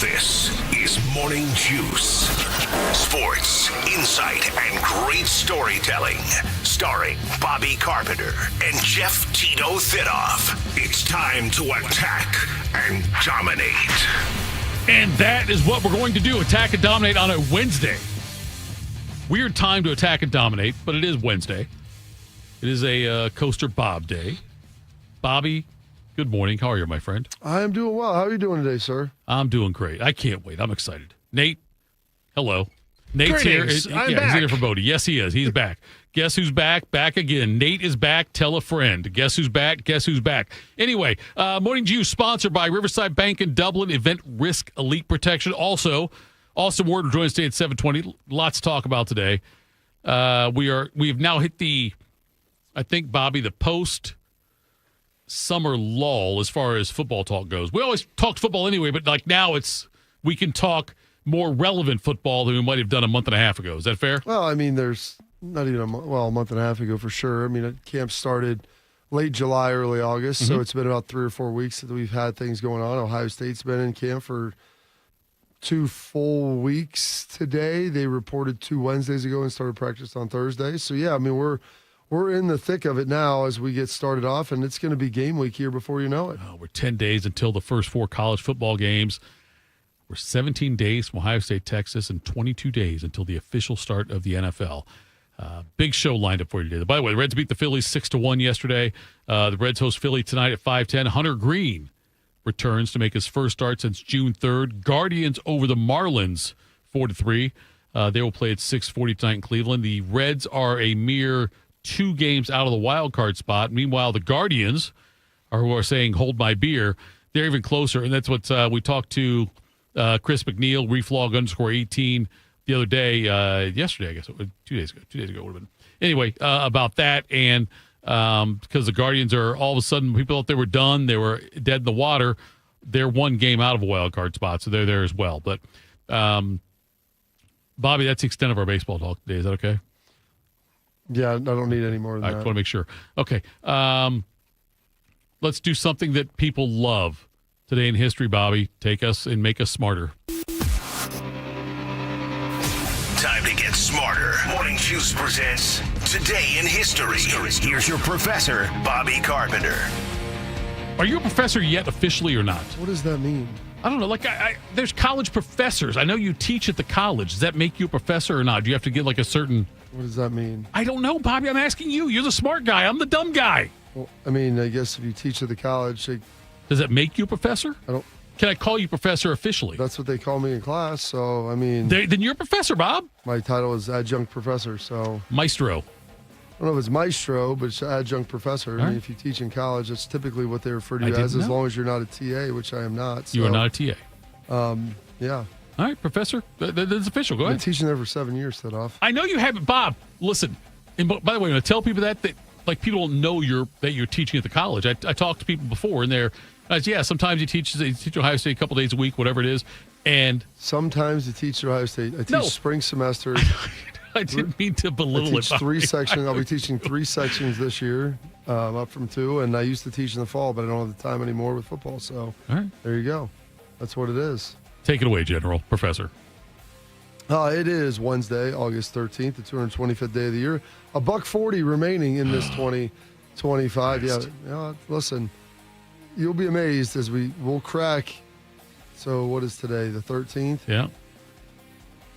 This is Morning Juice. Sports, insight, and great storytelling. Starring Bobby Carpenter and Jeff Tito Thitoff. It's time to attack and dominate. And that is what we're going to do, attack and dominate on a Wednesday. Weird time to attack and dominate, but it is Wednesday. It is a Coaster Bob day. Bobby, good morning. How are you, my friend? I am doing well. How are you doing today, sir? I'm doing great. I can't wait. I'm excited. Nate, hello. Nate's Greetings. here. I'm He's back. here for Bodie. Yes, he is. He's back. Guess who's back? Back again. Nate is back. Tell a friend. Guess who's back? Guess who's back? Anyway, Morning Juice sponsored by Riverside Bank in Dublin, Event Risk Elite Protection. Also, Austin Ward will join us today at 7:20. Lots to talk about today. We've now hit I think, Bobby, the post-summer lull as far as football talk goes. We always talked football anyway, but like now we can talk more relevant football than we might have done a month and a half ago. Is that fair? Well, I mean, there's not even a month and a half ago for sure. I mean, camp started late July, early August, so it's been about 3 or 4 weeks that we've had things going on. Ohio State's been in camp for 2 full weeks today. They reported 2 Wednesdays ago and started practice on Thursday. So, yeah, I mean, we're in the thick of it now as we get started off, and it's going to be game week here before you know it. We're 10 days until the first 4 college football games. We're 17 days from Ohio State, Texas, and 22 days until the official start of the NFL. Big show lined up for you today. By the way, the Reds beat the Phillies 6-1 yesterday. The Reds host Philly tonight at 5:10. Hunter Green returns to make his first start since June 3rd. Guardians over the Marlins 4-3. They will play at 6:40 tonight in Cleveland. The Reds are a mere 2 games out of the wild card spot. Meanwhile, the Guardians who are saying, hold my beer, they're even closer. And that's what we talked to Chris McNeil, reflog_18 the other day, yesterday, I guess, 2 days ago. 2 days ago would have been. Anyway, about that. And because the Guardians are all of a sudden, people thought they were done. They were dead in the water. They're 1 game out of a wild card spot, so they're there as well. But, Bobby, that's the extent of our baseball talk today. Is that okay? Yeah, I don't need any more than I that. want to make sure. Okay. Let's do something that people love today in history, Bobby. Take us and make us smarter. Time to get smarter. Morning Juice presents Today in History. Here's your professor, Bobby Carpenter. Are you a professor yet officially or not? What does that mean? I don't know. Like, there's college professors. I know you teach at the college. Does that make you a professor or not? Do you have to get like a certain... What does that mean? I don't know, Bobby. I'm asking you. You're the smart guy. I'm the dumb guy. Well, I mean, I guess if you teach at the college, Does that make you a professor? Can I call you professor officially? that's what they call me in class. So, I mean, Then you're a professor, Bob. my title is adjunct professor. So, Maestro. I don't know if it's maestro, but it's adjunct professor. I All mean, right. if you teach in college, that's typically what they refer to I you as didn't know. long as you're not a TA, which I am not. So, You are not a TA. Yeah. All right, professor. That's official. Go I've been ahead. teaching there for 7 years, Thitoff. I know you haven't, Bob. Listen, and by the way, when I tell people that like people don't know that you're teaching at the college. I talked to people before, and they're, sometimes you teach Ohio State a couple days a week, whatever it is, and Sometimes you teach at Ohio State. I teach spring semester. I didn't mean to I belittle teach it. 3 Bobby. sections. I'll be teaching 3 sections this year, up from 2. And I used to teach in the fall, but I don't have the time anymore with football. So All right, there you go. That's what it is. take it away, General Professor. It is Wednesday, August 13th, the 225th day of the year. $1.40 remaining in this 2025. Listen, you'll be amazed as we'll crack. So what is today? The 13th? Yeah.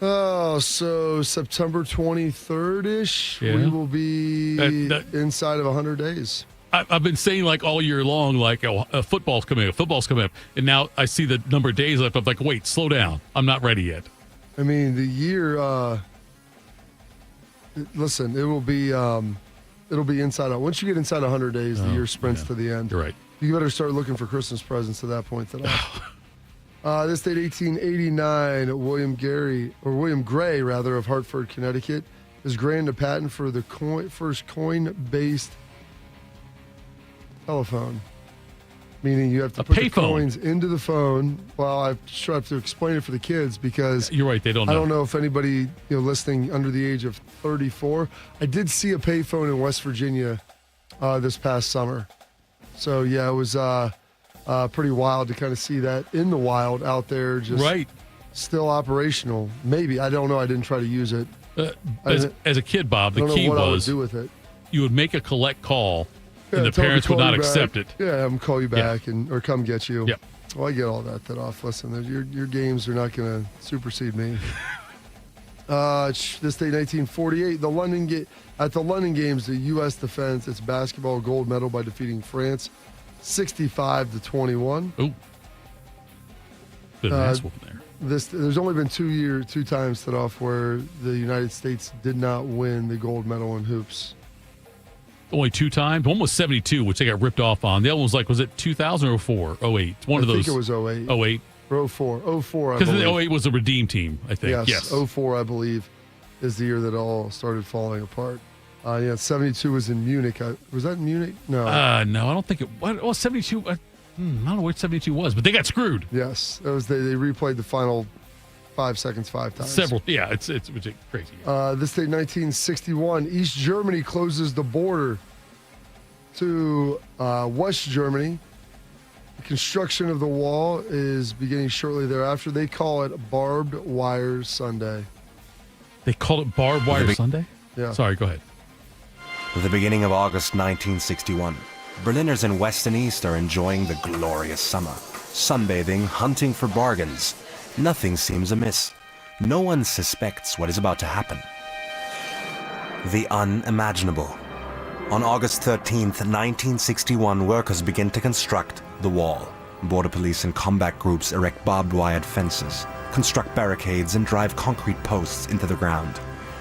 Oh, so September 23rd-ish, Yeah. we will be That- inside of 100 days. I've been saying like all year long, like football's coming up, and now I see the number of days left. I'm like, wait, slow down. I'm not ready yet. I mean, the year. Listen, it'll be inside out. Once you get inside 100 days, the year sprints to the end. You're right. You better start looking for Christmas presents at that point. This date, 1889, William Gray, of Hartford, Connecticut, is granted a patent for the first coin-based telephone. Meaning you have to put the coins into the phone. Well, I try to explain it for the kids because You're right. They don't know. I don't know if anybody listening under the age of 34. I did see a payphone in West Virginia this past summer. So yeah, it was Pretty wild to kind of see that in the wild out there, just still operational. Maybe, I don't know. I didn't try to use it. As a kid, Bob, the key what I would was do with it. You would make a collect call, and the parents would not accept it. Yeah, have them call you back or come get you. Yep. Well, I get all that off. Listen, your games are not going to supersede me. This day, 1948, at the London Games, the U.S. defends its basketball gold medal by defeating France 65-21. Ooh. Bit of an ass whooping there. There's only been 2 times Thitoff where the United States did not win the gold medal in hoops. Only 2 times? One was 72, which they got ripped off on. The other one was was it 2000 or 04? 08. It's one of those. I think it was 08. 08. Or 04. 04, I because believe. the 08 was a redeem team, I think. Yes. 04, I believe, is the year that all started falling apart. 72 was in Munich. Was that in Munich? No. No, I don't think it was. Well, 72. I don't know what 72 was, but they got screwed. Yes. It was. They replayed the final 5 seconds 5 times. Several. Yeah, it's crazy. This day, 1961, East Germany closes the border to West Germany. The construction of the wall is beginning shortly thereafter. They call it Barbed Wire Sunday. They called it Barbed Wire Sunday? Yeah. Sorry, go ahead. The beginning of August 1961. Berliners in West and East are enjoying the glorious summer. Sunbathing, hunting for bargains. Nothing seems amiss. No one suspects what is about to happen. The unimaginable. On August 13th, 1961, workers begin to construct the wall. Border police and combat groups erect barbed wired fences, construct barricades, and drive concrete posts into the ground,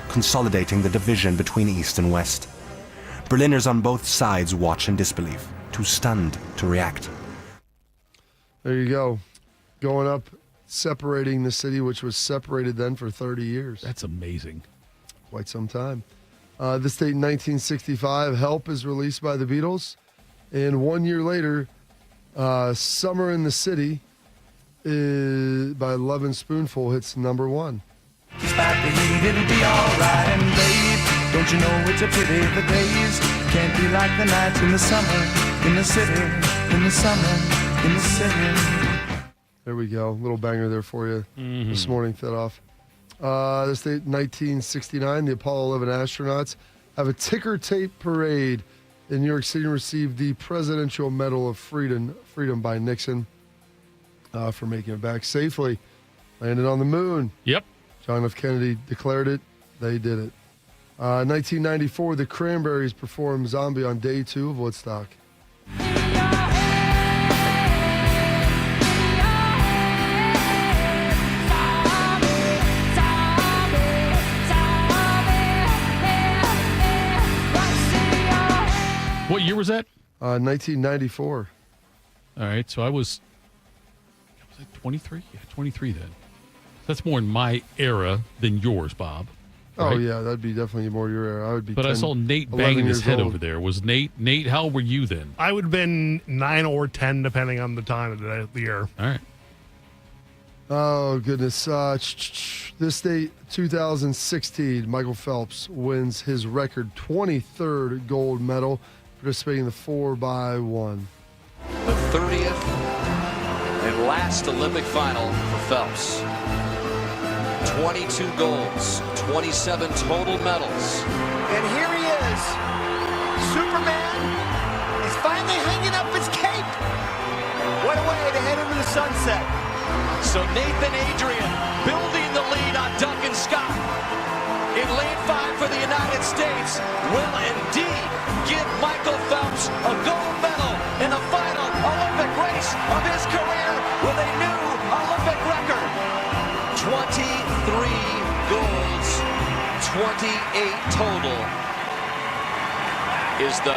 consolidating the division between East and West. Berliners on both sides watch in disbelief, too stunned to react. There you go. Going up, separating the city, which was separated then for 30 years. That's amazing. Quite some time. This date, 1965, Help is released by the Beatles. And 1 year later, Summer in the City by Love and Spoonful hits number 1. Despite the heat, it'll be alright. And babe, don't you know it's a pity the days can't be like the nights in the summer, in the city, in the summer, in the city. There we go. Little banger there for you this morning, Thitoff. This date, 1969, the Apollo 11 astronauts have a ticker tape parade in New York City and received the Presidential Medal of Freedom by Nixon for making it back safely. Landed on the moon. Yep. John F. Kennedy declared it. They did it. 1994, the Cranberries performed Zombie on day 2 of Woodstock. What year was that? 1994. All right, so was I 23? Yeah, 23 then. That's more in my era than yours, Bob. Right? Oh, yeah, that'd be definitely more your era. I would be. But 10, I saw Nate banging his head old. over there. Was Nate, how old were you then? I would have been 9 or 10, depending on the time of the year. All right. Oh, goodness. This date, 2016, Michael Phelps wins his record 23rd gold medal, participating in the 4x1. The 30th and last Olympic final for Phelps. 22 golds, 27 total medals. And here he is. Superman is finally hanging up his cape. What a way to head into the sunset. So Nathan Adrian building the lead on Duncan Scott. In lane 5 for the United States will indeed give Michael Phelps a gold medal in the final Olympic race of his career with a new Olympic record. 23 golds, 28 total is the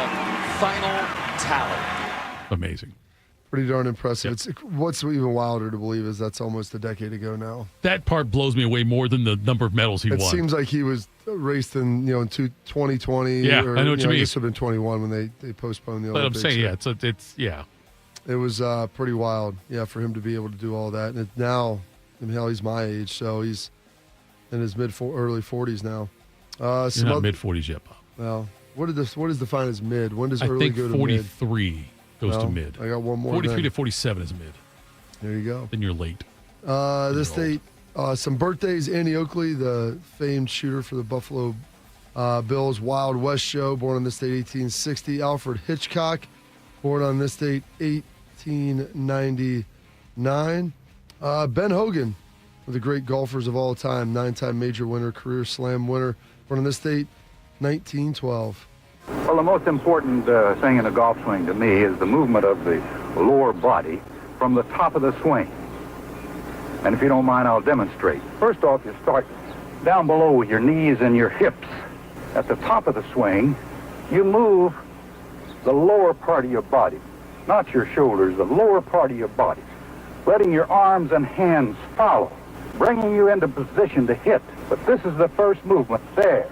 final tally. Amazing. Pretty darn impressive. Yep. It's what's even wilder to believe is that's almost a decade ago now. That part blows me away more than the number of medals he won. It seems like he was raced in 2020. Yeah, or, I know what you mean. This would have been 21 when they postponed the But Olympics. I'm saying, yeah, It was pretty wild, for him to be able to do all that. And now, he's my age, so he's in his early 40s now. You're not mid-40s yet, Bob. Well, what is defined as mid? When does I early think go to mid? 43. goes to No, mid. I got one more. 43 then. to 47 is mid. There you go. Then you're late. This date, some birthdays. Andy Oakley, the famed shooter for the Buffalo Bills, Wild West show, born on this date, 1860. Alfred Hitchcock, born on this date, 1899. Ben Hogan, one of the great golfers of all time, 9-time major winner, career slam winner, born on this date, 1912. Well, the most important thing in a golf swing to me is the movement of the lower body from the top of the swing. And if you don't mind, I'll demonstrate. First off, you start down below with your knees and your hips. At the top of the swing, you move the lower part of your body, not your shoulders, the lower part of your body, letting your arms and hands follow, bringing you into position to hit. But this is the first movement there.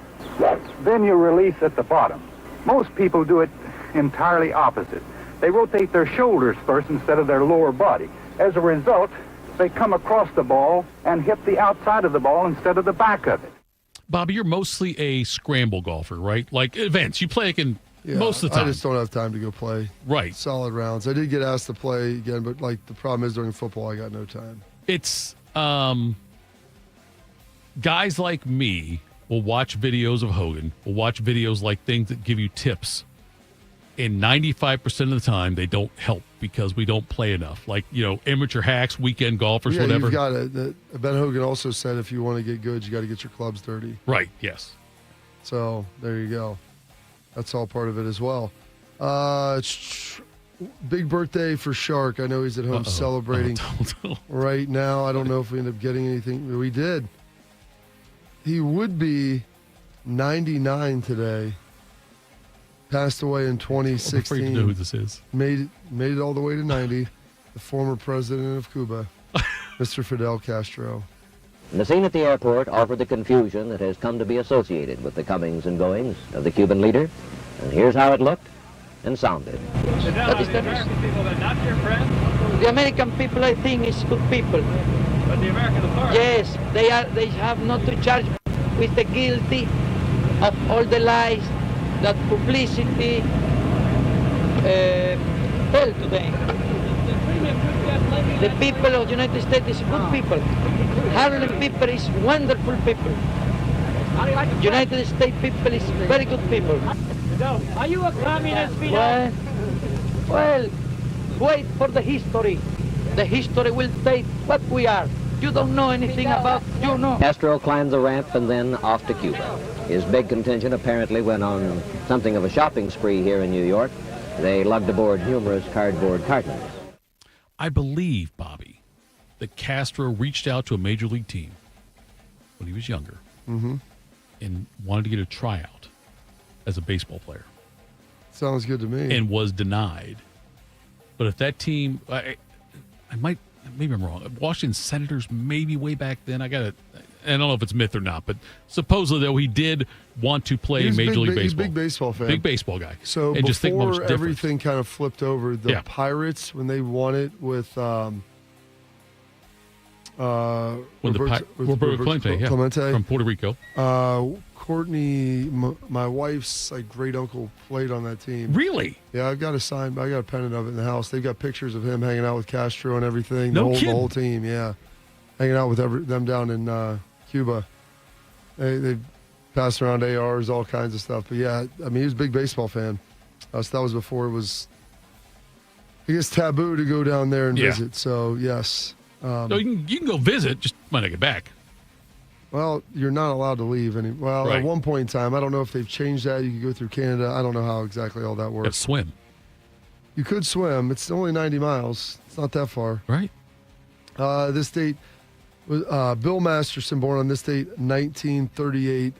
Then you release at the bottom. Most people do it entirely opposite. They rotate their shoulders first instead of their lower body. As a result, they come across the ball and hit the outside of the ball instead of the back of it. Bobby, you're mostly a scramble golfer, right? Like events. You play like in most of the time. I just don't have time to go play solid rounds. I did get asked to play again, but like the problem is during football, I got no time. It's guys like me will watch videos of Hogan, will watch videos like things that give you tips. And 95% of the time, they don't help because we don't play enough. Like, amateur hacks, weekend golfers, whatever. You've got it. Ben Hogan also said if you want to get good, you got to get your clubs dirty. Right, yes. So there you go. That's all part of it as well. Big birthday for Shark. I know he's at home celebrating right now. I don't know if we end up getting anything. We did. He would be 99 today. Passed away in 2016. I'm afraid to know who this is. Made it all the way to 90. The former president of Cuba, Mr. Fidel Castro. The scene at the airport offered the confusion that has come to be associated with the comings and goings of the Cuban leader. And here's how it looked and sounded. That is the American people are not your friends? The American people, I think, is good people. But the American authorities? Yes, they have not to charge with the guilty of all the lies that publicity tell to them. The people of the United States is good people. Harlem people is wonderful people. United States people is very good people. Are you a communist, Fidel? Well, wait for the history. The history will state what we are. You don't know anything about, Castro climbed the ramp and then off to Cuba. His big contingent apparently went on something of a shopping spree here in New York. They lugged aboard numerous cardboard cartons. I believe, Bobby, that Castro reached out to a major league team when he was younger and wanted to get a tryout as a baseball player. Sounds good to me. And was denied. But if that team, I might, maybe I'm wrong. Washington Senators, maybe way back then. I don't know if it's myth or not, but supposedly, though, he did want to play Major League Baseball. He's a big baseball fan. Big baseball guy. So and just think what was before everything kind of flipped over, the Pirates, when they won it with Roberto Clemente from Puerto Rico. Courtney, my wife's great uncle, played on that team. Really? Yeah, I've got a sign. I got a pennant of it in the house. They've got pictures of him hanging out with Castro and everything. No the kidding. whole team, yeah, hanging out with them down in Cuba. They passed around ARs, all kinds of stuff. But yeah, I mean, he was a big baseball fan. So that was before it was, I guess, taboo to go down there and visit. So yes. So you can go visit, just might not get back. Well, you're not allowed to leave. At one point in time, I don't know if they've changed that. You could go through Canada. I don't know how exactly all that works. You could swim. You could swim. It's only 90 miles. It's not that far. Right. This date was Bill Masterson, born on this date, 1938.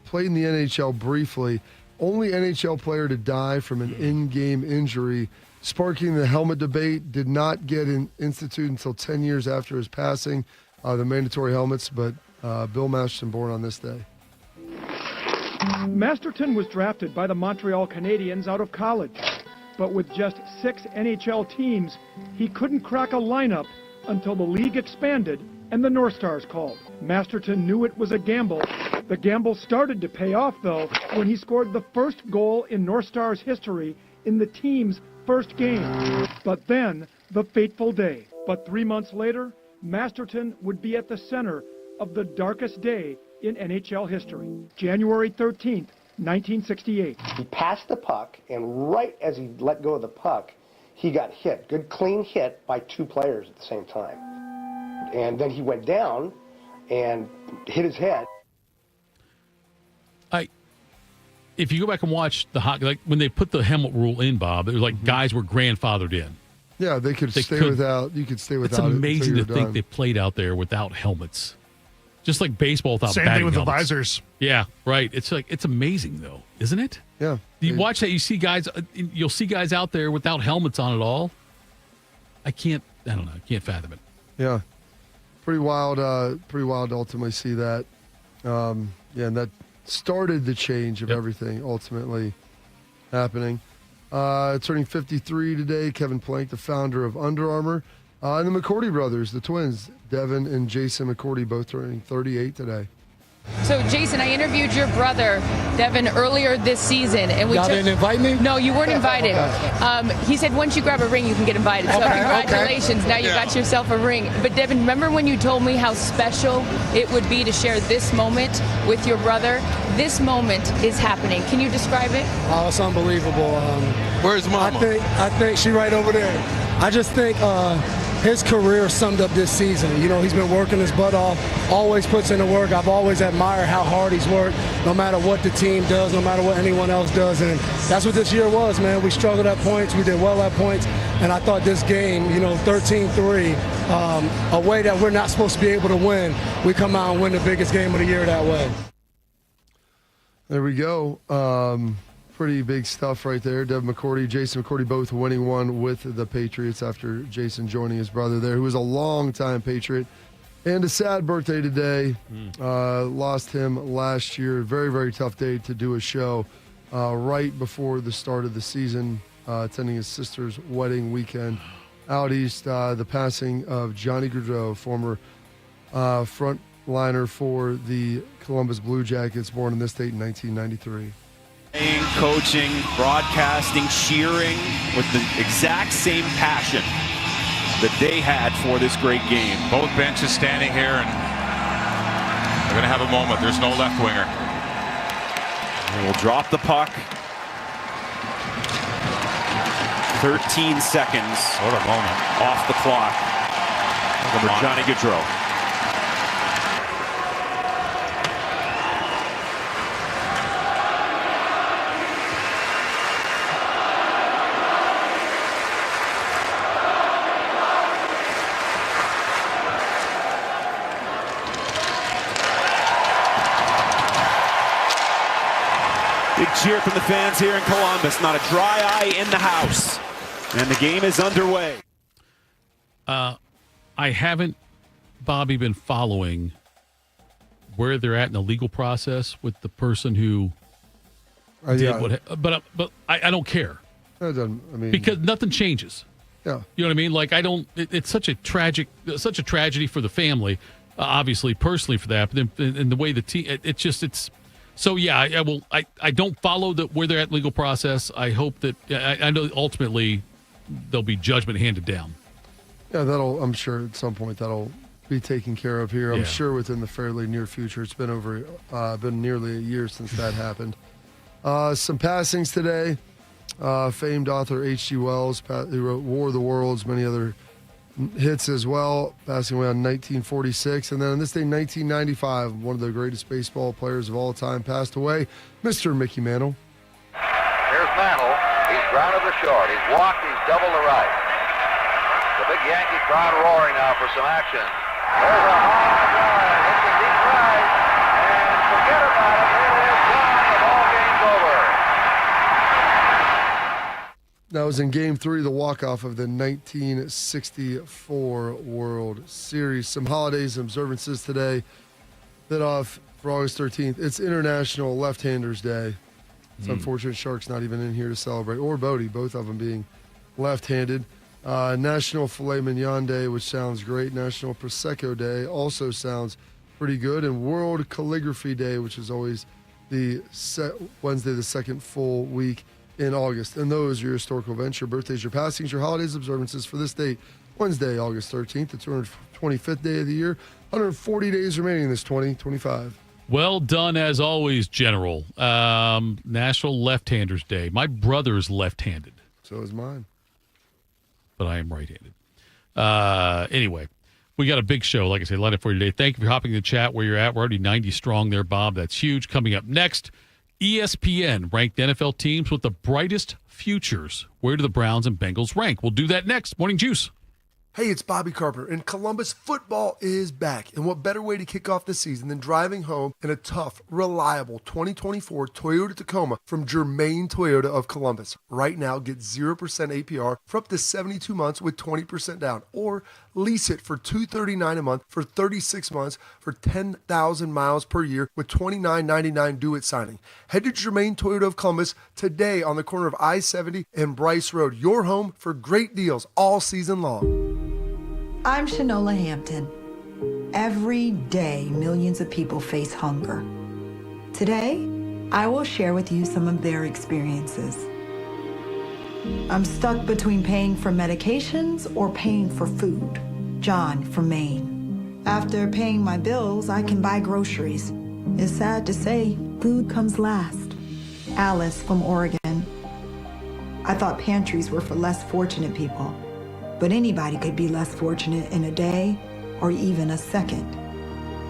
Played in the NHL briefly. Only NHL player to die from an in-game injury, sparking the helmet debate. Did not get instituted until 10 years after his passing. The mandatory helmets, but Bill Masterson, born on this day. Masterton was drafted by the Montreal Canadiens out of college, but with just 6 NHL teams, he couldn't crack a lineup until the league expanded and the North Stars called. Masterton knew it was a gamble. The gamble started to pay off, though, when he scored the first goal in North Stars history in the team's first game. But then, the fateful day. But 3 months later, Masterton would be at the center of the darkest day in NHL history. January 13th, 1968. He passed the puck, and right as he let go of the puck, he got hit. Good, clean hit by two players at the same time. And then he went down and hit his head. If you go back and watch the hockey, like when they put the helmet rule in, Bob, it was like guys were grandfathered in. Yeah, they could stay without. You could stay without. It's amazing to done. think they played out there without helmets, just like baseball without. Same batting thing with helmets. the visors. Yeah, right. It's like it's amazing though, isn't it? Yeah. You watch that, you see guys. You'll see guys out there without helmets on at all. I don't know. I can't fathom it. Yeah, pretty wild. Pretty wild to ultimately see that. And that started the change of everything ultimately happening. Turning 53 today, Kevin Plank, the founder of Under Armour. And the McCourty brothers, the twins, Devin and Jason McCourty, both turning 38 today. So, Jason, I interviewed your brother, Devin, earlier this season. And Y'all didn't invite me? No, you weren't invited. Okay. He said once you grab a ring, you can get invited. So congratulations. Now you got yourself a ring. But, Devin, remember when you told me how special it would be to share this moment with your brother? This moment is happening. Can you describe it? Oh, it's unbelievable. Where's Mama? I think she right over there. I just think his career summed up this season. You know, he's been working his butt off, always puts in the work. I've always admired how hard he's worked, no matter what the team does, no matter what anyone else does. And that's what this year was, man. We struggled at points. We did well at points. And I thought this game, 13-3, a way that we're not supposed to be able to win, we come out and win the biggest game of the year that way. There we go. Pretty big stuff right there. Devin McCourty, Jason McCourty, both winning one with the Patriots after Jason joining his brother there, who was a long-time Patriot. And a sad birthday today. Lost him last year. Very, very tough day to do a show right before the start of the season, attending his sister's wedding weekend out east. The passing of Johnny Gaudreau, former frontliner for the Columbus Blue Jackets, born in this state in 1993. Coaching, broadcasting, cheering with the exact same passion that they had for this great game. Both benches standing here, and they're going to have a moment. There's no left winger. And we'll drop the puck. 13 seconds. What a moment. Off the clock. For Johnny Gaudreau. Big cheer from the fans here in Columbus. Not a dry eye in the house. And the game is underway. I haven't, Bobby, been following where they're at in the legal process with the person who did what. But I don't care. That doesn't, because nothing changes. Yeah. You know what I mean? Like, it's such a tragedy for the family, obviously, personally for that, but then in the way the team, so yeah, I don't follow where they're at legal process. I hope that I know ultimately there'll be judgment handed down. Yeah, I'm sure at some point that'll be taken care of here. I'm sure within the fairly near future. It's been been nearly a year since that happened. Some passings today. Famed author H.G. Wells, who wrote War of the Worlds, many other hits as well, passing away in 1946. And then on this day, 1995, one of the greatest baseball players of all time passed away, Mr. Mickey Mantle. Here's Mantle. He's grounded the short. He's walked. He's doubled the right. The big Yankee crowd roaring now for some action. There's a hard drive. Hits the deep right. And forget about it. It is gone. The ball game's over. That was in Game 3, the walk-off of the 1964 World Series. Some holidays and observances today. Thitoff for August 13th. It's International Left-Handers Day. It's unfortunate Shark's not even in here to celebrate, or Bodie, both of them being left-handed. National Filet Mignon Day, which sounds great. National Prosecco Day also sounds pretty good. And World Calligraphy Day, which is always the Wednesday, the second full week in August. And those are your historical events, your birthdays, your passings, your holidays, observances for this date, Wednesday, August 13th, the 225th day of the year. 140 days remaining in this 2025. Well done, as always, General. National Left-Handers Day. My brother's left-handed. So is mine. But I am right-handed. Anyway, we got a big show, like I said, lined up for you today. Thank you for hopping in the chat where you're at. We're already 90 strong there, Bob. That's huge. Coming up next, ESPN ranked NFL teams with the brightest futures. Where do the Browns and Bengals rank? We'll do that next. Morning Juice. Hey, it's Bobby Carpenter, and Columbus football is back. And what better way to kick off the season than driving home in a tough, reliable 2024 Toyota Tacoma from Germain Toyota of Columbus. Right now, get 0% APR for up to 72 months with 20% down, or lease it for $239 a month for 36 months for 10,000 miles per year with $29.99 due at signing. Head to Germain Toyota of Columbus today on the corner of I-70 and Bryce Road. Your home for great deals all season long. I'm Shanola Hampton. Every day, millions of people face hunger. Today, I will share with you some of their experiences. I'm stuck between paying for medications or paying for food. John from Maine. After paying my bills, I can buy groceries. It's sad to say, food comes last. Alice from Oregon. I thought pantries were for less fortunate people. But anybody could be less fortunate in a day or even a second.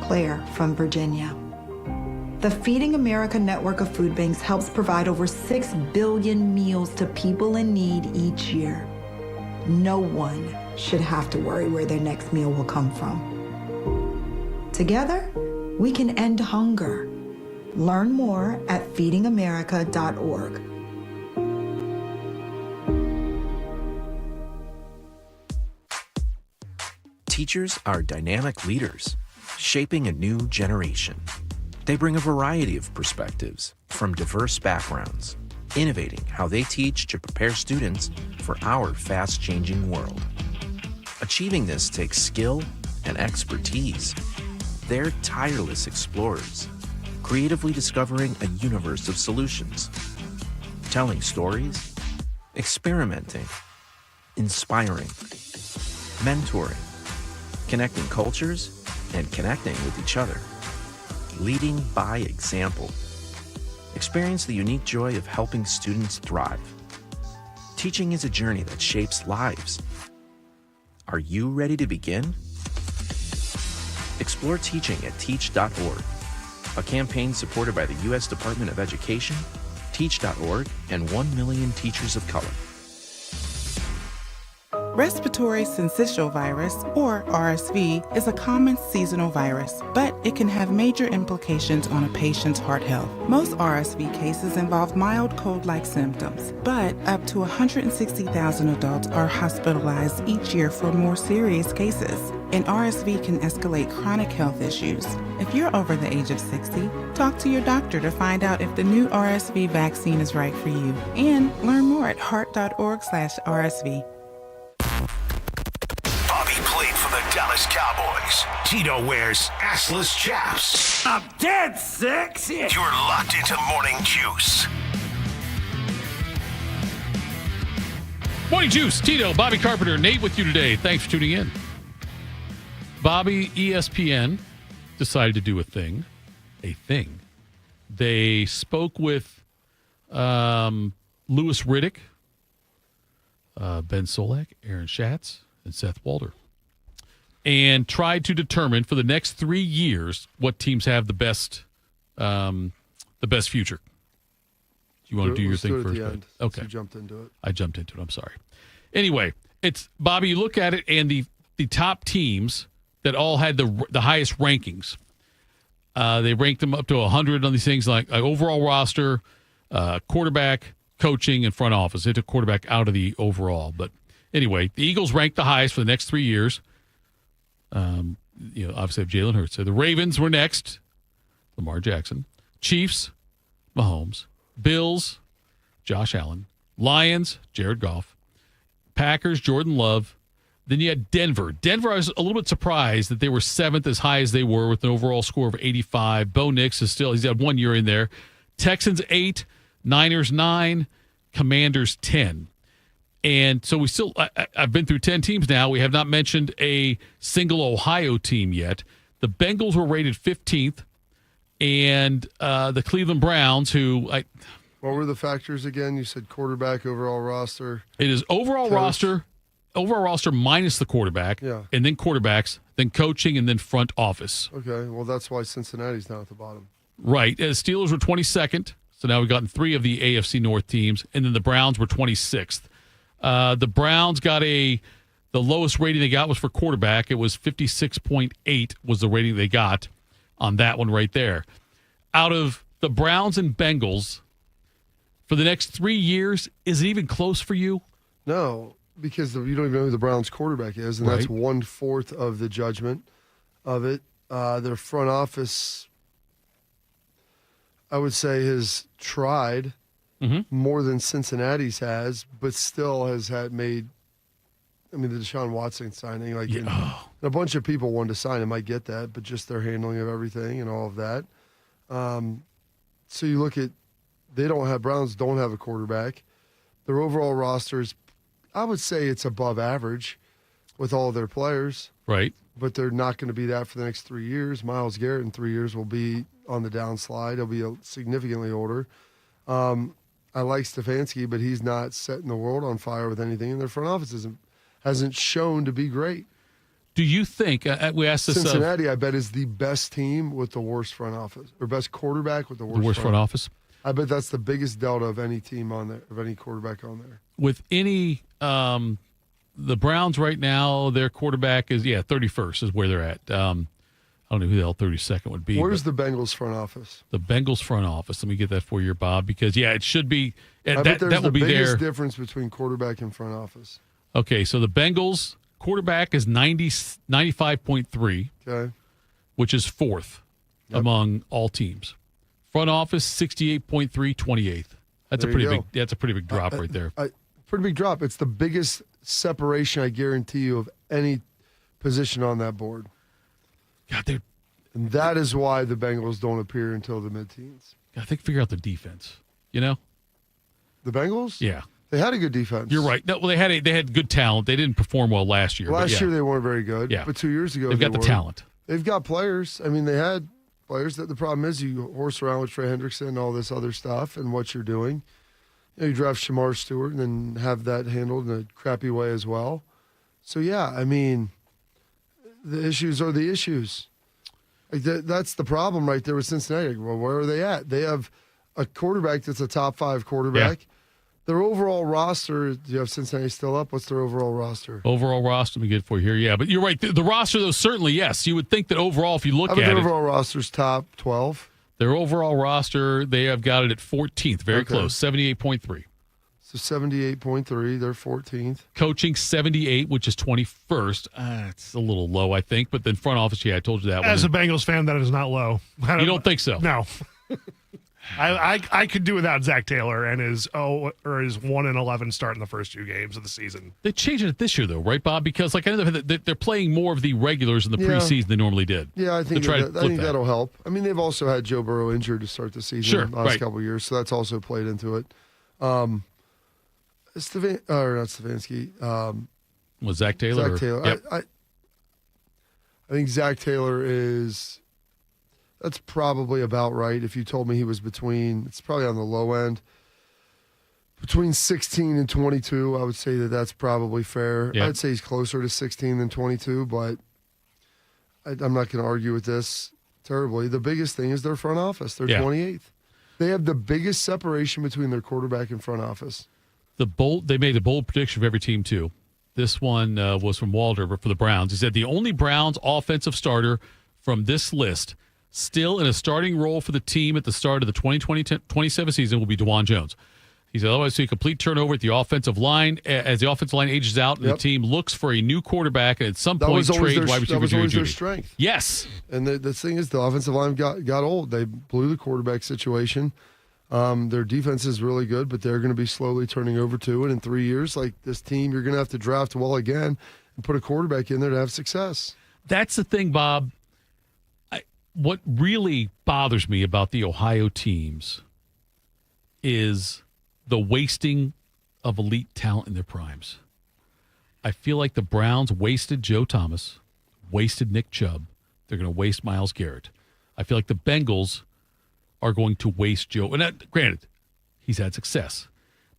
Claire from Virginia. The Feeding America network of food banks helps provide over 6 billion meals to people in need each year. No one should have to worry where their next meal will come from. Together, we can end hunger. Learn more at feedingamerica.org. Teachers are dynamic leaders, shaping a new generation. They bring a variety of perspectives from diverse backgrounds, innovating how they teach to prepare students for our fast-changing world. Achieving this takes skill and expertise. They're tireless explorers, creatively discovering a universe of solutions, telling stories, experimenting, inspiring, mentoring, connecting cultures, and connecting with each other. Leading by example. Experience the unique joy of helping students thrive. Teaching is a journey that shapes lives. Are you ready to begin? Explore teaching at teach.org, a campaign supported by the U.S. Department of Education, teach.org, and 1 million teachers of color. Respiratory syncytial virus, or RSV, is a common seasonal virus, but it can have major implications on a patient's heart health. Most RSV cases involve mild cold-like symptoms, but up to 160,000 adults are hospitalized each year for more serious cases, and RSV can escalate chronic health issues. If you're over the age of 60, talk to your doctor to find out if the new RSV vaccine is right for you, and learn more at heart.org/RSV. Played for the Dallas Cowboys. Tito wears assless chaps. I'm dead sexy. You're locked into Morning Juice. Morning Juice, Tito, Bobby Carpenter, Nate with you today. Thanks for tuning in. Bobby, ESPN decided to do a thing. They spoke with Louis Riddick, Ben Solak, Aaron Schatz, and Seth Walder, and tried to determine for the next 3 years what teams have the best future. You want to do your thing first? End, okay. You jumped into it. I jumped into it. I'm sorry. Anyway, it's Bobby. You look at it, and the top teams that all had the highest rankings. They ranked them up to 100 on these things, like overall roster, quarterback, coaching, and front office. They took quarterback out of the overall, but anyway, the Eagles ranked the highest for the next 3 years. Obviously have Jalen Hurts. So the Ravens were next, Lamar Jackson. Chiefs, Mahomes. Bills, Josh Allen. Lions, Jared Goff. Packers, Jordan Love. Then you had Denver. Denver, I was a little bit surprised that they were seventh, as high as they were, with an overall score of 85. Bo Nix he's had 1 year in there. Texans 8, Niners 9, Commanders 10. And so I've been through 10 teams now. We have not mentioned a single Ohio team yet. The Bengals were rated 15th, and the Cleveland Browns, what were the factors again? You said quarterback, overall roster. It is overall roster minus the quarterback, and then quarterbacks, then coaching, and then front office. Okay, well, that's why Cincinnati's down at the bottom. Right. Steelers were 22nd, so now we've gotten 3 of the AFC North teams, and then the Browns were 26th. The Browns got the lowest rating they got was for quarterback. It was 56.8 was the rating they got on that one right there. Out of the Browns and Bengals, for the next 3 years, is it even close for you? No, because you don't even know who the Browns quarterback is, and that's 1/4 of the judgment of it. Their front office, I would say, has tried more than Cincinnati's has, but still has made. I mean, the Deshaun Watson signing, and a bunch of people wanted to sign him. I get that, but just their handling of everything and all of that. So you look at, Browns don't have a quarterback. Their overall roster is, I would say, it's above average with all of their players. Right. But they're not going to be that for the next 3 years. Myles Garrett in 3 years will be on the downslide. He'll be significantly older. I like Stefanski, but he's not setting the world on fire with anything, and their front office hasn't shown to be great. Do you think, we asked this Cincinnati, I bet, is the best team with the worst front office, or best quarterback with the worst front office? I bet that's the biggest delta of any team on there, of any quarterback on there. With any, the Browns right now, their quarterback is, 31st is where they're at. I don't know who the hell 32nd would be. Where's the Bengals front office? The Bengals front office. Let me get that for you, Bob, because, it should be. I bet there's the biggest difference between quarterback and front office. Okay, so the Bengals quarterback is 95.3, which is 4th among all teams. Front office 68.3, 28th. That's a pretty big. That's a pretty big drop right there. Pretty big drop. It's the biggest separation, I guarantee you, of any position on that board. God, and that is why the Bengals don't appear until the mid-teens. I think figure out the defense. The Bengals? Yeah. They had a good defense. You're right. No, well, they had good talent. They didn't perform well last year. Last year they weren't very good. Yeah. But 2 years ago they've got the talent. They've got players. I mean, they had players. That the problem is you horse around with Trey Hendrickson and all this other stuff and what you're doing. You draft Shamar Stewart and then have that handled in a crappy way as well. So, I mean, the issues are the issues. That's the problem right there with Cincinnati. Well, where are they at? They have a quarterback that's a top 5 quarterback. Yeah. Their overall roster, do you have Cincinnati still up? What's their overall roster? Overall roster, let me get it for you here. Yeah, but you're right. The roster, though, certainly, yes. You would think that overall, if you look at it. Their overall roster's top 12. Their overall roster, they have got it at 14th. Very close, 78.3. So 78.3, they're 14th. Coaching 78, which is 21st. It's a little low, I think. But then front office, I told you that one. As a Bengals fan, that is not low. You don't think so? No. I could do without Zach Taylor and his 1-11 start in the first 2 games of the season. They changed it this year, though, right, Bob? Because I know they're playing more of the regulars in the preseason than they normally did. Yeah, I think that'll help. I mean, they've also had Joe Burrow injured to start the season the last couple of years, so that's also played into it. Not Stefanski. Was Zach Taylor? Zach Taylor. Yep. I think Zach Taylor is. That's probably about right. If you told me he was it's probably on the low end. Between 16 and 22, I would say that's probably fair. Yeah. I'd say he's closer to 16 than 22, but I'm not going to argue with this terribly. The biggest thing is their front office. They're 28th. They have the biggest separation between their quarterback and front office. They made a bold prediction of every team, too. This one was from Walter for the Browns. He said the only Browns offensive starter from this list still in a starting role for the team at the start of the 2020-27 season will be DeJuan Jones. He said otherwise see a complete turnover at the offensive line as the offensive line ages out and the team looks for a new quarterback and at some point trade wide receiver. That was always their strength. Yes. And the thing is the offensive line got old. They blew the quarterback situation. Their defense is really good, but they're going to be slowly turning over to it in 3 years. Like this team, you're going to have to draft well again and put a quarterback in there to have success. That's the thing, Bob. What really bothers me about the Ohio teams is the wasting of elite talent in their primes. I feel like the Browns wasted Joe Thomas, wasted Nick Chubb. They're going to waste Myles Garrett. I feel like the Bengals are going to waste Joe. And granted, he's had success.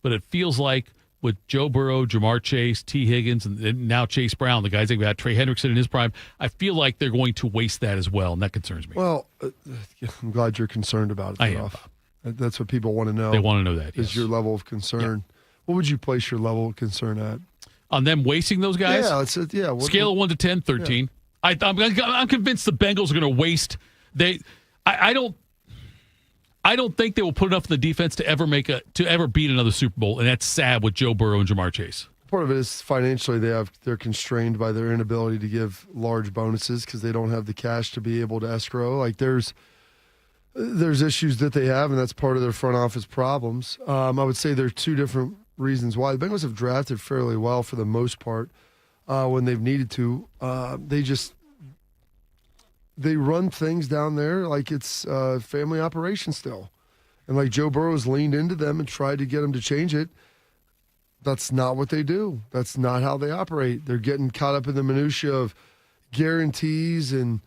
But it feels like with Joe Burrow, Jamar Chase, T. Higgins, and now Chase Brown, the guys they've got, Trey Hendrickson in his prime, I feel like they're going to waste that as well, and that concerns me. Well, I'm glad you're concerned about it. I am, Bob. That's what people want to know. They want to know that, is your level of concern. Yeah. What would you place your level of concern at? On them wasting those guys? Yeah. Scale of 1 to 10, 13. Yeah. I'm convinced the Bengals are going to waste. I don't think they will put enough in the defense to ever beat another Super Bowl, and that's sad with Joe Burrow and Jamar Chase. Part of it is financially they're constrained by their inability to give large bonuses because they don't have the cash to be able to escrow. Like there's issues that they have, and that's part of their front office problems. I would say there are two different reasons why. The Bengals have drafted fairly well for the most part when they've needed to. They run things down there like it's a family operation still. And like Joe Burrow's leaned into them and tried to get them to change it. That's not what they do. That's not how they operate. They're getting caught up in the minutia of guarantees and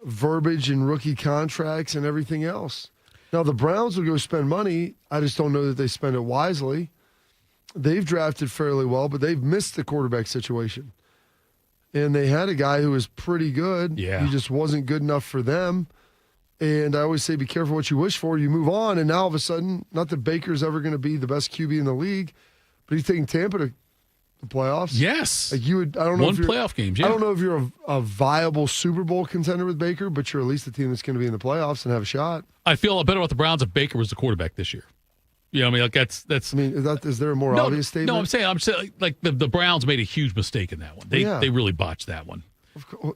verbiage and rookie contracts and everything else. Now, the Browns will go spend money. I just don't know that they spend it wisely. They've drafted fairly well, but they've missed the quarterback situation. And they had a guy who was pretty good. Yeah. He just wasn't good enough for them. And I always say be careful what you wish for. You move on, and now all of a sudden, not that Baker's ever going to be the best QB in the league, but he's taking Tampa to the playoffs. Yes. Like you would, I don't know Won if you're, playoff games, yeah. I don't know if you're a viable Super Bowl contender with Baker, but you're at least a team that's going to be in the playoffs and have a shot. I feel a lot better about the Browns if Baker was the quarterback this year. You know what I mean? Like that's. I mean, is there a more obvious statement? No, I'm saying like the Browns made a huge mistake in that one. They really botched that one.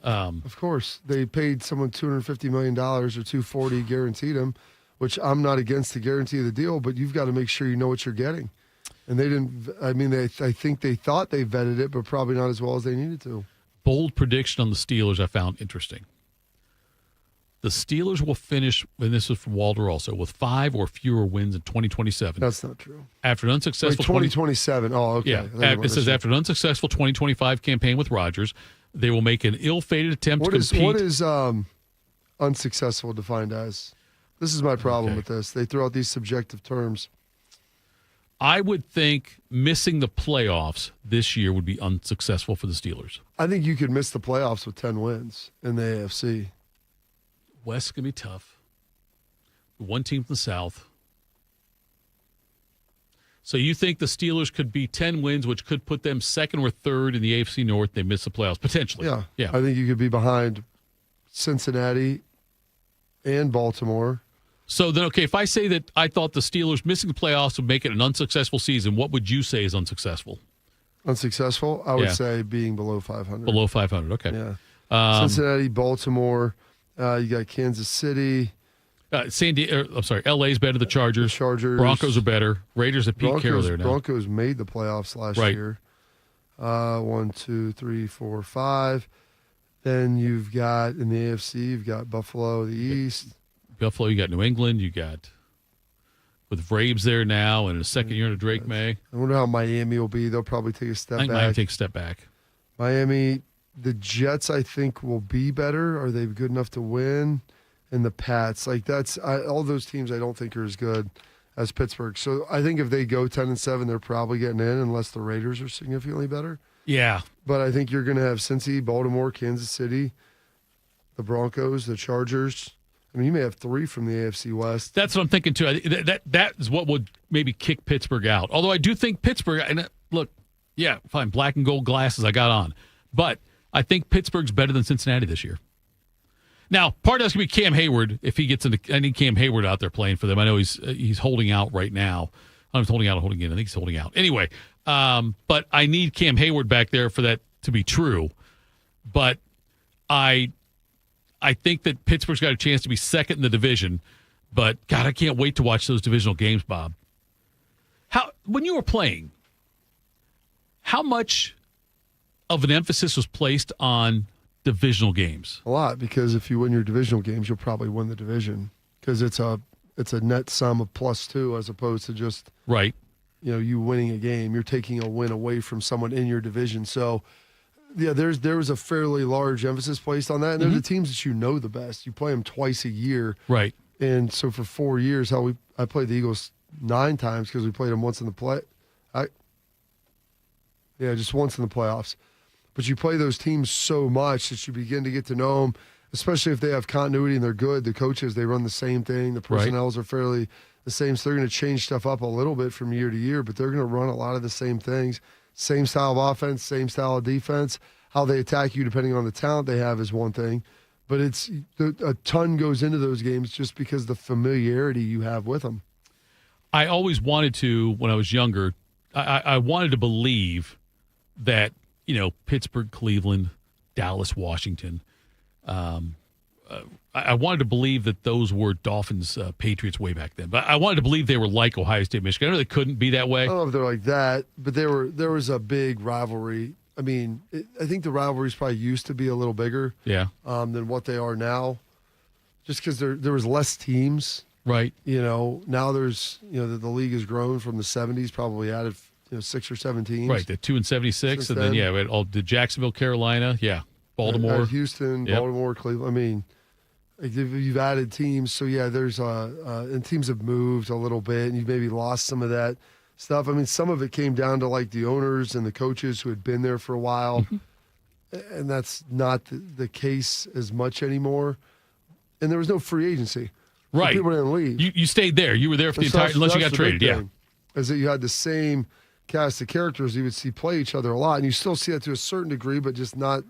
Of course, they paid someone $250 million or $240 guaranteed him, which I'm not against the guarantee of the deal, but you've got to make sure you know what you're getting. And they didn't. I mean, I think they thought they vetted it, but probably not as well as they needed to. Bold prediction on the Steelers I found interesting. The Steelers will finish, and this is from Walter also, with 5 or fewer wins in 2027. That's not true. After an unsuccessful 2027. Oh, okay. Yeah. It says after an unsuccessful 2025 campaign with Rodgers, they will make an ill-fated attempt to compete. What is unsuccessful defined as? This is my problem with this. They throw out these subjective terms. I would think missing the playoffs this year would be unsuccessful for the Steelers. I think you could miss the playoffs with 10 wins in the AFC. West is going to be tough. One team from the South. So you think the Steelers could be 10 wins, which could put them second or third in the AFC North. They miss the playoffs, potentially. Yeah. I think you could be behind Cincinnati and Baltimore. So then, okay, if I say that I thought the Steelers missing the playoffs would make it an unsuccessful season, what would you say is unsuccessful? Unsuccessful? I would say being below 500. Below 500, okay. Yeah. Cincinnati, Baltimore. You got Kansas City. LA's better than the Chargers. Broncos are better. Raiders at Pete Carroll there now. Broncos made the playoffs last year. 1, 2, 3, 4, 5. Then you've got, in the AFC, you've got Buffalo, the East. Buffalo, you got New England. You got, with Vrabes there now and a second year to Drake May. I wonder how Miami will be. They'll probably take a step back. I think Miami take a step back. Miami, the Jets, I think, will be better. Are they good enough to win? And the Pats, all those teams I don't think are as good as Pittsburgh. So I think if they go 10-7, they're probably getting in unless the Raiders are significantly better. Yeah. But I think you're going to have Cincy, Baltimore, Kansas City, the Broncos, the Chargers. I mean, you may have 3 from the AFC West. That's what I'm thinking, too. That is what would maybe kick Pittsburgh out. Although I do think Pittsburgh, and look, yeah, fine, black and gold glasses I got on. But I think Pittsburgh's better than Cincinnati this year. Now, part of that's going to be Cam Hayward if he gets into. I need Cam Hayward out there playing for them. I know he's holding out right now. I don't know if he's holding out or holding in. I think he's holding out. Anyway, but I need Cam Hayward back there for that to be true. But I think that Pittsburgh's got a chance to be second in the division. But, God, I can't wait to watch those divisional games, Bob. When you were playing, how much of an emphasis was placed on divisional games? A lot, because if you win your divisional games, you'll probably win the division because it's a net sum of +2 as opposed to just right. you winning a game. You're taking a win away from someone in your division. So, yeah, there was a fairly large emphasis placed on that. And they're the teams that you know the best. You play them twice a year. Right. And so for 4 years, I played the Eagles 9 times because we played them once in the just once in the playoffs. But you play those teams so much that you begin to get to know them, especially if they have continuity and they're good. The coaches, they run the same thing. The personnels are fairly the same, so they're going to change stuff up a little bit from year to year, but they're going to run a lot of the same things. Same style of offense, same style of defense. How they attack you depending on the talent they have is one thing. But a ton goes into those games just because the familiarity you have with them. I always wanted to, when I was younger, I wanted to believe that, Pittsburgh, Cleveland, Dallas, Washington, I wanted to believe that those were Dolphins, Patriots way back then. But I wanted to believe they were like Ohio State, Michigan. I know they couldn't be that way. I don't know if they're like that, but there was a big rivalry. I mean, I think the rivalries probably used to be a little bigger than what they are now, just because there was less teams. Right. Now there's, the league has grown from the 70s, probably added 6 or 7 teams. Right, the 2 and 76, and then we had all the Jacksonville, Carolina, Baltimore, Houston, Baltimore, Cleveland. I mean, you've added teams, so there's and teams have moved a little bit, and you've maybe lost some of that stuff. I mean, some of it came down to like the owners and the coaches who had been there for a while, and that's not the case as much anymore. And there was no free agency. Right, so people didn't leave. You stayed there. You were there for the entire, unless you got traded. Is that you had the same cast of characters you would see play each other a lot, and you still see that to a certain degree, but just not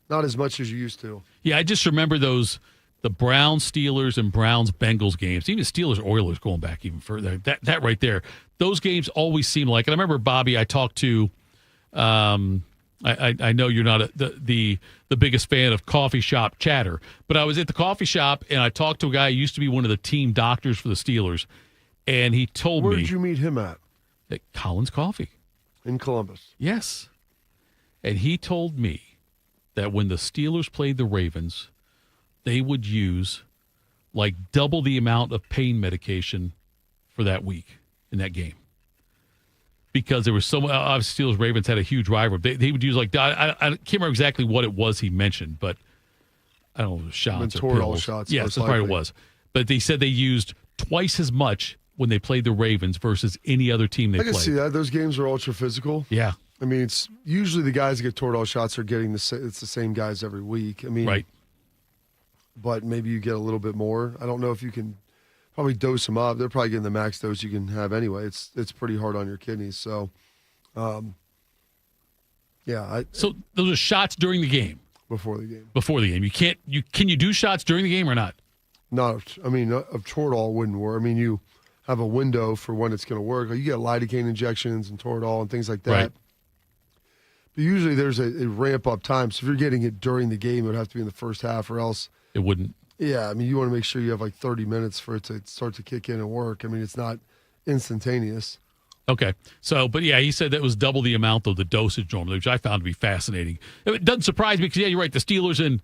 as much as you used to. Yeah, I just remember the Browns Steelers and Browns Bengals games, even Steelers Oilers going back even further. That right there, those games always seemed like. And I remember, Bobby, I talked to. I know you're not the biggest fan of coffee shop chatter, but I was at the coffee shop and I talked to a guy who used to be one of the team doctors for the Steelers, and he told me. Where did you meet him at? At Collins Coffee. In Columbus. Yes. And he told me that when the Steelers played the Ravens, they would use like double the amount of pain medication for that week in that game. Because there was so much, obviously Steelers Ravens had a huge rivalry. They would use I can't remember exactly what it was he mentioned, but I don't know, shots or pills. Shots. Yes, that's probably what it was. But they said they used twice as much when they played the Ravens versus any other team they played. I can see that. Those games are ultra physical. Yeah. I mean, it's usually the guys that get Toradol shots are getting it's the same guys every week. I mean, right. But maybe you get a little bit more. I don't know if you can probably dose them up. They're probably getting the max dose you can have anyway. It's pretty hard on your kidneys. So, so those are shots during the game. Before the game. Before the game. Can you do shots during the game or not? Not. I mean, of Toradol wouldn't work. I mean, you have a window for when it's going to work. You get lidocaine injections and Toradol and things like that. Right. But usually there's a ramp-up time. So if you're getting it during the game, it would have to be in the first half or else. It wouldn't. Yeah, I mean, you want to make sure you have like 30 minutes for it to start to kick in and work. I mean, it's not instantaneous. Okay. So, but yeah, he said that was double the amount of the dosage normally, which I found to be fascinating. It doesn't surprise me because, you're right. The Steelers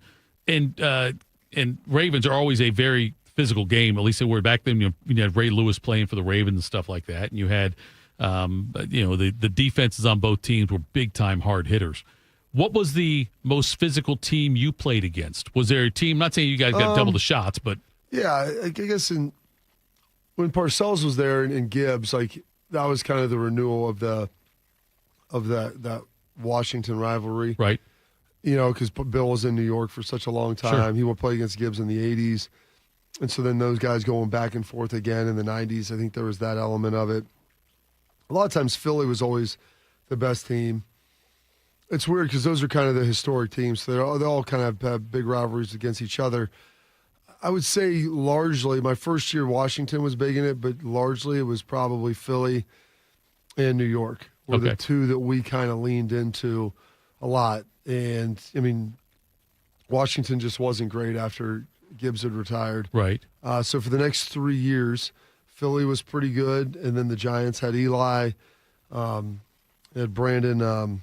and Ravens are always a very physical game. At least they were back then. You had Ray Lewis playing for the Ravens and stuff like that. And you had, the defenses on both teams were big-time hard hitters. What was the most physical team you played against? Was there a team? I'm not saying you guys got double the shots, but yeah, I guess when Parcells was there and Gibbs, that was kind of the renewal of that Washington rivalry, right? Because Bill was in New York for such a long time. Sure. He would play against Gibbs in the '80s, and so then those guys going back and forth again in the '90s. I think there was that element of it. A lot of times, Philly was always the best team. It's weird because those are kind of the historic teams. So they all kind of have big rivalries against each other. I would say largely, my first year Washington was big in it, but largely it was probably Philly and New York were the two that we kind of leaned into a lot. And, I mean, Washington just wasn't great after Gibbs had retired. Right. So for the next 3 years, Philly was pretty good, and then the Giants had Eli, had Brandon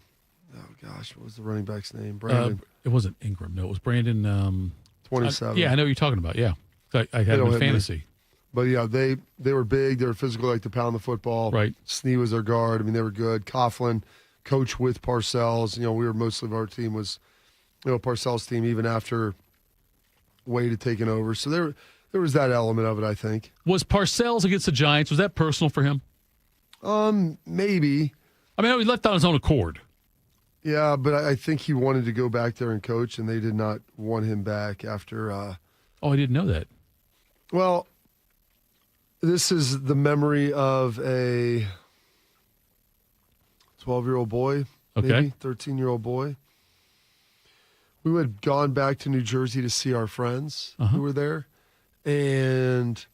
what was the running back's name? Brandon. It wasn't Ingram. No, it was Brandon. 27. Yeah, I know what you're talking about. Yeah. I had him in fantasy. But, yeah, they were big. They were physical, like to pound the football. Right. Snee was their guard. I mean, they were good. Coughlin, coach with Parcells. You know, we were mostly of our team was, you know, Parcells' team even after Wade had taken over. So there was that element of it, I think. Was Parcells against the Giants, was that personal for him? Maybe. I mean, he left on his own accord. Yeah, but I think he wanted to go back there and coach, and they did not want him back after. I didn't know that. Well, this is the memory of a 12-year-old boy, maybe 13-year-old boy. We had gone back to New Jersey to see our friends who were there, and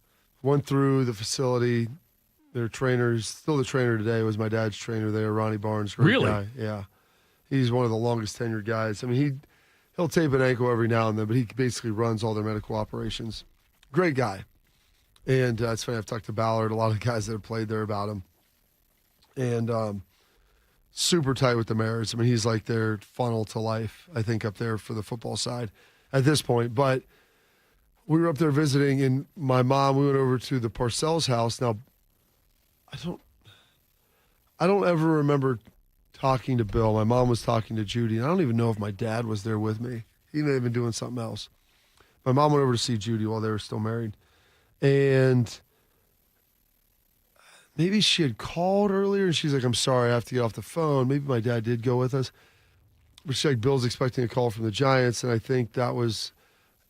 went through the facility. Their trainers, still the trainer today, was my dad's trainer there, Ronnie Barnes. Great guy. Yeah. He's one of the longest tenured guys. I mean, he'll tape an ankle every now and then, but he basically runs all their medical operations. Great guy. And it's funny, I've talked to Ballard, a lot of the guys that have played there about him. And super tight with the Mariners. I mean, he's like their funnel to life, I think, up there for the football side at this point. But we were up there visiting, and my mom, we went over to the Parcells' house. Now, I don't ever remember talking to Bill. My mom was talking to Judy. I don't even know if my dad was there with me. He may have been doing something else. My mom went over to see Judy while they were still married. And maybe she had called earlier, and she's like, I'm sorry, I have to get off the phone. Maybe my dad did go with us. But she's like, Bill's expecting a call from the Giants, and I think that was,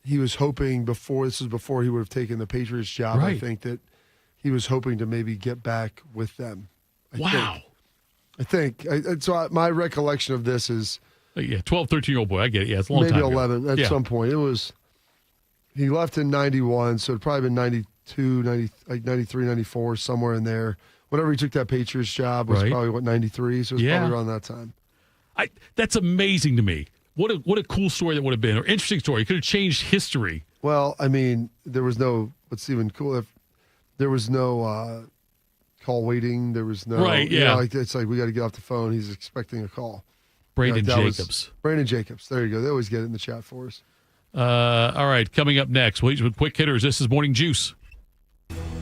he was hoping this was before he would have taken the Patriots job. Right. I think that he was hoping to maybe get back with them. I think. So my recollection of this is... 12, 13-year-old boy. I get it. Yeah, it's a long maybe time 11 ago. at some point. It was... He left in 91, so it'd probably been 92, 93, 94, somewhere in there. Whenever he took that Patriots job was probably, 93? So it was probably around that time. That's amazing to me. What a cool story that would have been, or interesting story. It could have changed history. Well, I mean, there was no... What's even cool, if there was no... call waiting. There was no it's like we got to get off the phone. He's expecting a call. Brandon Jacobs. Brandon Jacobs. There you go. They always get it in the chat for us. All right, coming up next, with quick hitters. This is Morning Juice.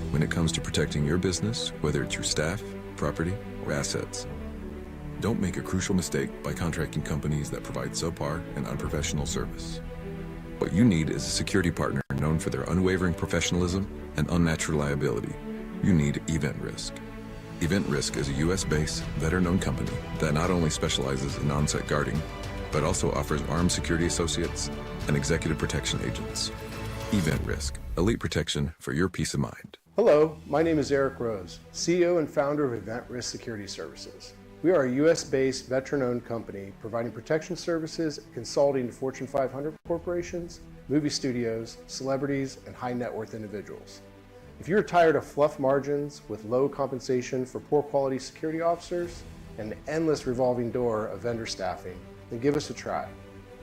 When it comes to protecting your business, whether it's your staff, property, or assets, don't make a crucial mistake by contracting companies that provide subpar and unprofessional service. What you need is a security partner known for their unwavering professionalism and unmatched reliability. You need Event Risk. Event Risk is a U.S.-based, veteran-owned company that not only specializes in on-site guarding, but also offers armed security associates and executive protection agents. Event Risk, elite protection for your peace of mind. Hello, my name is Eric Rose, CEO and founder of Event Risk Security Services. We are a U.S.-based, veteran-owned company providing protection services and consulting to Fortune 500 corporations, movie studios, celebrities, and high-net-worth individuals. If you're tired of fluff margins with low compensation for poor quality security officers and the endless revolving door of vendor staffing, then give us a try.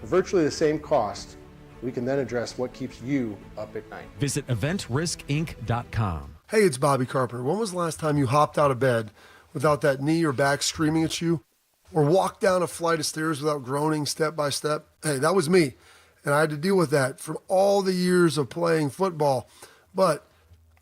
For virtually the same cost, we can then address what keeps you up at night. Visit eventriskinc.com. Hey, it's Bobby Carpenter. When was the last time you hopped out of bed without that knee or back screaming at you? Or walked down a flight of stairs without groaning step by step? Hey, that was me. And I had to deal with that from all the years of playing football. But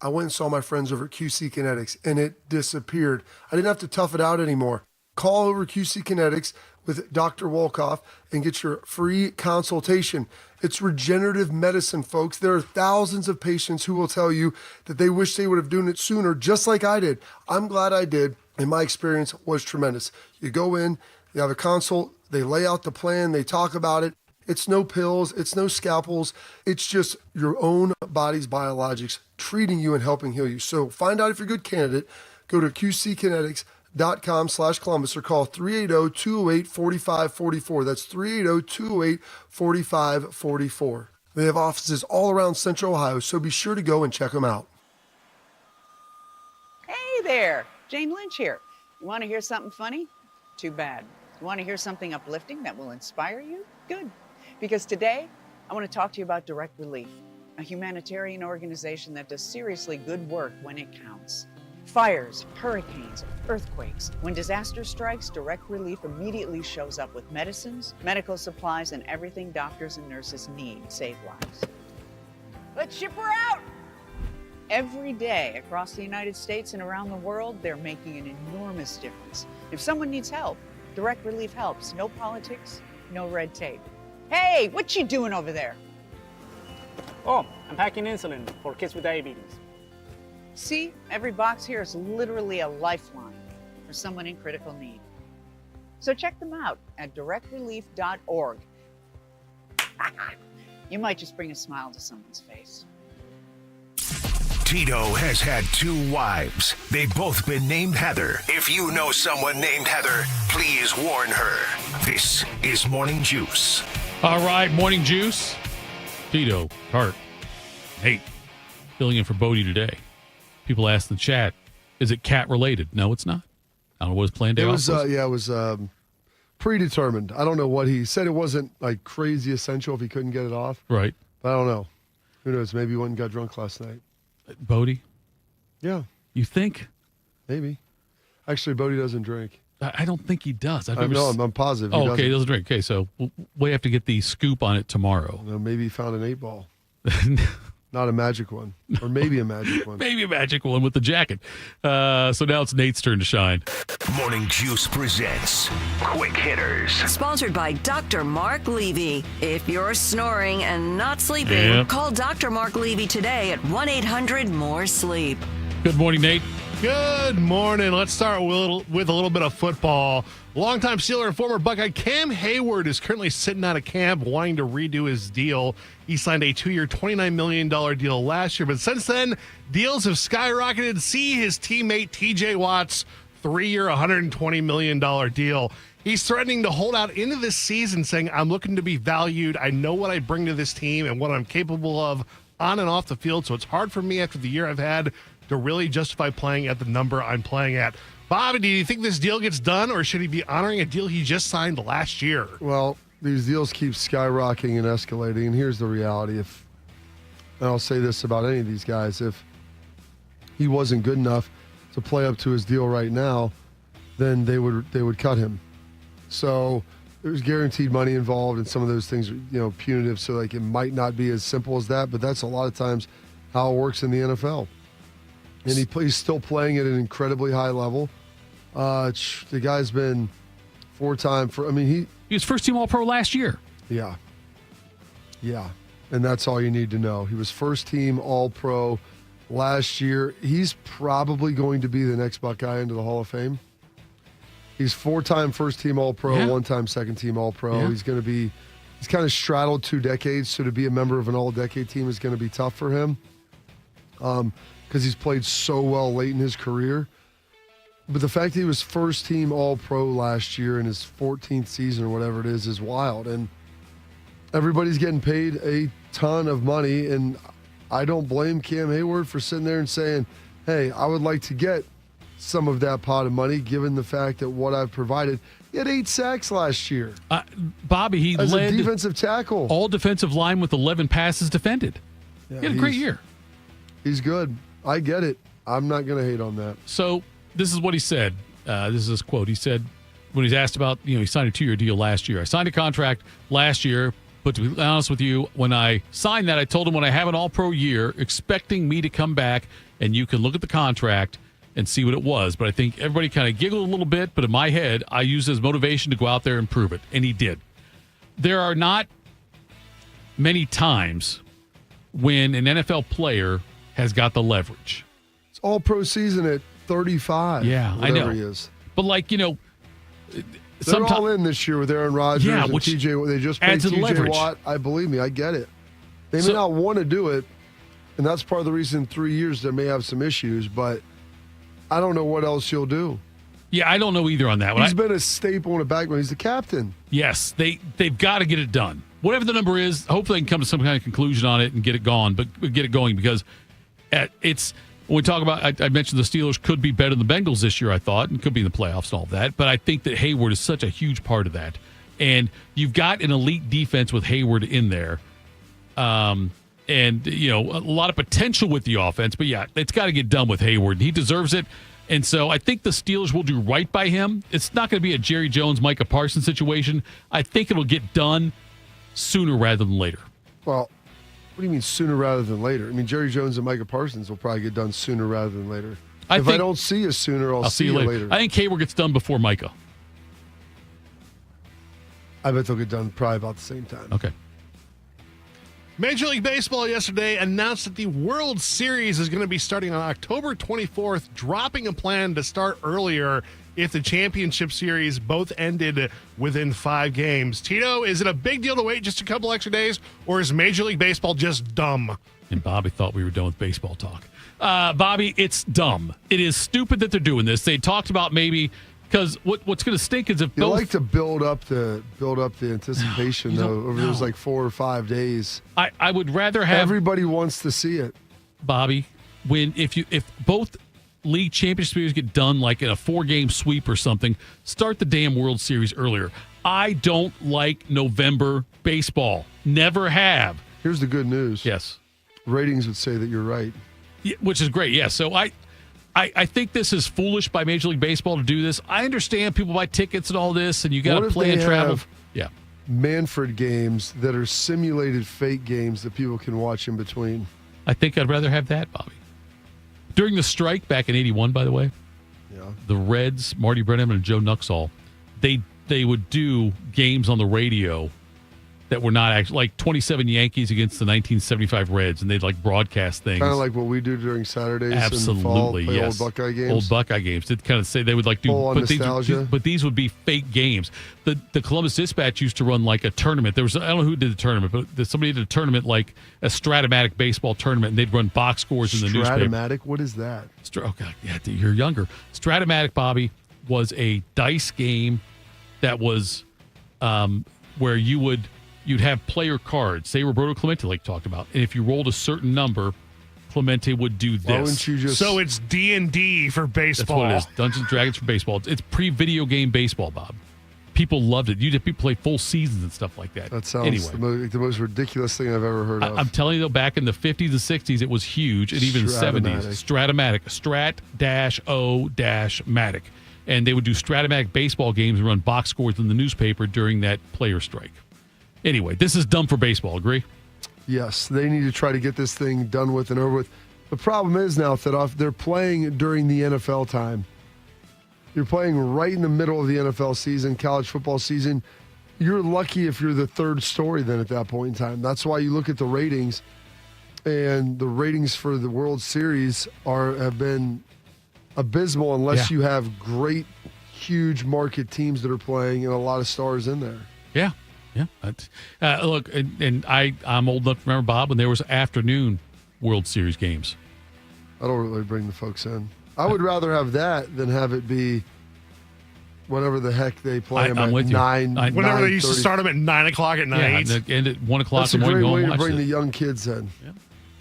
I went and saw my friends over at QC Kinetics, and it disappeared. I didn't have to tough it out anymore. Call over QC Kinetics with Dr. Wolkoff and get your free consultation. It's regenerative medicine, folks. There are thousands of patients who will tell you that they wish they would have done it sooner, just like I did. I'm glad I did, and my experience was tremendous. You go in, you have a consult, they lay out the plan, they talk about it. It's no pills, it's no scalpels. It's just your own body's biologics treating you and helping heal you. So find out if you're a good candidate. Go to qckinetics.com/Columbus or call 380-208-4544. That's 380-208-4544. They have offices all around Central Ohio, so be sure to go and check them out. Hey there, Jane Lynch here. You want to hear something funny? Too bad. You want to hear something uplifting that will inspire you? Good. Because today, I want to talk to you about Direct Relief, a humanitarian organization that does seriously good work when it counts. Fires, hurricanes, earthquakes. When disaster strikes, Direct Relief immediately shows up with medicines, medical supplies, and everything doctors and nurses need to save lives. Let's ship her out! every day across the United States and around the world, they're making an enormous difference. If someone needs help, Direct Relief helps. No politics, no red tape. Hey, what you doing over there? Oh, I'm packing insulin for kids with diabetes. See, every box here is literally a lifeline for someone in critical need. So check them out at directrelief.org. You might just bring a smile to someone's face. Tito has had 2 wives. They've both been named Heather. If you know someone named Heather, please warn her. This is Morning Juice. All right, Morning Juice. Tito, Hart, Nate, filling in for Bodie today. People asked in the chat, is it cat related? No, it's not. I don't know what his planned day off was. It was predetermined. I don't know what he said. It wasn't like crazy essential if he couldn't get it off. Right. But I don't know. Who knows? Maybe he went and got drunk last night. Bodie? Yeah. You think? Maybe. Actually, Bodie doesn't drink. I don't think he does. I'm positive. Oh, okay, he doesn't drink. Okay, so we have to get the scoop on it tomorrow. Well, maybe he found an 8-ball. Not a magic one. Or maybe a magic one. Maybe a magic one with the jacket. So now it's Nate's turn to shine. Morning Juice presents Quick Hitters. Sponsored by Dr. Mark Levy. If you're snoring and not sleeping, call Dr. Mark Levy today at 1-800-MORE-SLEEP. Good morning, Nate. Good morning. Let's start with a little bit of football. Longtime Steeler and former Buckeye Cam Hayward is currently sitting out of camp wanting to redo his deal. He signed a 2-year, $29 million deal last year, but since then, deals have skyrocketed. See his teammate TJ Watt's 3-year, $120 million deal. He's threatening to hold out into this season, saying, I'm looking to be valued. I know what I bring to this team and what I'm capable of on and off the field, so it's hard for me after the year I've had to really justify playing at the number I'm playing at. Bobby, do you think this deal gets done, or should he be honoring a deal he just signed last year? Well, these deals keep skyrocketing and escalating, and here's the reality. And I'll say this about any of these guys, if he wasn't good enough to play up to his deal right now, then they would cut him. So there's guaranteed money involved, and some of those things are punitive, so like it might not be as simple as that, but that's a lot of times how it works in the NFL. And he's still playing at an incredibly high level. The guy's been he was first-team All-Pro last year. Yeah. And that's all you need to know. He was first-team All-Pro last year. He's probably going to be the next Buckeye into the Hall of Fame. He's 4-time first-team All-Pro, 1-time second-team All-Pro. Yeah. He's kind of straddled 2 decades, so to be a member of an all-decade team is going to be tough for him. Because he's played so well late in his career. But the fact that he was first-team All-Pro last year in his 14th season or whatever it is wild. And everybody's getting paid a ton of money, and I don't blame Cam Hayward for sitting there and saying, hey, I would like to get some of that pot of money given the fact that what I've provided. He had 8 sacks last year. Bobby, he as led a defensive tackle. All defensive line with 11 passes defended. Yeah, he had a great year. He's good. I get it. I'm not going to hate on that. So this is what he said. This is his quote. He said when he's asked about, he signed a 2-year deal last year. I signed a contract last year, but to be honest with you, when I signed that, I told him when I have an all-pro year, expecting me to come back, and you can look at the contract and see what it was. But I think everybody kind of giggled a little bit, but in my head, I used it as motivation to go out there and prove it, and he did. There are not many times when an NFL player has got the leverage. It's all-pro season at 35. Yeah, I know. He is. But they're all in this year with Aaron Rodgers and TJ. They just paid TJ Watt. Believe me, I get it. They may not want to do it, and that's part of the reason in 3 years they may have some issues, but I don't know what else you'll do. Yeah, I don't know either on that one. He's been a staple and a backbone. He's the captain. Yes, they've got to get it done. Whatever the number is, hopefully they can come to some kind of conclusion on it and get it going, but get it going because it's when we talk about, I mentioned the Steelers could be better than the Bengals this year, I thought, and could be in the playoffs and all of that. But I think that Hayward is such a huge part of that. And you've got an elite defense with Hayward in there. And, a lot of potential with the offense. But, yeah, it's got to get done with Hayward. He deserves it. And so I think the Steelers will do right by him. It's not going to be a Jerry Jones, Micah Parsons situation. I think it'll get done sooner rather than later. Well, What do you mean sooner rather than later? I mean, Jerry Jones and Micah Parsons will probably get done sooner rather than later. If I don't see you sooner, I'll see you later. I think Hayward gets done before Micah. I bet they'll get done probably about the same time. Okay. Major League Baseball yesterday announced that the World Series is going to be starting on October 24th, dropping a plan to start earlier if the championship series both ended within 5 games. Tito, is it a big deal to wait just a couple extra days, or is Major League Baseball just dumb? And Bobby thought we were done with baseball talk. Bobby, it's dumb. It is stupid that they're doing this. They talked about maybe... Because what's going to stink is if you like to build up the anticipation though over those like 4 or 5 days. I would rather have everybody wants to see it, Bobby. If both league championship series get done like in a 4-game sweep or something, start the damn World Series earlier. I don't like November baseball. Never have. Here's the good news. Yes, ratings would say that you're right, which is great. Yeah, so I think this is foolish by Major League Baseball to do this. I understand people buy tickets and all this, and you got to plan travel. Yeah, Manfred games that are simulated fake games that people can watch in between. I think I'd rather have that, Bobby. During the strike back in '81, by the way, the Reds, Marty Brennan and Joe Nuxall, they would do games on the radio that were not actually like 27 Yankees against the 1975 Reds, and they'd like broadcast things. Kind of like what we do during Saturdays. Absolutely, and fall, yes. Old Buckeye games. Old Buckeye games. They'd kind of say they would like do, but these would be fake games. The Columbus Dispatch used to run like a tournament. I don't know who did the tournament, but somebody did a tournament like a Stratomatic baseball tournament, and they'd run box scores in the newspaper. Stratomatic? What is that? Oh God, yeah, you're younger. Stratomatic, Bobby, was a dice game that was where you'd have player cards. Say Roberto Clemente, like talked about, and if you rolled a certain number, Clemente would do this. Why wouldn't you just... So it's D&D for baseball. That's what it is. Dungeons and Dragons for baseball. It's pre-video game baseball, Bob. People loved it. You'd have people play full seasons and stuff like that. That sounds anyway. the most ridiculous thing I've ever heard of. I'm telling you, though, back in the 50s and 60s, it was huge, and even the 70s. Stratomatic. Strat-O-Matic. And they would do Stratomatic baseball games and run box scores in the newspaper during that player strike. Anyway, this is dumb for baseball, agree? Yes, they need to try to get this thing done with and over with. The problem is now, Thitoff, they're playing during the NFL time. You're playing right in the middle of the NFL season, college football season. You're lucky if you're the third story then at that point in time. That's why you look at the ratings, and the ratings for the World Series have been abysmal unless you have great, huge market teams that are playing and a lot of stars in there. Yeah. Yeah, look, and I'm old enough to remember, Bob, when there was afternoon World Series games. I don't really bring the folks in. I would rather have that than have it be whatever the heck they play them I'm at with you. 9. Whenever they used to start them at 9 o'clock at night. Yeah, and at 1 o'clock That's in the morning. That's a great way to bring the young kids in. Yeah.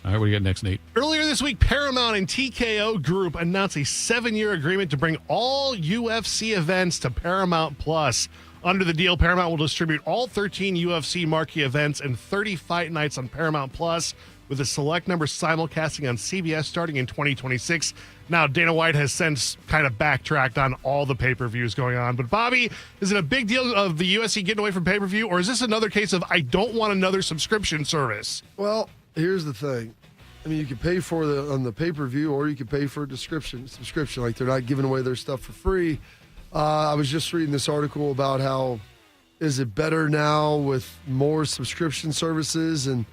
All right, what do you got next, Nate? Earlier this week, Paramount and TKO Group announced a 7-year agreement to bring all UFC events to Paramount Plus. Under the deal, Paramount will distribute all 13 UFC marquee events and 30 fight nights on Paramount Plus, with a select number simulcasting on CBS starting in 2026. Now, Dana White has since kind of backtracked on all the pay-per-views going on. But, Bobby, is it a big deal of the UFC getting away from pay-per-view, or is this another case of I don't want another subscription service? Well, here's the thing. I mean, you can pay for on the pay-per-view, or you can pay for a subscription. Like, they're not giving away their stuff for free. I was just reading this article about how is it better now with more subscription services and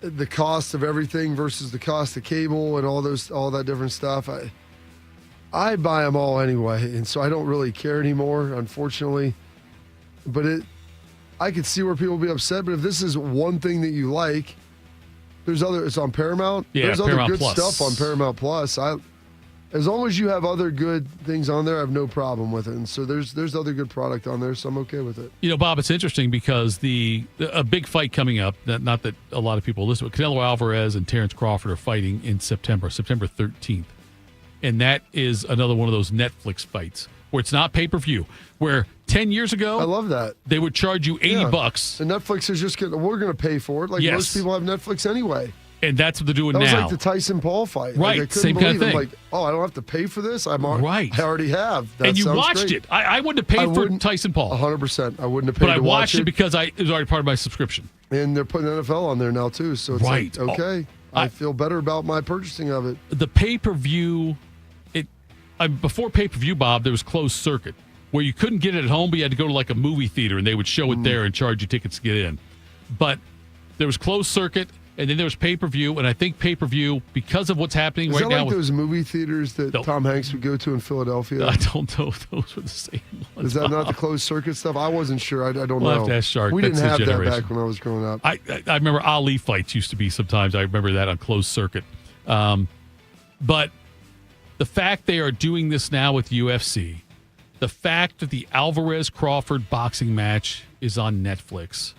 the cost of everything versus the cost of cable and all that different stuff. I buy them all anyway, and so I don't really care anymore, unfortunately. But I could see where people will be upset. But if this is one thing that you like, it's on Paramount. Yeah, there's Paramount other good Plus. stuff on Paramount Plus. As long as you have other good things on there, I have no problem with it. And so there's other good product on there, so I'm okay with it. You know, Bob, it's interesting because a big fight coming up, not that a lot of people listen, but Canelo Alvarez and Terrence Crawford are fighting in September 13th. And that is another one of those Netflix fights where it's not pay-per-view, where 10 years ago, I love that. They would charge you $80. And Netflix is just we're going to pay for it. Like most people have Netflix anyway. And that's what they're doing that now. That was like the Tyson Paul fight. Right, like, I couldn't same kind of believe it. thing. Like, oh, I don't have to pay for this? I already have. That and you sounds watched great. it. I wouldn't have paid for Tyson Paul. 100%. I wouldn't have paid But I to watched watch it because it was already part of my subscription. And they're putting NFL on there now, too. So it's right. like, okay, I feel better about my purchasing of it. The pay-per-view, before pay-per-view, Bob, there was closed circuit where you couldn't get it at home, but you had to go to like a movie theater and they would show it there and charge you tickets to get in. But there was closed circuit. And then there was pay-per-view, and I think pay-per-view, because of what's happening Is right that now. like those movie theaters that Tom Hanks would go to in Philadelphia? I don't know if those were the same ones. Is that not the closed circuit stuff? I wasn't sure. I don't know. We'll have to ask Shark. We That's didn't have his that generation. back when I was growing up. I remember Ali fights used to be sometimes. I remember that on closed circuit. But the fact they are doing this now with UFC, the fact that the Alvarez-Crawford boxing match is on Netflix,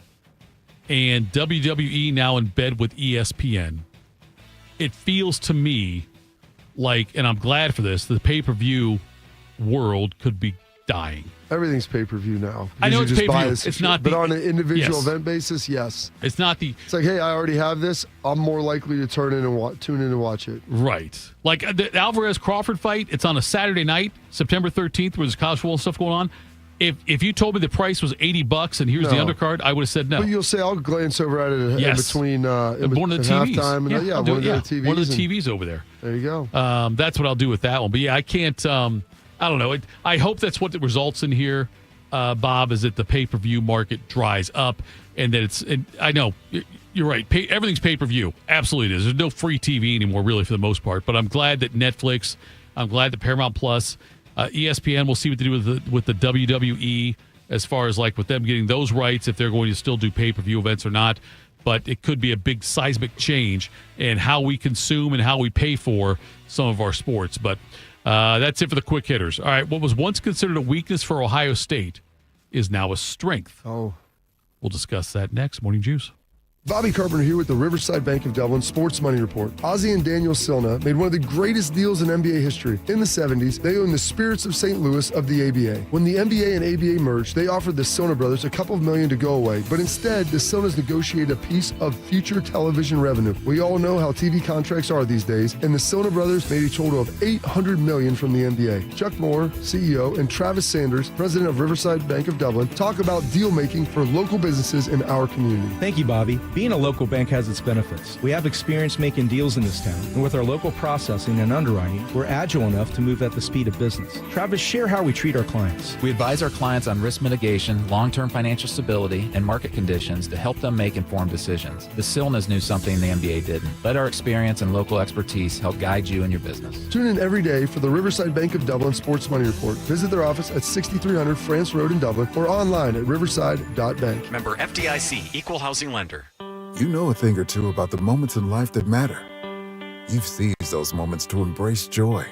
and WWE now in bed with ESPN, it feels to me like, and I'm glad for this, the pay-per-view world could be dying. Everything's pay-per-view now. I know You it's just buy pay-per-view. this It's not but the- on an individual yes. event basis, yes. It's not the... It's like, hey, I already have this. I'm more likely to tune in and watch it. Right. Like the Alvarez-Crawford fight, it's on a Saturday night, September 13th, where there's college football stuff going on. If you told me the price was $80 and here's the undercard, I would have said no. But you'll say, I'll glance over at it in between one of the TVs. halftime. And, I'll do one it, of the TVs. One of the TVs over there. There you go. That's what I'll do with that one. But yeah, I can't, I don't know. I hope that's what results in here, Bob, is that the pay-per-view market dries up and that and I know you're right. Everything's pay-per-view. Absolutely it is. There's no free TV anymore, really, for the most part. But I'm glad that Netflix, I'm glad that Paramount Plus, ESPN, we'll see what they do with the WWE as far as like with them getting those rights, if they're going to still do pay-per-view events or not. But it could be a big seismic change in how we consume and how we pay for some of our sports. But that's it for the quick hitters. All right, what was once considered a weakness for Ohio State is now a strength. Oh. We'll discuss that next. Morning Juice. Bobby Carpenter here with the Riverside Bank of Dublin Sports Money Report. Ozzie and Daniel Silna made one of the greatest deals in NBA history. In the 70s, they owned the Spirits of St. Louis of the ABA. When the NBA and ABA merged, they offered the Silna brothers a couple of million to go away, but instead, the Silnas negotiated a piece of future television revenue. We all know how TV contracts are these days, and the Silna brothers made a total of $800 million from the NBA. Chuck Moore, CEO, and Travis Sanders, president of Riverside Bank of Dublin, talk about deal making for local businesses in our community. Thank you, Bobby. Being a local bank has its benefits. We have experience making deals in this town, and with our local processing and underwriting, we're agile enough to move at the speed of business. Travis, share how we treat our clients. We advise our clients on risk mitigation, long-term financial stability, and market conditions to help them make informed decisions. The Silnas knew something the MBA didn't. Let our experience and local expertise help guide you in your business. Tune in every day for the Riverside Bank of Dublin Sports Money Report. Visit their office at 6300 France Road in Dublin or online at riverside.bank. Member FDIC, Equal Housing Lender. You know a thing or two about the moments in life that matter. You've seized those moments to embrace joy,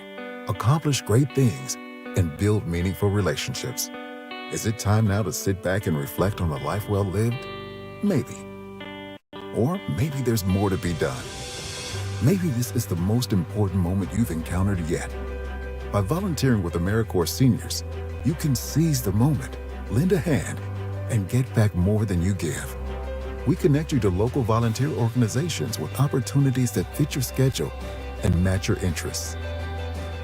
accomplish great things, and build meaningful relationships. Is it time now to sit back and reflect on a life well lived? Maybe. Or maybe there's more to be done. Maybe this is the most important moment you've encountered yet. By volunteering with AmeriCorps Seniors, you can seize the moment, lend a hand, and get back more than you give. We connect you to local volunteer organizations with opportunities that fit your schedule and match your interests.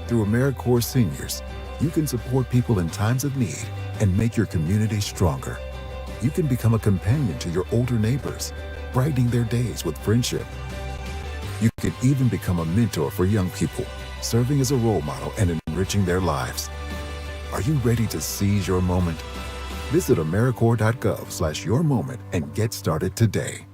Through AmeriCorps Seniors, you can support people in times of need and make your community stronger. You can become a companion to your older neighbors, brightening their days with friendship. You can even become a mentor for young people, serving as a role model and enriching their lives. Are you ready to seize your moment? Visit AmeriCorps.gov/yourmoment and get started today.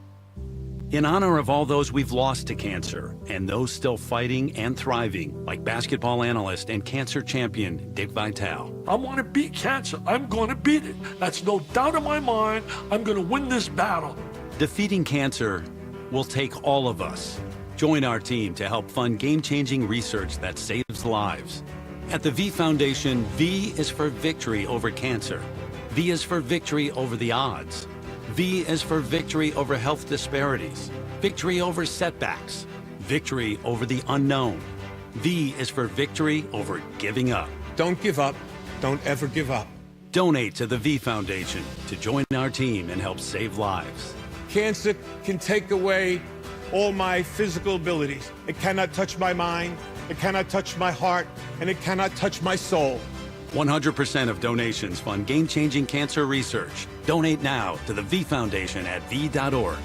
In honor of all those we've lost to cancer and those still fighting and thriving, like basketball analyst and cancer champion Dick Vitale. I want to beat cancer. I'm going to beat it. That's no doubt in my mind. I'm going to win this battle. Defeating cancer will take all of us. Join our team to help fund game-changing research that saves lives. At the V Foundation, V is for victory over cancer. V is for victory over the odds. V is for victory over health disparities, victory over setbacks, victory over the unknown. V is for victory over giving up. Don't give up. Don't ever give up. Donate to the V Foundation to join our team and help save lives. Cancer can take away all my physical abilities. It cannot touch my mind, it cannot touch my heart, and it cannot touch my soul. 100% of donations fund game-changing cancer research. Donate now to the V Foundation at v.org.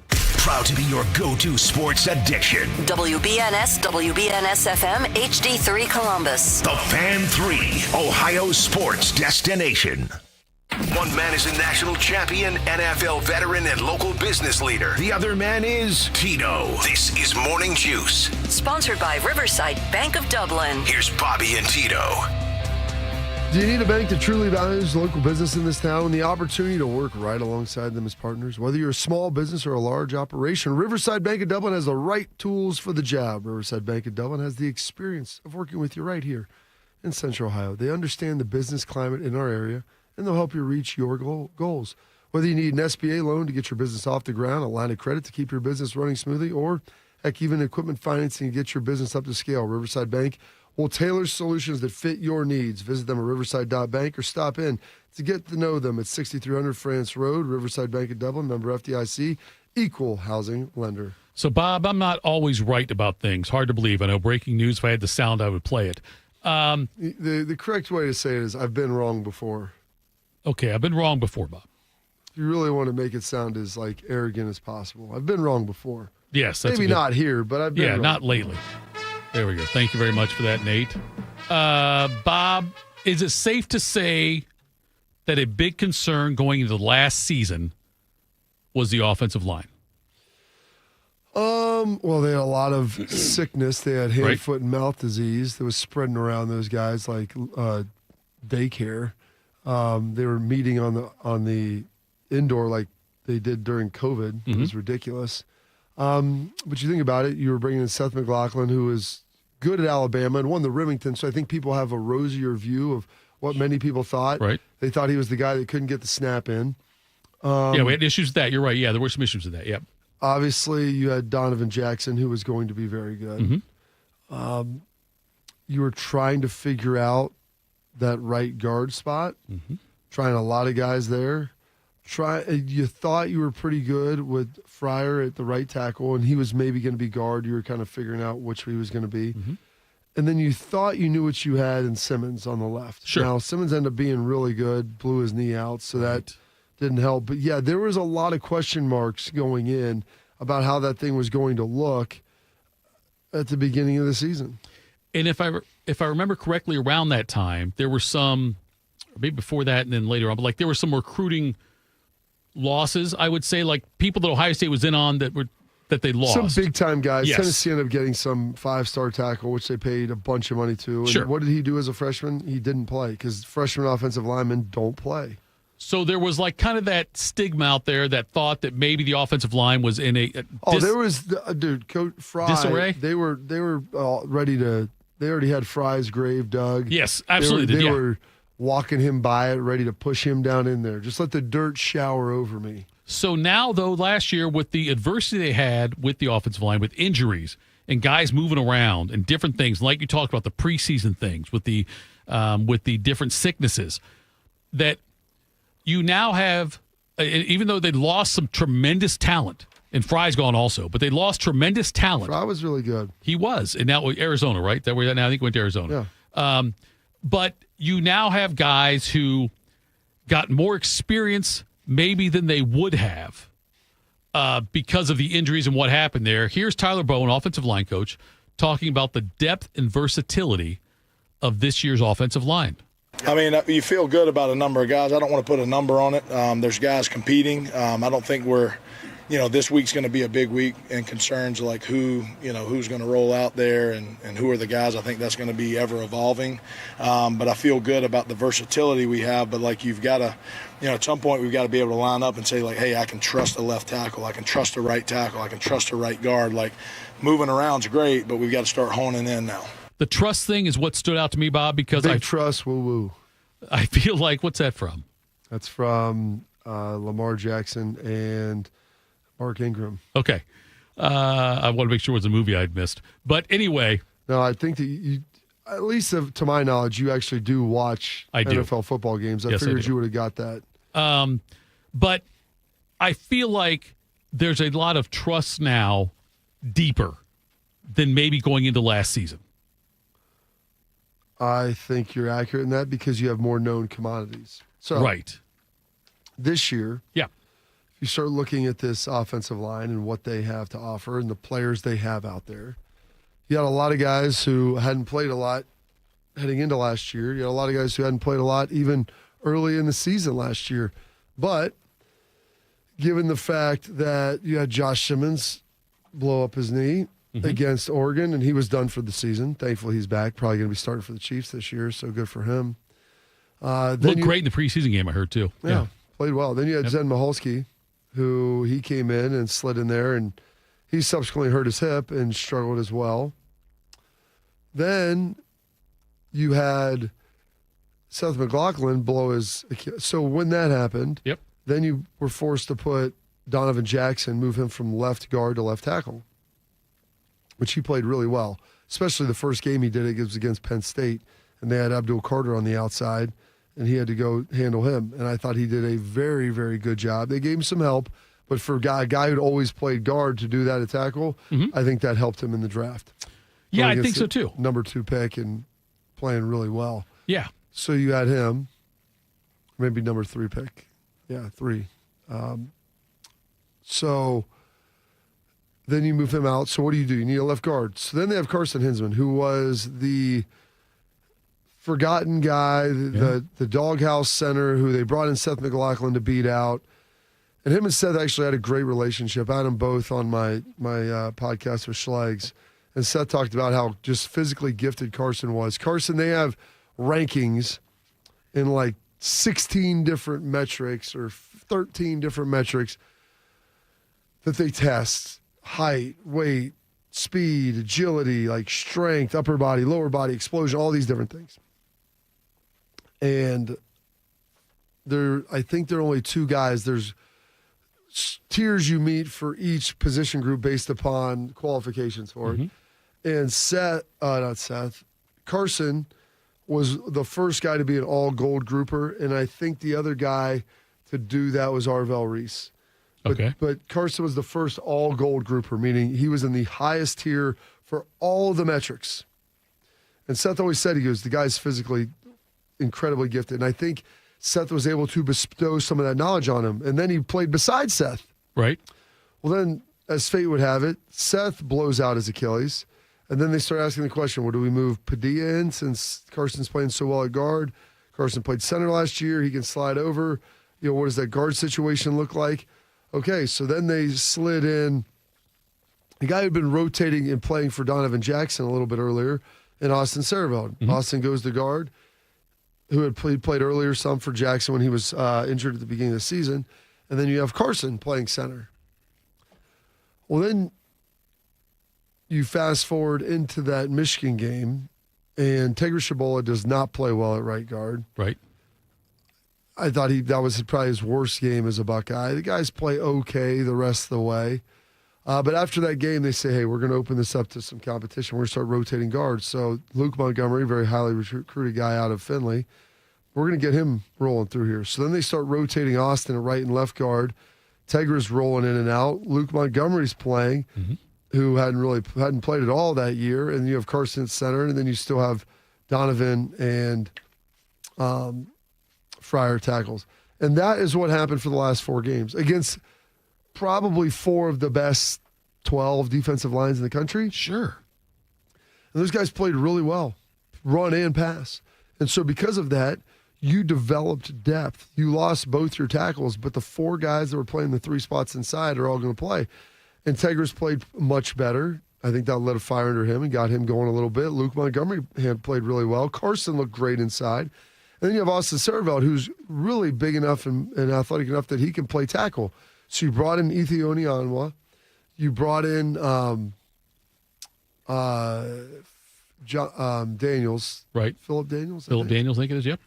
Proud to be your go-to sports addiction. WBNS, WBNS FM, HD3 Columbus. The Fan 3, Ohio sports destination. One man is a national champion, NFL veteran, and local business leader. The other man is Tito. This is Morning Juice. Sponsored by Riverside Bank of Dublin. Here's Bobby and Tito. Do you need a bank that truly values local business in this town and the opportunity to work right alongside them as partners? Whether you're a small business or a large operation, Riverside Bank of Dublin has the right tools for the job. Riverside Bank of Dublin has the experience of working with you right here in Central Ohio. They understand the business climate in our area, and they'll help you reach your goals. Whether you need an SBA loan to get your business off the ground, a line of credit to keep your business running smoothly, or heck, even equipment financing to get your business up to scale, Riverside Bank will tailor solutions that fit your needs. Visit them at riverside.bank or stop in to get to know them at 6300 France Road, Riverside Bank of Dublin, member FDIC, equal housing lender. So, Bob, I'm not always right about things. Hard to believe. I know breaking news, if I had the sound, I would play it. The correct way to say it is I've been wrong before. Okay, I've been wrong before, Bob. If you really want to make it sound as like arrogant as possible, I've been wrong before. Yes, that's maybe not here, but I've been wrong. not lately. There we go. Thank you very much for that, Nate. Bob, is it safe to say that a big concern going into the last season was the offensive line? Well, they had a lot of sickness. They had hand, Right. foot, and mouth disease that was spreading around those guys like daycare. They were meeting on the indoor like they did during COVID. It was ridiculous. But you think about it, you were bringing in Seth McLaughlin, who was good at Alabama and won the Remington, so I think people have a rosier view of what many people thought. Right. They thought he was the guy that couldn't get the snap in. Yeah, we had issues with that. You're right. Yeah, there were some issues with that. Yep. Obviously, you had Donovan Jackson, who was going to be very good. You were trying to figure out that right guard spot, trying a lot of guys there. You thought you were pretty good with Fryer at the right tackle, and he was maybe going to be guard. You were kind of figuring out which he was going to be. And then you thought you knew what you had in Simmons on the left. Sure. Now, Simmons ended up being really good, blew his knee out, so that didn't help. But, yeah, there was a lot of question marks going in about how that thing was going to look at the beginning of the season. And if I remember correctly, around that time, there were some, maybe before that and then later on, but like there were some recruiting losses, I would say, like people that Ohio State was in on that they lost. Some big-time guys. Yes. Tennessee ended up getting some five-star tackle, which they paid a bunch of money to. And Sure. what did he do as a freshman? He didn't play because freshman offensive linemen don't play. So there was like kind of that stigma out there that thought that maybe the offensive line was in a there was dude, Coach Fry. Disarray? They were ready to. They already had Fry's grave dug. Yes, absolutely. They Yeah. were walking him by it, ready to push him down in there. Just let the dirt shower over me. So now, though, last year with the adversity they had with the offensive line, with injuries and guys moving around and different things, like you talked about the preseason things with the different sicknesses, that you now have, even though they lost some tremendous talent, and Fry's gone also, but they lost tremendous talent. Fry was really good. He was, and now Arizona, right? That where now I think he went to Arizona. Yeah. But you now have guys who got more experience maybe than they would have because of the injuries and what happened there. Here's Tyler Bowen, offensive line coach, talking about the depth and versatility of this year's offensive line. I mean, you feel good about a number of guys. I don't want to put a number on it. There's guys competing. I don't think this week's going to be a big week in concerns like who's going to roll out there and who are the guys. I think that's going to be ever evolving. But I feel good about the versatility we have. But like you've got to, at some point we've got to be able to line up and say like, hey, I can trust the left tackle. I can trust the right tackle. I can trust the right guard. Like moving around's great, but we've got to start honing in now. The trust thing is what stood out to me, Bob, because Big trust, woo-woo. I feel like, what's that from? That's from Lamar Jackson and Mark Ingram. Okay. I want to make sure it was a movie I'd missed. But anyway. No, I think that you, at least to my knowledge, you actually do watch NFL football games. I figured you would have got that. But I feel like there's a lot of trust now deeper than maybe going into last season. I think you're accurate in that because you have more known commodities. So right. This year, yeah, if you start looking at this offensive line and what they have to offer and the players they have out there, you got a lot of guys who hadn't played a lot heading into last year. You got a lot of guys who hadn't played a lot even early in the season last year. But given the fact that you had Josh Simmons blow up his knee against Oregon, and he was done for the season. Thankfully, he's back. Probably going to be starting for the Chiefs this year, so good for him. Looked great in the preseason game, I heard, too. Yeah, played well. Then you had Zen Mihalski, who he came in and slid in there, and he subsequently hurt his hip and struggled as well. Then you had Seth McLaughlin blow his Achilles. So when that happened, then you were forced to put Donovan Jackson, move him from left guard to left tackle, which he played really well, especially the first game he did. It was against Penn State, and they had Abdul Carter on the outside, and he had to go handle him. And I thought he did a very, very good job. They gave him some help, but for a guy who'd always played guard to do that at tackle, I think that helped him in the draft. Yeah, I think so too. Number 2 pick and playing really well. Yeah. So you had him, maybe number 3 pick. Yeah, 3. So then you move him out. So what do? You need a left guard. So then they have Carson Hinsman, who was the forgotten guy, the doghouse center, who they brought in Seth McLaughlin to beat out. And him and Seth actually had a great relationship. I had them both on my podcast with Schlegs. And Seth talked about how just physically gifted Carson was. Carson, they have rankings in like 16 different metrics or 13 different metrics that they test. Height, weight, speed, agility, like strength, upper body, lower body, explosion, all these different things. And I think there are only 2 guys. There's tiers you meet for each position group based upon qualifications for it. And Carson was the first guy to be an all-gold grouper, and I think the other guy to do that was Arvell Reese. But Carson was the first all-gold grouper, meaning he was in the highest tier for all of the metrics. And Seth always said, he goes, the guy's physically incredibly gifted. And I think Seth was able to bestow some of that knowledge on him. And then he played beside Seth. Right. Well, then, as fate would have it, Seth blows out his Achilles. And then they start asking the question, well, do we move Padilla in since Carson's playing so well at guard? Carson played center last year. He can slide over. You know, what does that guard situation look like? Okay, so then they slid in a guy who'd been rotating and playing for Donovan Jackson a little bit earlier in Austin Sareveld. Austin goes to guard, who had played earlier some for Jackson when he was injured at the beginning of the season. And then you have Carson playing center. Well, then you fast forward into that Michigan game, and Tigris Shabola does not play well at right guard. Right. I thought that was probably his worst game as a Buckeye. The guys play okay the rest of the way. But after that game, they say, hey, we're going to open this up to some competition. We're going to start rotating guards. So Luke Montgomery, very highly recruited guy out of Findlay, we're going to get him rolling through here. So then they start rotating Austin at right and left guard. Tegra's rolling in and out. Luke Montgomery's playing, who hadn't played at all that year. And you have Carson at center, and then you still have Donovan and Fryer tackles. And that is what happened for the last 4 games against probably 4 of the best 12 defensive lines in the country. Sure. And those guys played really well, run and pass. And so because of that, you developed depth. You lost both your tackles, but the 4 guys that were playing the 3 spots inside are all going to play. And Tegris played much better. I think that lit a fire under him and got him going a little bit. Luke Montgomery had played really well. Carson looked great inside. And then you have Austin Sareveld, who's really big enough and athletic enough that he can play tackle. So you brought in Ethio Onyanwa. You brought in Daniels. Right. Philip Daniels? Philip Daniels, I think it is, yep.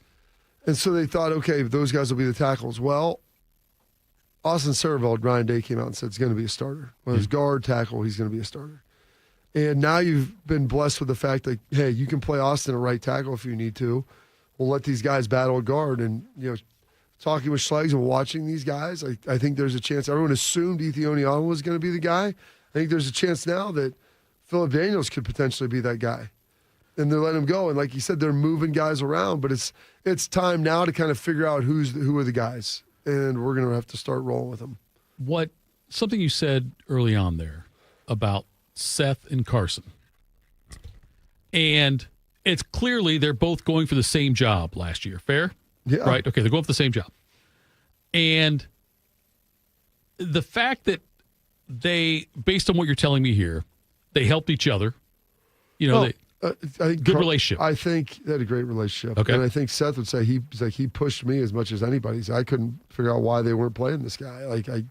And so they thought, okay, those guys will be the tackles. Well, Austin Sareveld, Ryan Day came out and said he's going to be a starter. Whether it's guard, tackle, he's going to be a starter. And now you've been blessed with the fact that, hey, you can play Austin at right tackle if you need to. We'll let these guys battle at guard. And, you know, talking with Schlegs and watching these guys, I think there's a chance. Everyone assumed Ethio Onyanwa was going to be the guy. I think there's a chance now that Phillip Daniels could potentially be that guy. And they're letting him go. And like you said, they're moving guys around. But it's time now to kind of figure out who are the guys. And we're going to have to start rolling with them. Something you said early on there about Seth and Carson. And it's clearly they're both going for the same job last year. Fair? Yeah. Right? Okay, they're going for the same job. And the fact that they, based on what you're telling me here, they helped each other. I think good relationship. I think they had a great relationship. Okay. And I think Seth would say he pushed me as much as anybody. So I couldn't figure out why they weren't playing this guy. Like, I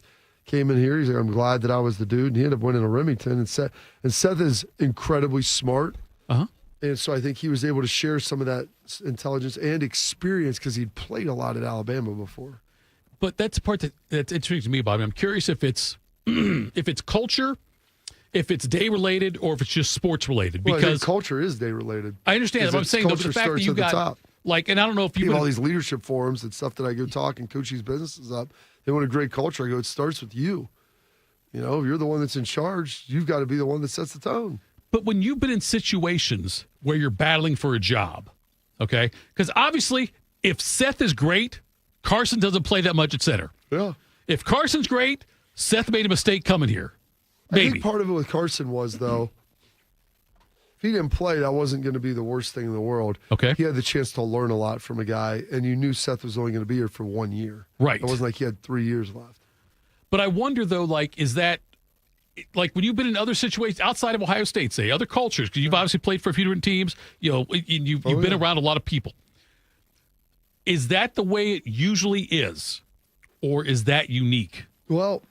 came in here, he's like, I'm glad that I was the dude. And he ended up winning a Remington. And Seth is incredibly smart. Uh-huh. And so I think he was able to share some of that intelligence and experience because he'd played a lot at Alabama before. But that's the part that's interesting to me, Bobby. I'm curious if it's culture, if it's day related, or if it's just sports related. Because I think culture is day related. I understand. I'm saying the fact that you got top. And I don't know if you have all these leadership forums and stuff that I go talk and coach these businesses up. They want a great culture. I go, it starts with you. If you're the one that's in charge, you've got to be the one that sets the tone. But when you've been in situations where you're battling for a job, okay, because obviously if Seth is great, Carson doesn't play that much at center. Yeah. If Carson's great, Seth made a mistake coming here. Maybe. I think part of it with Carson was, though, if he didn't play, that wasn't going to be the worst thing in the world. Okay. He had the chance to learn a lot from a guy, and you knew Seth was only going to be here for 1 year. Right. It wasn't like he had 3 years left. But I wonder, though, is that, when you've been in other situations outside of Ohio State, say, other cultures, because you've obviously played for a few different teams, you've been around a lot of people. Is that the way it usually is, or is that unique? Well,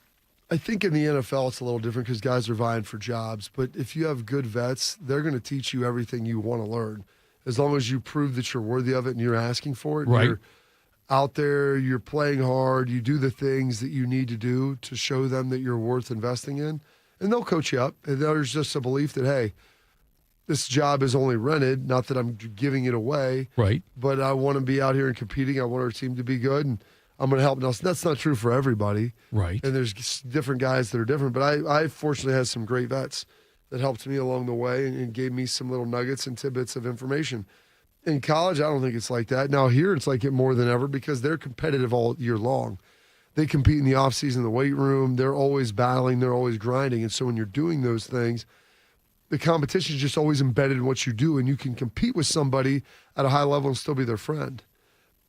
I think in the NFL it's a little different because guys are vying for jobs. But if you have good vets, they're going to teach you everything you want to learn. As long as you prove that you're worthy of it and you're asking for it. Right. You're out there, you're playing hard, you do the things that you need to do to show them that you're worth investing in. And they'll coach you up. And there's just a belief that, hey, this job is only rented, not that I'm giving it away. Right. But I want to be out here and competing. I want our team to be good, and I'm going to help. Now, that's not true for everybody. Right. And there's different guys that are different. But I fortunately had some great vets that helped me along the way and gave me some little nuggets and tidbits of information. In college, I don't think it's like that. Now, here it's like it more than ever because they're competitive all year long. They compete in the offseason in the weight room. They're always battling. They're always grinding. And so when you're doing those things, the competition is just always embedded in what you do, and you can compete with somebody at a high level and still be their friend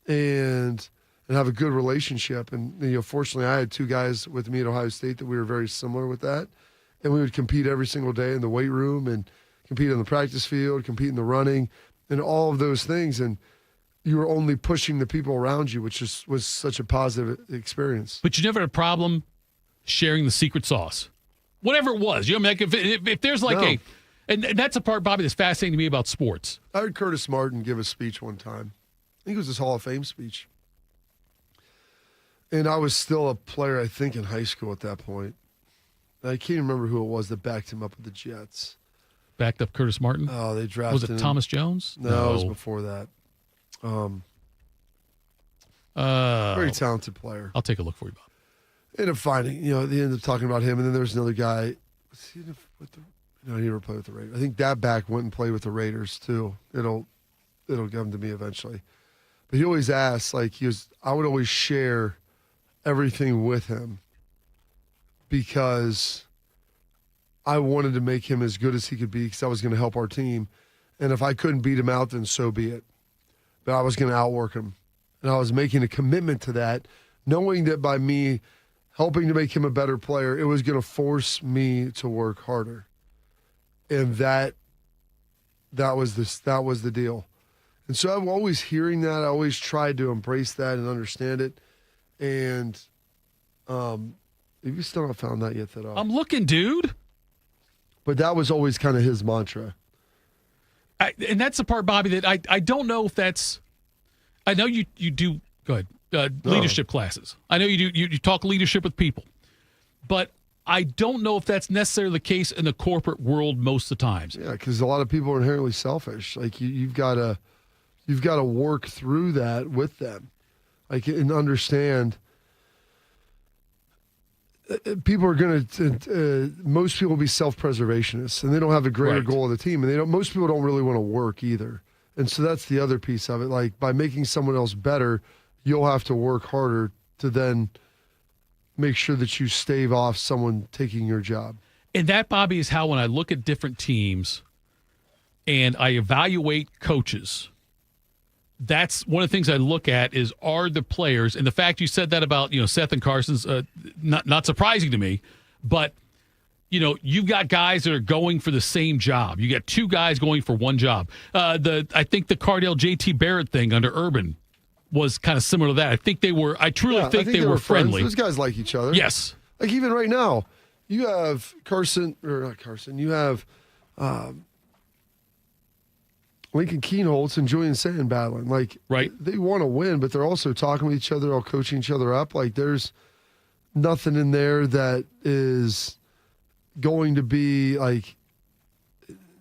and have a good relationship. And, fortunately, I had two guys with me at Ohio State that we were very similar with that. And we would compete every single day in the weight room and compete on the practice field, compete in the running, and all of those things. And you were only pushing the people around you, which was such a positive experience. But you never had a problem sharing the secret sauce, whatever it was. If there's and that's a part, Bobby, that's fascinating to me about sports. I heard Curtis Martin give a speech one time. I think it was his Hall of Fame speech. And I was still a player, I think, in high school at that point. I can't remember who it was that backed him up with the Jets. Backed up Curtis Martin? Oh, they drafted him. Was it him. Thomas Jones? No, it was before that. Very talented player. I'll take a look for you, Bob. Ended up finding, they ended up talking about him, and then there was another guy. Was he no, he never played with the Raiders. I think that back went and played with the Raiders too. It'll come to me eventually. But he always asked, I would always share everything with him because I wanted to make him as good as he could be because I was going to help our team. And if I couldn't beat him out, then so be it. But I was going to outwork him. And I was making a commitment to that, knowing that by me helping to make him a better player, it was going to force me to work harder. And that was the deal. And so I'm always hearing that. I always tried to embrace that and understand it. And if you still not found that yet, Thitoff. I'm looking, dude. But that was always kind of his mantra. And that's the part, Bobby, that I don't know if that's – I know you do – go ahead. Leadership classes. I know you do. You talk leadership with people. But I don't know if that's necessarily the case in the corporate world most of the times. Yeah, because a lot of people are inherently selfish. Like you've got to work through that with them, and understand. people are going to, most people will be self-preservationists, and they don't have a greater goal of the team, and most people don't really want to work either. And so that's the other piece of it. Like, by making someone else better, you'll have to work harder to then make sure that you stave off someone taking your job. And that, Bobby, is how when I look at different teams and I evaluate coaches, that's one of the things I look at is, are the players, and the fact you said that about, Seth and Carson's not surprising to me, but you've got guys that are going for the same job. You got two guys going for one job. I think the Cardale JT Barrett thing under Urban was kind of similar to that. I think they were. I truly think they were friendly. Those guys like each other. Yes. Like even right now, you have You have Lincoln Keenholz and Julian Sand battling. Like, they want to win, but they're also talking with each other, all coaching each other up. Like, there's nothing in there that is going to be like,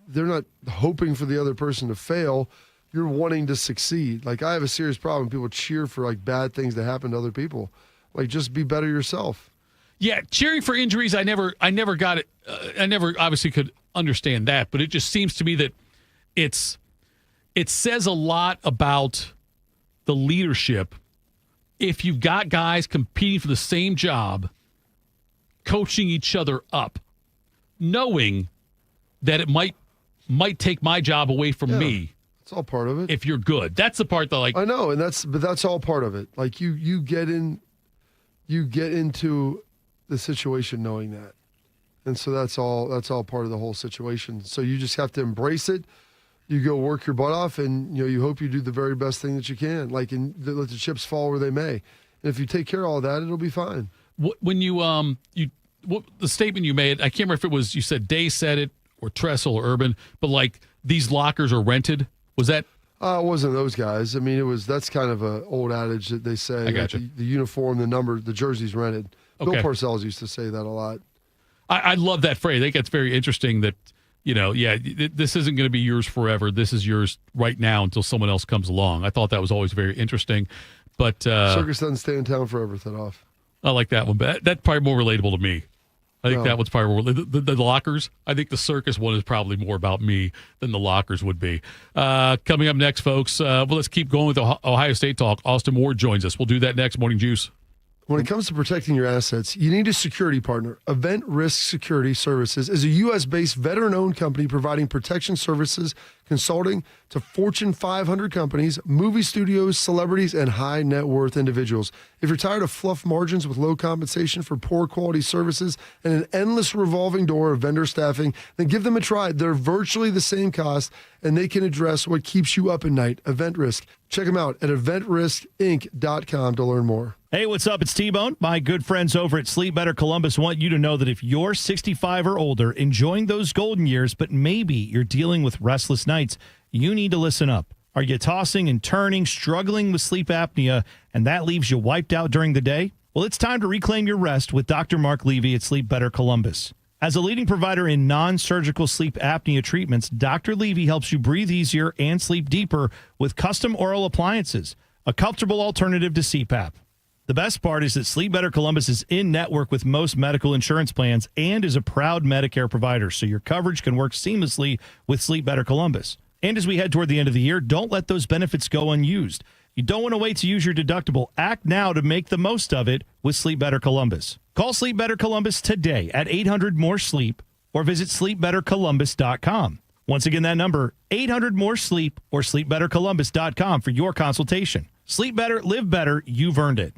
they're not hoping for the other person to fail. You're wanting to succeed. Like, I have a serious problem when people cheer for like bad things to happen to other people. Like, just be better yourself. Yeah, cheering for injuries, I never got it. I never obviously could understand that, but it just seems to me that it says a lot about the leadership if you've got guys competing for the same job, coaching each other up, knowing that it might take my job away from me. It's all part of it. If you're good. That's the part that I know, and that's all part of it. Like you get into the situation knowing that. And so that's all part of the whole situation. So you just have to embrace it. You go work your butt off, and you hope you do the very best thing that you can. Like, and let the chips fall where they may. And if you take care of all that, it'll be fine. When the statement you made, I can't remember if it was you said Day said it or Tressel or Urban, but like these lockers are rented. Was that? It wasn't those guys. I mean, that's kind of an old adage that they say. I got you. The uniform, the number, the jersey's rented. Okay. Bill Parcells used to say that a lot. I love that phrase. I think it's very interesting that, this isn't going to be yours forever. This is yours right now until someone else comes along. I thought that was always very interesting. But circus doesn't stay in town forever, Thitoff. I like that one, but that's probably more relatable to me. I think that one's probably more the lockers. I think the circus one is probably more about me than the lockers would be. Coming up next, folks, let's keep going with Ohio State talk. Austin Ward joins us. We'll do that next. Morning Juice. When it comes to protecting your assets, you need a security partner. Event Risk Security Services is a U.S.-based veteran-owned company providing protection services, consulting to Fortune 500 companies, movie studios, celebrities, and high-net-worth individuals. If you're tired of fluff margins with low compensation for poor quality services and an endless revolving door of vendor staffing, then give them a try. They're virtually the same cost, and they can address what keeps you up at night. Event Risk. Check them out at eventriskinc.com to learn more. Hey, what's up? It's T-Bone. My good friends over at Sleep Better Columbus want you to know that if you're 65 or older, enjoying those golden years, but maybe you're dealing with restless nights, you need to listen up. Are you tossing and turning, struggling with sleep apnea, and that leaves you wiped out during the day? Well, it's time to reclaim your rest with Dr. Mark Levy at Sleep Better Columbus. As a leading provider in non-surgical sleep apnea treatments, Dr. Levy helps you breathe easier and sleep deeper with custom oral appliances, a comfortable alternative to CPAP. The best part is that Sleep Better Columbus is in network with most medical insurance plans and is a proud Medicare provider, so your coverage can work seamlessly with Sleep Better Columbus. And as we head toward the end of the year, don't let those benefits go unused. You don't want to wait to use your deductible. Act now to make the most of it with Sleep Better Columbus. Call Sleep Better Columbus today at 800-MORE-SLEEP or visit sleepbettercolumbus.com. Once again, that number, 800-MORE-SLEEP or sleepbettercolumbus.com for your consultation. Sleep better, live better, you've earned it.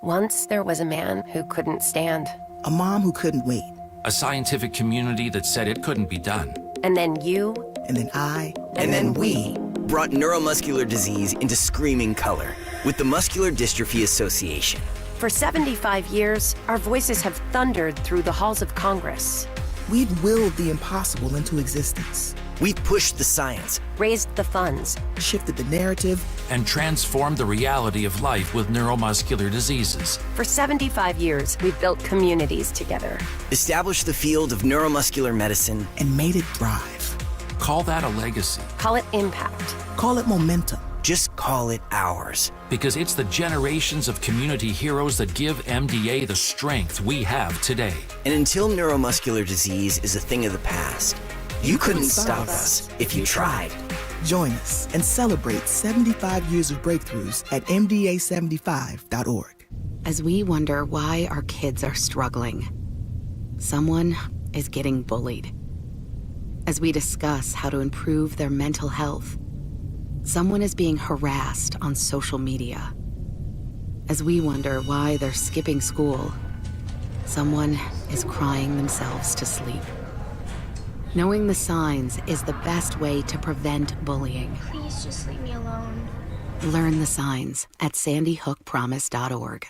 Once there was a man who couldn't stand. A mom who couldn't wait. A scientific community that said it couldn't be done. And then you. And then I. And then we. Brought neuromuscular disease into screaming color with the Muscular Dystrophy Association. For 75 years, our voices have thundered through the halls of Congress. We've willed the impossible into existence. We've pushed the science, raised the funds, shifted the narrative, and transformed the reality of life with neuromuscular diseases. For 75 years, we've built communities together. Established the field of neuromuscular medicine, and made it thrive. Call that a legacy. Call it impact. Call it momentum. Just call it ours. Because it's the generations of community heroes that give MDA the strength we have today. And until neuromuscular disease is a thing of the past, you couldn't stop us if you tried. Join us and celebrate 75 years of breakthroughs at MDA75.org. As we wonder why our kids are struggling, someone is getting bullied. As we discuss how to improve their mental health, someone is being harassed on social media. As we wonder why they're skipping school, someone is crying themselves to sleep. Knowing the signs is the best way to prevent bullying. Please just leave me alone. Learn the signs at sandyhookpromise.org.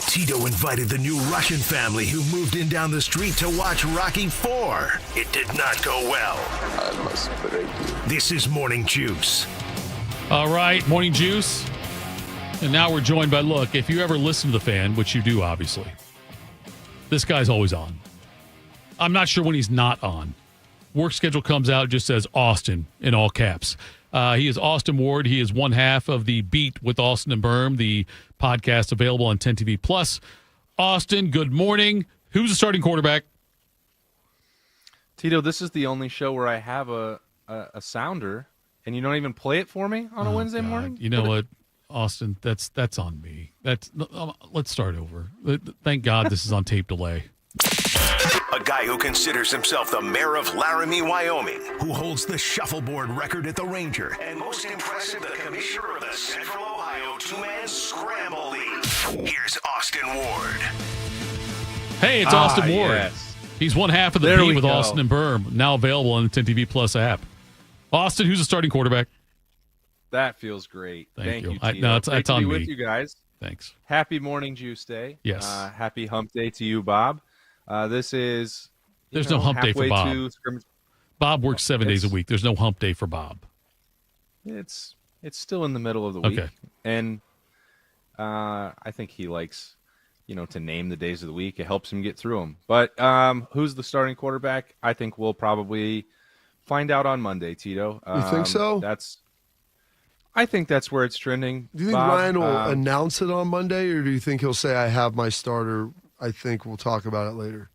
Tito invited the new Russian family who moved in down the street to watch Rocky IV. It did not go well. I must break you. This is Morning Juice. All right, Morning Juice. And now we're joined by, look, if you ever listen to the fan, which you do, obviously, this guy's always on. I'm not sure when he's not on. Work schedule comes out, just says Austin in all caps. He is Austin Ward. He is one half of the Beat with Austin and Berm, the podcast available on 10 TV Plus. Austin, good morning. Who's the starting quarterback? Tito, this is the only show where I have a sounder, and you don't even play it for me on a Wednesday morning? You know what, Austin? That's on me. Let's start over. Thank God this is on tape delay. A guy who considers himself the mayor of Laramie, Wyoming, who holds the shuffleboard record at the Ranger, and most impressive, the commissioner of the Central Ohio Two-Man Scramble League. Here's Austin Ward. Hey, it's Austin Ward. Yes. He's one half of the Beat with Austin and Berm, now available on the 10 TV Plus app. Austin, who's the starting quarterback? That feels great. Thank you, Tito. No, it's Great to on be me. with you guys. Thanks. Happy Morning Juice Day. Yes. Happy Hump Day to you, Bob. This is There's no hump day for Bob. Bob works 7 days a week. There's no hump day for Bob. It's still in the middle of the week. Okay. And I think he likes, to name the days of the week. It helps him get through them. But who's the starting quarterback? I think we'll probably find out on Monday, Tito. You think so? I think that's where it's trending. Do you think Bob, Ryan will announce it on Monday, or do you think he'll say, I have my starter? I think we'll talk about it later.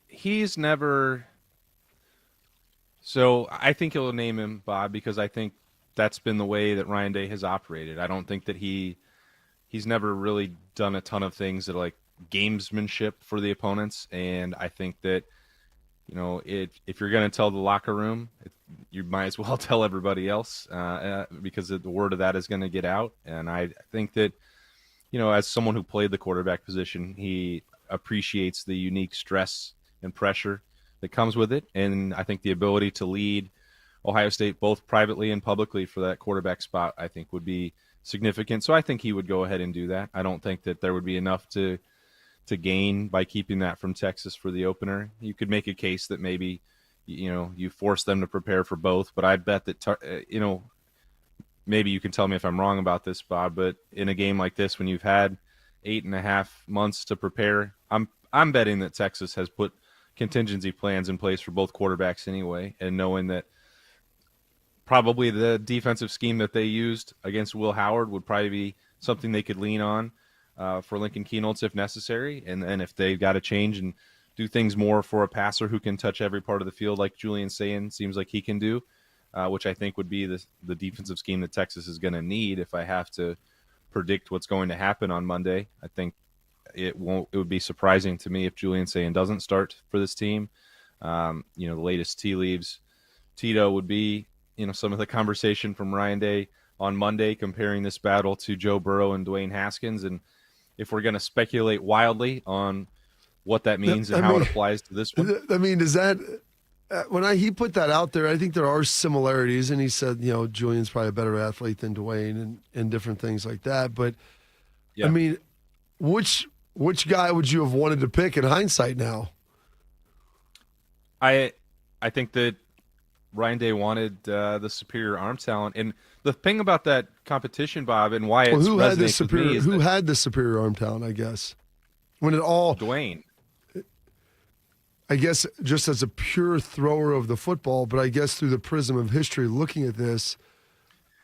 He's never. So I think he'll name him Bob because I think that's been the way that Ryan Day has operated. I don't think that he's never really done a ton of things that are like gamesmanship for the opponents. And I think that, if you're going to tell the locker room, you might as well tell everybody else because the word of that is going to get out. And I think that, as someone who played the quarterback position, he appreciates the unique stress and pressure that comes with it. And I think the ability to lead Ohio State both privately and publicly for that quarterback spot, I think would be significant. So I think he would go ahead and do that. I don't think that there would be enough to gain by keeping that from Texas for the opener. You could make a case that maybe, you force them to prepare for both, but I bet that, maybe you can tell me if I'm wrong about this, Bob, but in a game like this, when you've had 8.5 months to prepare, I'm betting that Texas has put contingency plans in place for both quarterbacks anyway, and knowing that probably the defensive scheme that they used against Will Howard would probably be something they could lean on for Lincoln Keynotes if necessary, and if they've got to change and do things more for a passer who can touch every part of the field like Julian Sayin seems like he can do, which I think would be the defensive scheme that Texas is going to need. If I have to predict what's going to happen on Monday, I think it would be surprising to me if Julian Sayin doesn't start for this team. The latest tea leaves, Tito would be, some of the conversation from Ryan Day on Monday comparing this battle to Joe Burrow and Dwayne Haskins. And if we're going to speculate wildly on what that means and how it applies to this one. I mean, does that he put that out there, I think there are similarities, and he said, Julian's probably a better athlete than Dwayne and different things like that. But yeah. I mean, which guy would you have wanted to pick in hindsight now? I think that Ryan Day wanted the superior arm talent, and the thing about that competition, Bob, and why it's who had the superior arm talent? I guess when it all Dwayne. I guess just as a pure thrower of the football, but I guess through the prism of history, looking at this,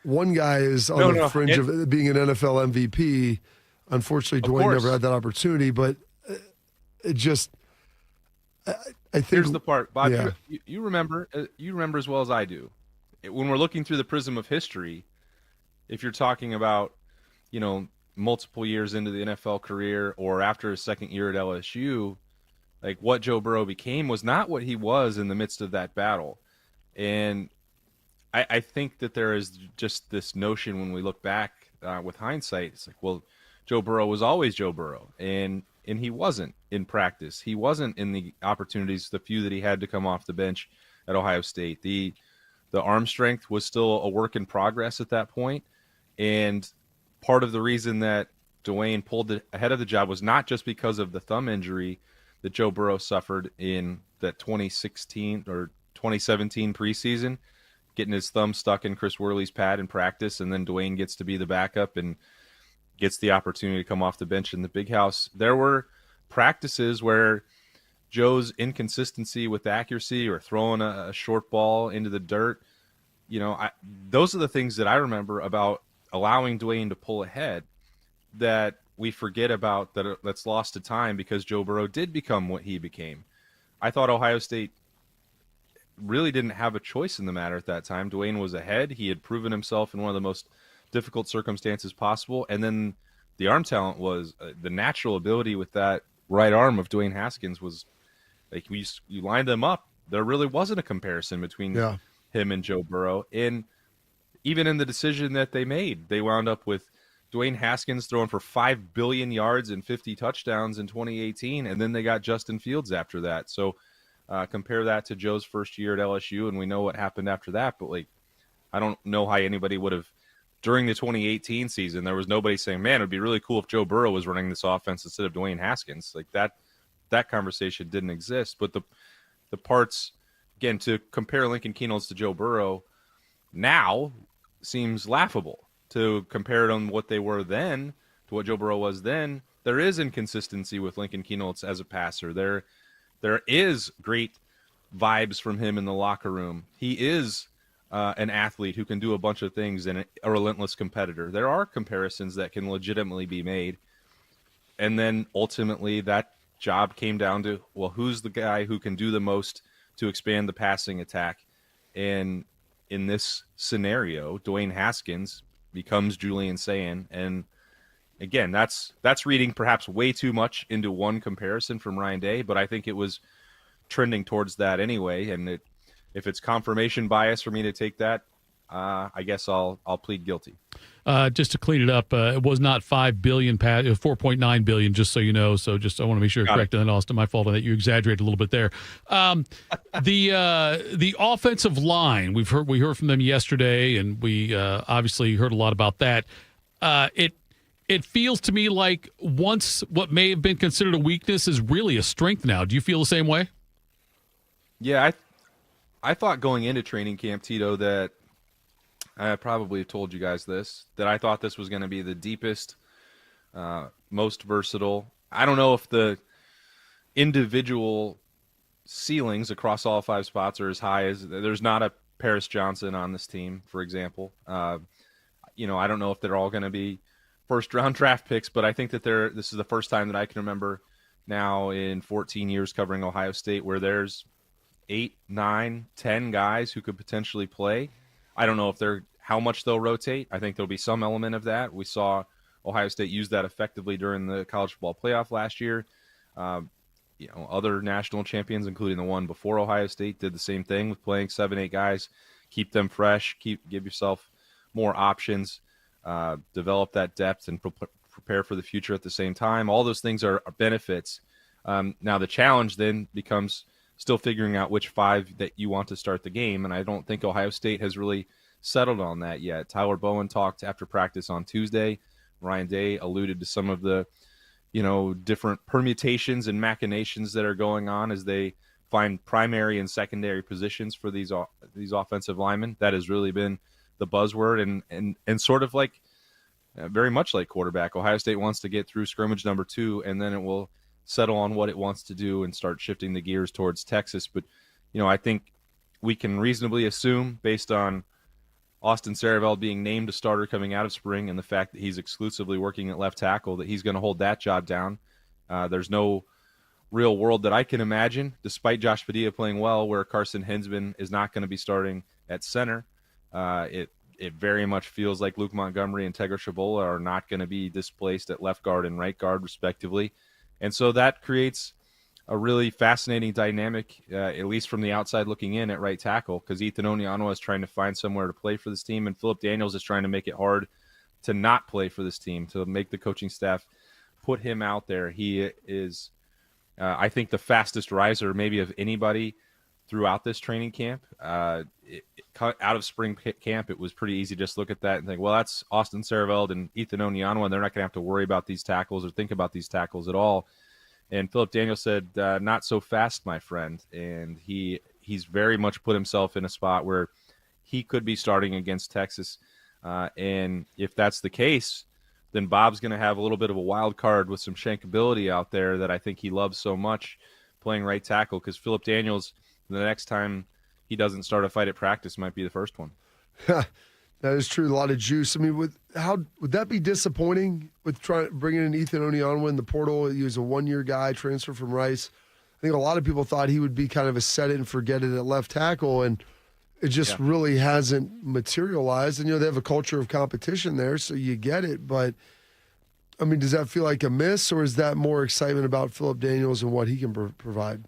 one guy is on the fringe of being an NFL MVP. Unfortunately, Dwayne never had that opportunity, but it just, I think. Here's the part, Bob. Yeah. You remember as well as I do. When we're looking through the prism of history, if you're talking about, multiple years into the NFL career or after his second year at LSU, like what Joe Burrow became was not what he was in the midst of that battle. And I think that there is just this notion when we look back with hindsight, it's like, well, Joe Burrow was always Joe Burrow. And he wasn't in practice. He wasn't in the opportunities, the few that he had to come off the bench at Ohio State. The arm strength was still a work in progress at that point. And part of the reason that Dwayne pulled ahead of the job was not just because of the thumb injury that Joe Burrow suffered in that 2016 or 2017 preseason, getting his thumb stuck in Chris Worley's pad in practice, and then Dwayne gets to be the backup and gets the opportunity to come off the bench in the big house. There were practices where Joe's inconsistency with accuracy or throwing a short ball into the dirt, those are the things that I remember about allowing Dwayne to pull ahead that we forget about, that's lost to time because Joe Burrow did become what he became. I thought Ohio State really didn't have a choice in the matter at that time. Dwayne was ahead. He had proven himself in one of the most difficult circumstances possible. And then the arm talent was the natural ability with that right arm of Dwayne Haskins was like, you lined them up. There really wasn't a comparison between him and Joe Burrow. And even in the decision that they made, they wound up with Dwayne Haskins throwing for 5 billion yards and 50 touchdowns in 2018. And then they got Justin Fields after that. So compare that to Joe's first year at LSU, and we know what happened after that. But I don't know how anybody would have, during the 2018 season, there was nobody saying, man, it would be really cool if Joe Burrow was running this offense instead of Dwayne Haskins. That conversation didn't exist. But the parts, again, to compare Lincoln Kienholz to Joe Burrow now seems laughable. To compare them what they were then to what Joe Burrow was then, there is inconsistency with Lincoln Kienholz as a passer. There is great vibes from him in the locker room. He is an athlete who can do a bunch of things and a relentless competitor. There are comparisons that can legitimately be made. And then ultimately that job came down to, well, who's the guy who can do the most to expand the passing attack? And in this scenario, Dwayne Haskins becomes Julian Sayin. And again, that's reading perhaps way too much into one comparison from Ryan Day, but I think it was trending towards that anyway. And if it's confirmation bias for me to take that, I guess I'll plead guilty. Just to clean it up, it was not 5 billion, it was 4.9 billion, just so you know. So I want to make sure you're correct. And then Austin, my fault on that. You exaggerated a little bit there. The offensive line, we heard from them yesterday, and we obviously heard a lot about that. It feels to me like once what may have been considered a weakness is really a strength now. Do you feel the same way? Yeah, I thought going into training camp, Tito, that I probably told you guys this, that I thought this was going to be the deepest, most versatile. I don't know if the individual ceilings across all 5 spots are as high as, there's not a Paris Johnson on this team, for example. I don't know if they're all going to be first-round draft picks, but I think that this is the first time that I can remember now in 14 years covering Ohio State where there's 8, 9, 10 guys who could potentially play. I don't know if how much they'll rotate. I think there'll be some element of that. We saw Ohio State use that effectively during the college football playoff last year. Other national champions, including the one before Ohio State, did the same thing with playing 7, 8 guys, keep them fresh, give yourself more options, develop that depth, and prepare for the future at the same time. All those things are benefits. Now the challenge then becomes still figuring out which 5 that you want to start the game, and I don't think Ohio State has really settled on that yet. Tyler Bowen talked after practice on Tuesday. Ryan Day alluded to some of the, different permutations and machinations that are going on as they find primary and secondary positions for these offensive linemen. That has really been the buzzword, and sort of like very much like quarterback. Ohio State wants to get through scrimmage number 2, and then it will settle on what it wants to do and start shifting the gears towards Texas. But, I think we can reasonably assume, based on Austin Sareveld being named a starter coming out of spring and the fact that he's exclusively working at left tackle, that he's going to hold that job down. There's no real world that I can imagine, despite Josh Padilla playing well, where Carson Hinsman is not going to be starting at center. It very much feels like Luke Montgomery and Tegra Shabola are not going to be displaced at left guard and right guard, respectively. And so that creates a really fascinating dynamic, at least from the outside looking in, at right tackle, because Ethan Onyanwa is trying to find somewhere to play for this team, and Philip Daniels is trying to make it hard to not play for this team, to make the coaching staff put him out there. He is, I think, the fastest riser maybe of anybody throughout this training camp. Out of spring camp, it was pretty easy to just look at that and think, well, that's Austin Sareveld and Ethan Onyanwa, and they're not going to have to worry about these tackles or think about these tackles at all. And Philip Daniels said, not so fast, my friend. And he's very much put himself in a spot where he could be starting against Texas. And if that's the case, then Bob's going to have a little bit of a wild card with some shankability out there that I think he loves so much, playing right tackle, because Philip Daniels, the next time he doesn't start a fight at practice, might be the first one. That is true. A lot of juice. I mean, would that be disappointing with bringing in Ethan Onyanwa in the portal? He was a one-year guy, transfer from Rice. I think a lot of people thought he would be kind of a set it and forget it at left tackle, and it just really hasn't materialized. And, they have a culture of competition there, so you get it. But, I mean, does that feel like a miss, or is that more excitement about Philip Daniels and what he can provide?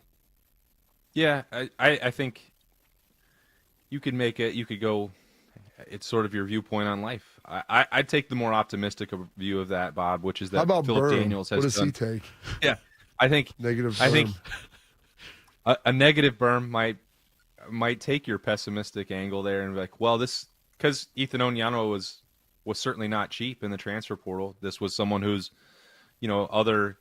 Yeah, I think you could make it. You could go. It's sort of your viewpoint on life. I'd take the more optimistic view of that, Bob, which is that Philip Daniels has. What does he take? Yeah, I think negative. I think a negative berm might take your pessimistic angle there and be like, well, this, because Ethan Onyanwa was certainly not cheap in the transfer portal. This was someone whose, other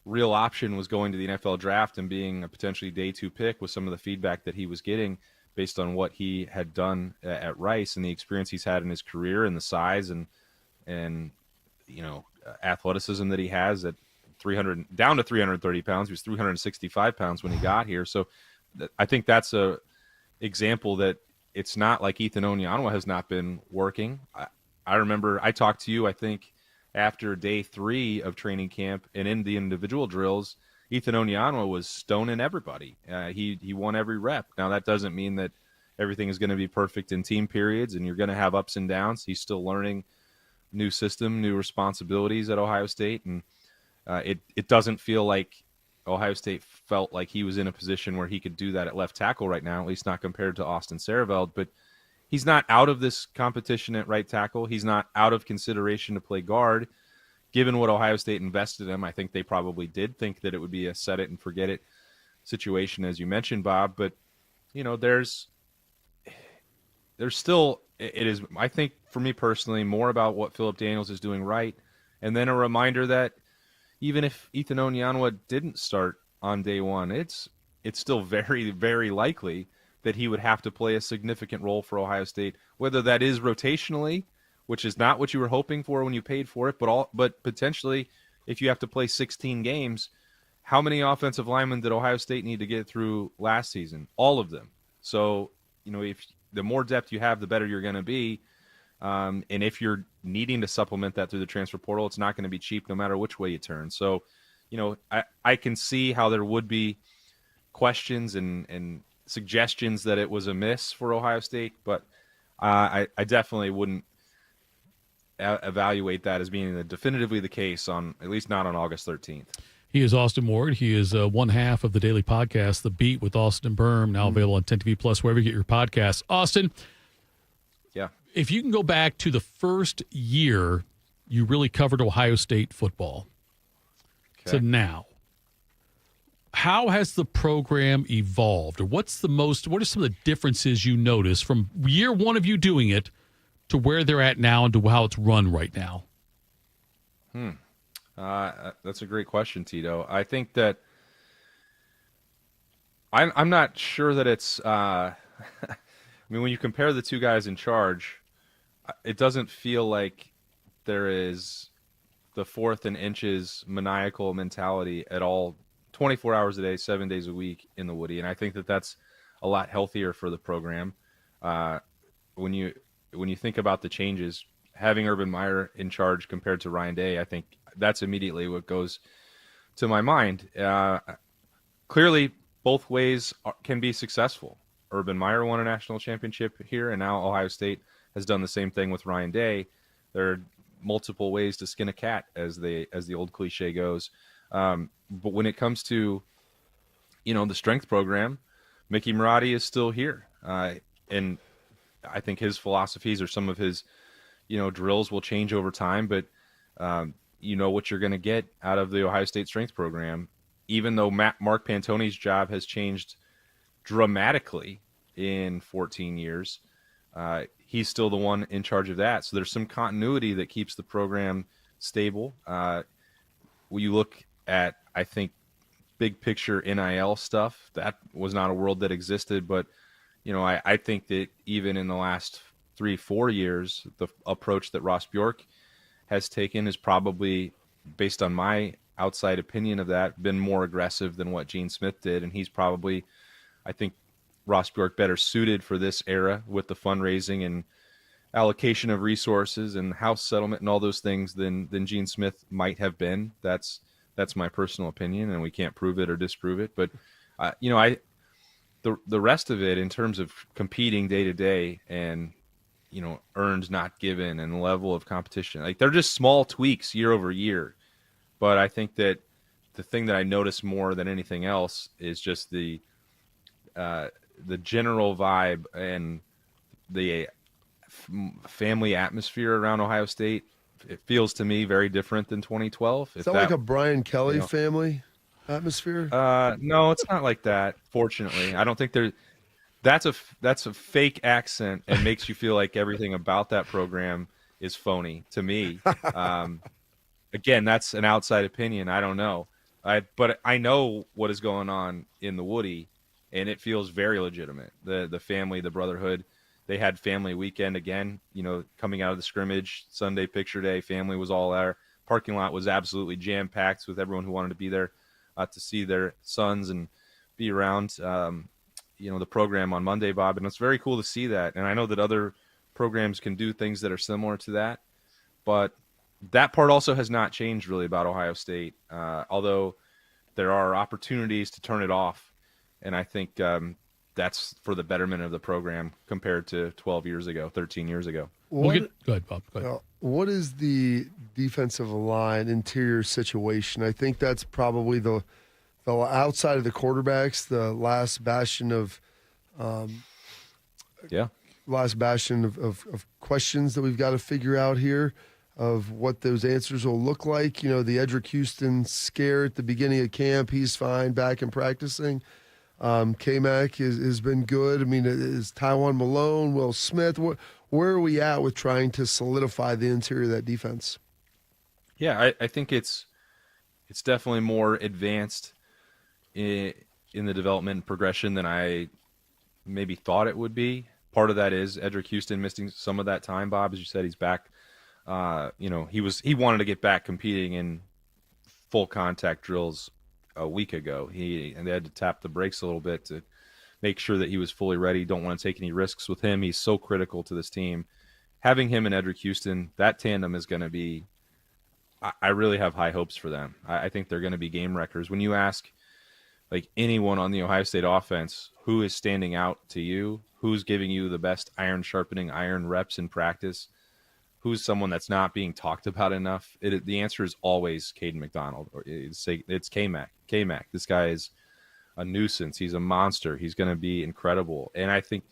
real option was going to the NFL draft and being a potentially day 2 pick with some of the feedback that he was getting based on what he had done at Rice and the experience he's had in his career and the size and athleticism that he has at 300 down to 330 pounds. He was 365 pounds when he got here. So I think that's a example that it's not like Ethan Onyanwa has not been working. I remember I talked to you, I think, after day 3 of training camp and in the individual drills, Ethan Onyanwa was stoning everybody. He won every rep. Now, that doesn't mean that everything is going to be perfect in team periods and you're going to have ups and downs. He's still learning new system, new responsibilities at Ohio State. And it doesn't feel like Ohio State felt like he was in a position where he could do that at left tackle right now, at least not compared to Austin Sareveld. But he's not out of this competition at right tackle. He's not out of consideration to play guard. Given what Ohio State invested in him, I think they probably did think that it would be a set it and forget it situation, as you mentioned, Bob. But, there's still, it is, I think, for me personally, more about what Philip Daniels is doing right. And then a reminder that even if Ethan Onyanwa didn't start on day 1, it's still very, very likely that he would have to play a significant role for Ohio State, whether that is rotationally, which is not what you were hoping for when you paid for it, but potentially if you have to play 16 games, how many offensive linemen did Ohio State need to get through last season? All of them. So, if the more depth you have, the better you're going to be. And if you're needing to supplement that through the transfer portal, it's not going to be cheap no matter which way you turn. So, I can see how there would be questions and suggestions that it was a miss for Ohio State, but I definitely wouldn't evaluate that as being definitively the case, on at least not on August 13th. He is Austin Ward. He is one half of the daily podcast, The Beat with Austin and Berm, now available on 10TV Plus, wherever you get your podcasts. Austin, yeah, if you can go back to the first year you really covered Ohio State football to now, how has the program evolved? Or what are some of the differences you notice from year 1 of you doing it to where they're at now and to how it's run right now? That's a great question, Tito. I think that I'm not sure that it's I mean, when you compare the two guys in charge, it doesn't feel like there is the fourth and inches maniacal mentality at all, 24 hours a day, 7 days a week in the Woody. And I think that that's a lot healthier for the program. When you think about the changes, having Urban Meyer in charge compared to Ryan Day, I think that's immediately what goes to my mind. Clearly, both ways can be successful. Urban Meyer won a national championship here, and now Ohio State has done the same thing with Ryan Day. There are multiple ways to skin a cat, as the old cliche goes. But when it comes to, the strength program, Mickey Marotti is still here. And I think his philosophies or some of his, drills will change over time, but what you're going to get out of the Ohio State strength program, even though Mark Pantoni's job has changed dramatically in 14 years. He's still the one in charge of that. So there's some continuity that keeps the program stable. When you look at, I think, big picture NIL stuff, that was not a world that existed. But, I think that even in the last 3-4 years, the approach that Ross Bjork has taken is probably, based on my outside opinion of that, been more aggressive than what Gene Smith did. And he's probably, I think, Ross Bjork better suited for this era with the fundraising and allocation of resources and house settlement and all those things than Gene Smith might have been. That's my personal opinion, and we can't prove it or disprove it. But the rest of it in terms of competing day to day and earned not given and the level of competition, like they're just small tweaks year over year. But I think that the thing that I notice more than anything else is just the general vibe and the family atmosphere around Ohio State. It feels to me very different than 2012. Is that like a Brian Kelly family atmosphere? No, it's not like that. Fortunately, I don't think that's a fake accent and makes you feel like everything about that program is phony to me. Again, that's an outside opinion. I don't know. But I know what is going on in the Woody, and it feels very legitimate. The family, the brotherhood. They had family weekend again, coming out of the scrimmage, Sunday picture day, family was all there. Parking lot was absolutely jam-packed with everyone who wanted to be there to see their sons and be around, the program on Monday, Bob. And it's very cool to see that. And I know that other programs can do things that are similar to that. But that part also has not changed really about Ohio State, although there are opportunities to turn it off. And I think that's for the betterment of the program compared to 12 years ago, 13 years ago. Go ahead, Bob. Go ahead. What is the defensive line interior situation? I think that's probably the outside of the quarterbacks, the last bastion of questions that we've got to figure out here of what those answers will look like. The Edric Houston scare at the beginning of camp, he's fine, back and practicing. K-Mac has been good. I mean, is Taiwan Malone, Will Smith? Where are we at with trying to solidify the interior of that defense? Yeah, I think it's definitely more advanced in the development and progression than I maybe thought it would be. Part of that is Edric Houston missing some of that time, Bob. As you said, he's back. He wanted to get back competing in full contact drills a week ago. And they had to tap the brakes a little bit to make sure that he was fully ready. Don't want to take any risks with him. He's so critical to this team. Having him and Edric Houston, that tandem is going to be, I really have high hopes for them. I think they're going to be game wreckers. When you ask like anyone on the Ohio State offense, who is standing out to you, who's giving you the best iron sharpening, iron reps in practice, who's someone that's not being talked about enough, the answer is always Caden McDonald. Or it's K-Mac. K-Mac. This guy is a nuisance. He's a monster. He's going to be incredible. And I think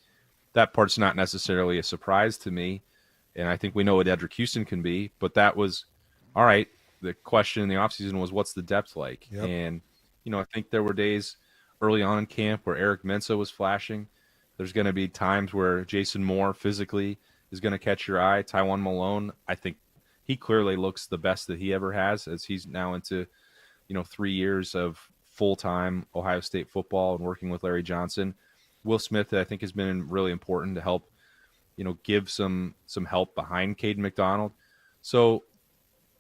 that part's not necessarily a surprise to me. And I think we know what Edric Houston can be. But that was, all right, the question in the offseason was, what's the depth like? Yep. And, I think there were days early on in camp where Eric Mensah was flashing. There's going to be times where Jason Moore physically is going to catch your eye. Taiwan Malone, I think he clearly looks the best that he ever has, as he's now into, 3 years of full-time Ohio State football and working with Larry Johnson. Will Smith, I think, has been really important to help, give some help behind Caden McDonald. So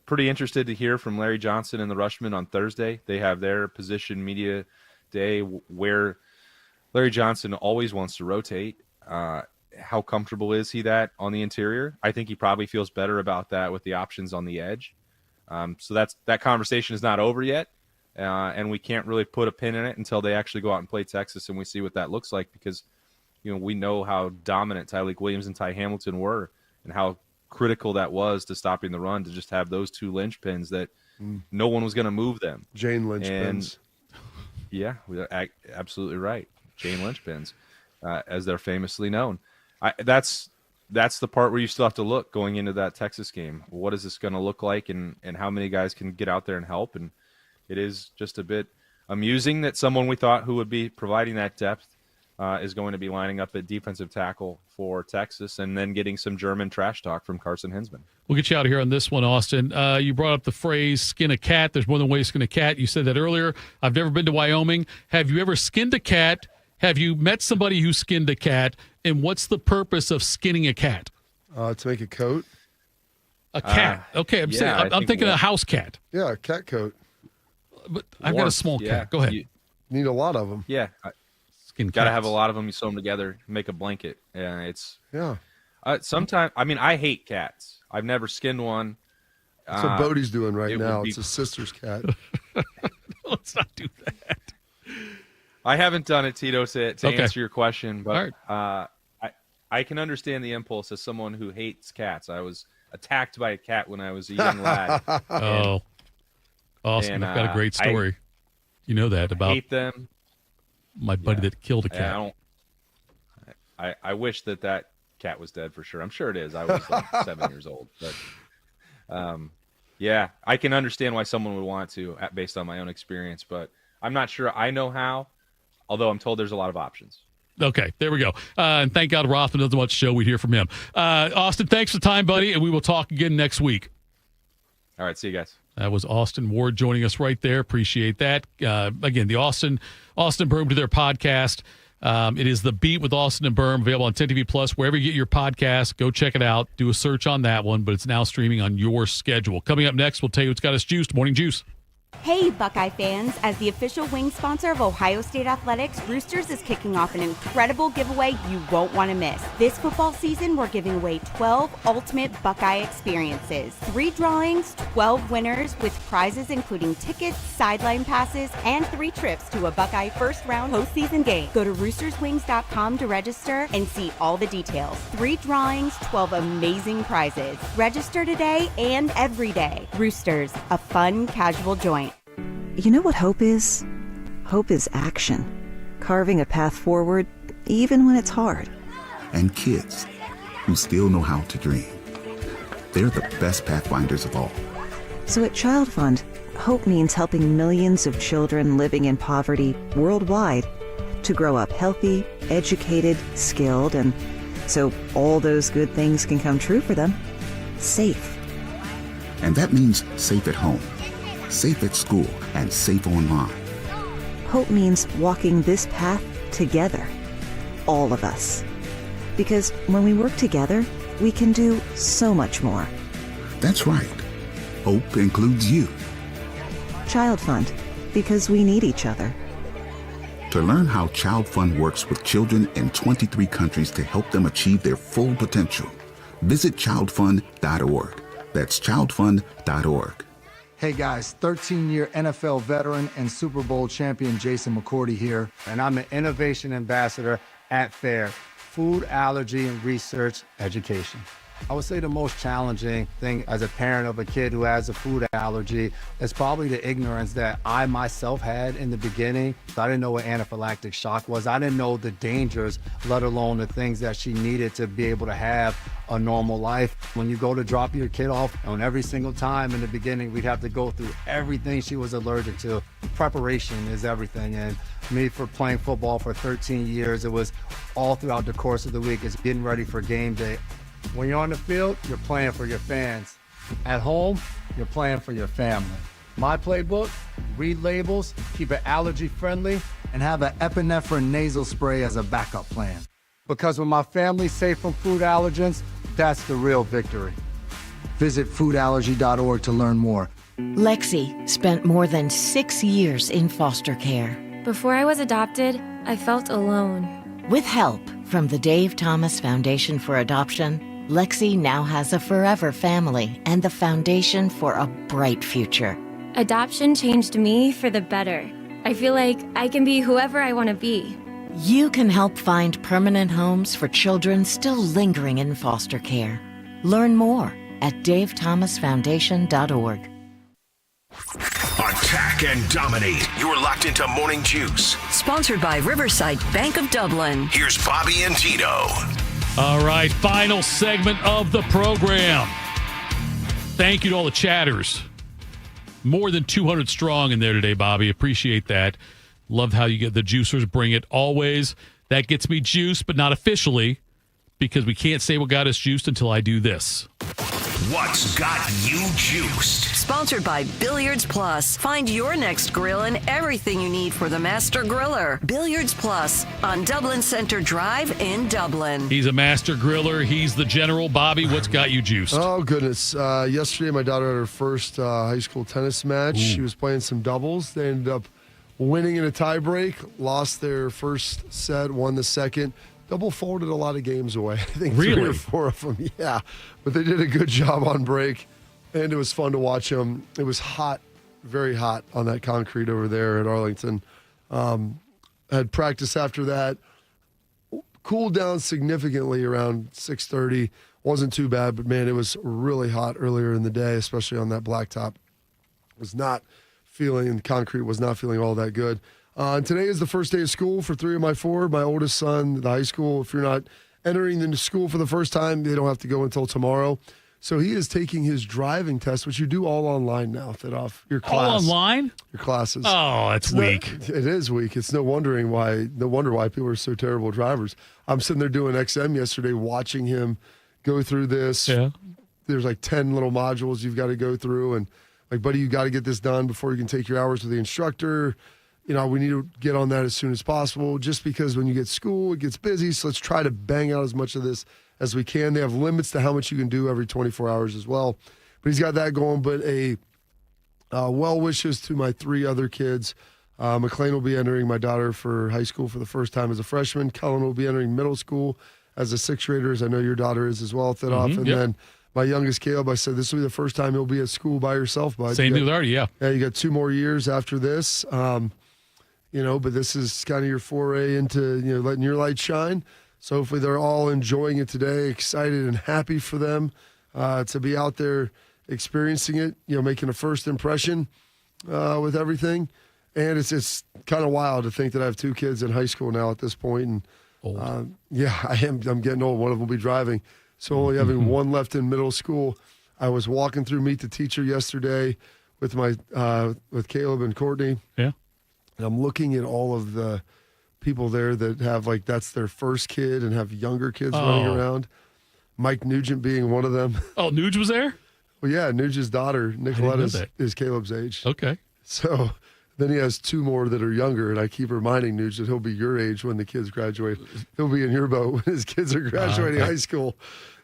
pretty interested to hear from Larry Johnson and the Rushmen on Thursday. They have their position media day where Larry Johnson always wants to rotate. How comfortable is he that on the interior? I think he probably feels better about that with the options on the edge. So that conversation is not over yet, and we can't really put a pin in it until they actually go out and play Texas and we see what that looks like, because we know how dominant Tyleik Williams and Ty Hamilton were and how critical that was to stopping the run, to just have those two linchpins that no one was going to move them. Jane linchpins. Yeah, absolutely right. Jane linchpins, as they're famously known. That's the part where you still have to look going into that Texas game. What is this going to look like, and how many guys can get out there and help? And it is just a bit amusing that someone we thought who would be providing that depth is going to be lining up at defensive tackle for Texas, and then getting some German trash talk from Carson Hinsman. We'll get you out of here on this one, Austin. You brought up the phrase skin a cat. There's more than one way to skin a cat. You said that earlier. I've never been to Wyoming. Have you ever skinned a cat? Have you met somebody who skinned a cat? And what's the purpose of skinning a cat? To make a coat. A cat. Okay, I'm thinking a house cat. Yeah, a cat coat. But I've got a small cat. Go ahead. You need a lot of them. Yeah. Got to have a lot of them. You sew them together, make a blanket. Yeah, sometimes, I hate cats. I've never skinned one. That's what Bodie's doing right now. It's his sister's cat. Let's not do that. I haven't done it, Tito, to Okay. answer your question, but All I can understand the impulse as someone who hates cats. I was attacked by a cat when I was a young lad. Oh, Austin, I've got a great story. You know that about hate them. My buddy that killed a cat. I wish that cat was dead for sure. I'm sure it is. I was like 7 years old, but yeah, I can understand why someone would want to, based on my own experience, but I'm not sure I know how, although I'm told there's a lot of options. Okay, there we go. And thank God Rothman doesn't watch the show. We'd hear from him. Austin, thanks for the time, buddy, and we will talk again next week. All right, see you guys. That was Austin Ward joining us right there. Appreciate that. Again, the Austin Berm to their podcast. It is The Beat with Austin and Berm, available on 10 TV Plus, wherever you get your podcast. Go check it out. Do a search on that one, but it's now streaming on your schedule. Coming up next, we'll tell you what's got us juiced. Morning Juice. Hey, Buckeye fans. As the official wing sponsor of Ohio State Athletics, Roosters is kicking off an incredible giveaway you won't want to miss. This football season, we're giving away 12 ultimate Buckeye experiences. 3 drawings, 12 winners, with prizes including tickets, sideline passes, and 3 trips to a Buckeye first-round postseason game. Go to roosterswings.com to register and see all the details. 3 drawings, 12 amazing prizes. Register today and every day. Roosters, a fun, casual joint. You know what hope is? Hope is action. Carving a path forward, even when it's hard. And kids who still know how to dream. They're the best pathfinders of all. So at Child Fund, hope means helping millions of children living in poverty worldwide to grow up healthy, educated, skilled, and so all those good things can come true for them. Safe. And that means safe at home, safe at school, and safe online. Hope means walking this path together. All of us. Because when we work together, we can do so much more. That's right. Hope includes you. Child Fund, because we need each other. To learn how Child Fund works with children in 23 countries to help them achieve their full potential, visit childfund.org. That's childfund.org. Hey guys, 13-year NFL veteran and Super Bowl champion Jason McCourty here, and I'm an innovation ambassador at FAIR, Food Allergy and Research Education. I would say the most challenging thing as a parent of a kid who has a food allergy is probably the ignorance that I myself had in the beginning. I didn't know what anaphylactic shock was. I didn't know the dangers, let alone the things that she needed to be able to have a normal life. When you go to drop your kid off, and every single time in the beginning, we'd have to go through everything she was allergic to. Preparation is everything. And me, for playing football for 13 years, it was all throughout the course of the week. It's getting ready for game day. When you're on the field, you're playing for your fans. At home, you're playing for your family. My playbook: read labels, keep it allergy friendly, and have an epinephrine nasal spray as a backup plan. Because when my family's safe from food allergens, that's the real victory. Visit foodallergy.org to learn more. Lexi spent more than 6 years in foster care. Before I was adopted, I felt alone. With help from the Dave Thomas Foundation for Adoption, Lexi now has a forever family and the foundation for a bright future. Adoption changed me for the better. I feel like I can be whoever I want to be. You can help find permanent homes for children still lingering in foster care. Learn more at davethomasfoundation.org. Attack and dominate. You're locked into Morning Juice. Sponsored by Riverside Bank of Dublin. Here's Bobby and Tito. All right, final segment of the program. Thank you to all the chatters. More than 200 strong in there today, Bobby. Appreciate that. Love how you get the juicers bring it always. That gets me juiced, but not officially, because we can't say what got us juiced until I do this. What's got you juiced? Sponsored by Billiards Plus. Find your next grill and everything you need for the master griller. Billiards Plus on Dublin Center Drive in Dublin. He's a master griller. He's the general. Bobby, what's got you juiced? Oh, goodness. Yesterday, my daughter had her first high school tennis match. Ooh. She was playing some doubles. They ended up winning in a tiebreak, lost their first set, won the second. Double folded a lot of games away. I think 3 or 4 of them. Yeah, but they did a good job on break, and it was fun to watch them. It was hot, very hot on that concrete over there at Arlington. Had practice after that. Cooled down significantly around 6:30. Wasn't too bad, but man, it was really hot earlier in the day, especially on that blacktop. The concrete was not feeling all that good. And today is the first day of school for 3 of my 4. My oldest son, the high school, if you're not entering into school for the first time, they don't have to go until tomorrow. So he is taking his driving test, which you do all online now, Thitoff. Your class. All online? Your classes. Oh, that's weak. It is weak. It's no wonder why people are so terrible drivers. I'm sitting there doing XM yesterday, watching him go through this. Yeah. There's like 10 little modules you've got to go through. And like, buddy, you got to get this done before you can take your hours with the instructor. You know, we need to get on that as soon as possible, just because when you get school, it gets busy. So let's try to bang out as much of this as we can. They have limits to how much you can do every 24 hours as well. But he's got that going. But well wishes to my 3 other kids. McLean will be entering, my daughter, for high school for the first time as a freshman. Cullen will be entering middle school as a 6th grader, as I know your daughter is as well, Thitoff. And then my youngest, Caleb, I said this will be the first time he'll be at school by yourself, bud. Same thing with Artie, yeah. Yeah, you got 2 more years after this. But this is kind of your foray into, letting your light shine. So hopefully they're all enjoying it today, excited and happy for them to be out there experiencing it, making a first impression with everything. And it's kind of wild to think that I have 2 kids in high school now at this point. And old. I'm getting old. One of them will be driving. So only having one left in middle school. I was walking through Meet the Teacher yesterday with with Caleb and Courtney. Yeah. And I'm looking at all of the people there that have, that's their first kid and have younger kids running around. Mike Nugent being one of them. Oh, Nuge was there? Well, yeah, Nuge's daughter, Nicoletta, is Caleb's age. Okay. So then he has 2 more that are younger, and I keep reminding Nuge that he'll be your age when the kids graduate. He'll be in your boat when his kids are graduating high school.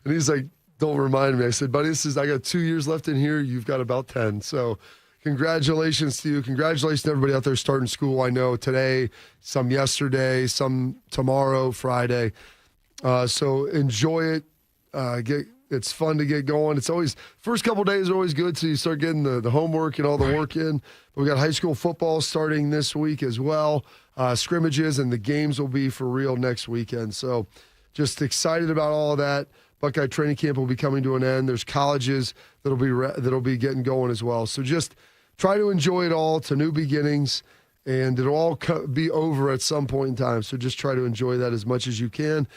And he's like, don't remind me. I said, buddy, I got 2 years left in here. You've got about 10. So congratulations to you. Congratulations to everybody out there starting school. I know today, some yesterday, some tomorrow, Friday. So enjoy it. It's fun to get going. It's always, first couple of days are always good, so you start getting the homework and all the work in. But we got high school football starting this week as well. Scrimmages, and the games will be for real next weekend. So just excited about all of that. Buckeye training camp will be coming to an end. There's colleges that'll be getting going as well. So just try to enjoy it all. It's a new beginnings, and it'll all be over at some point in time. So just try to enjoy that as much as you can.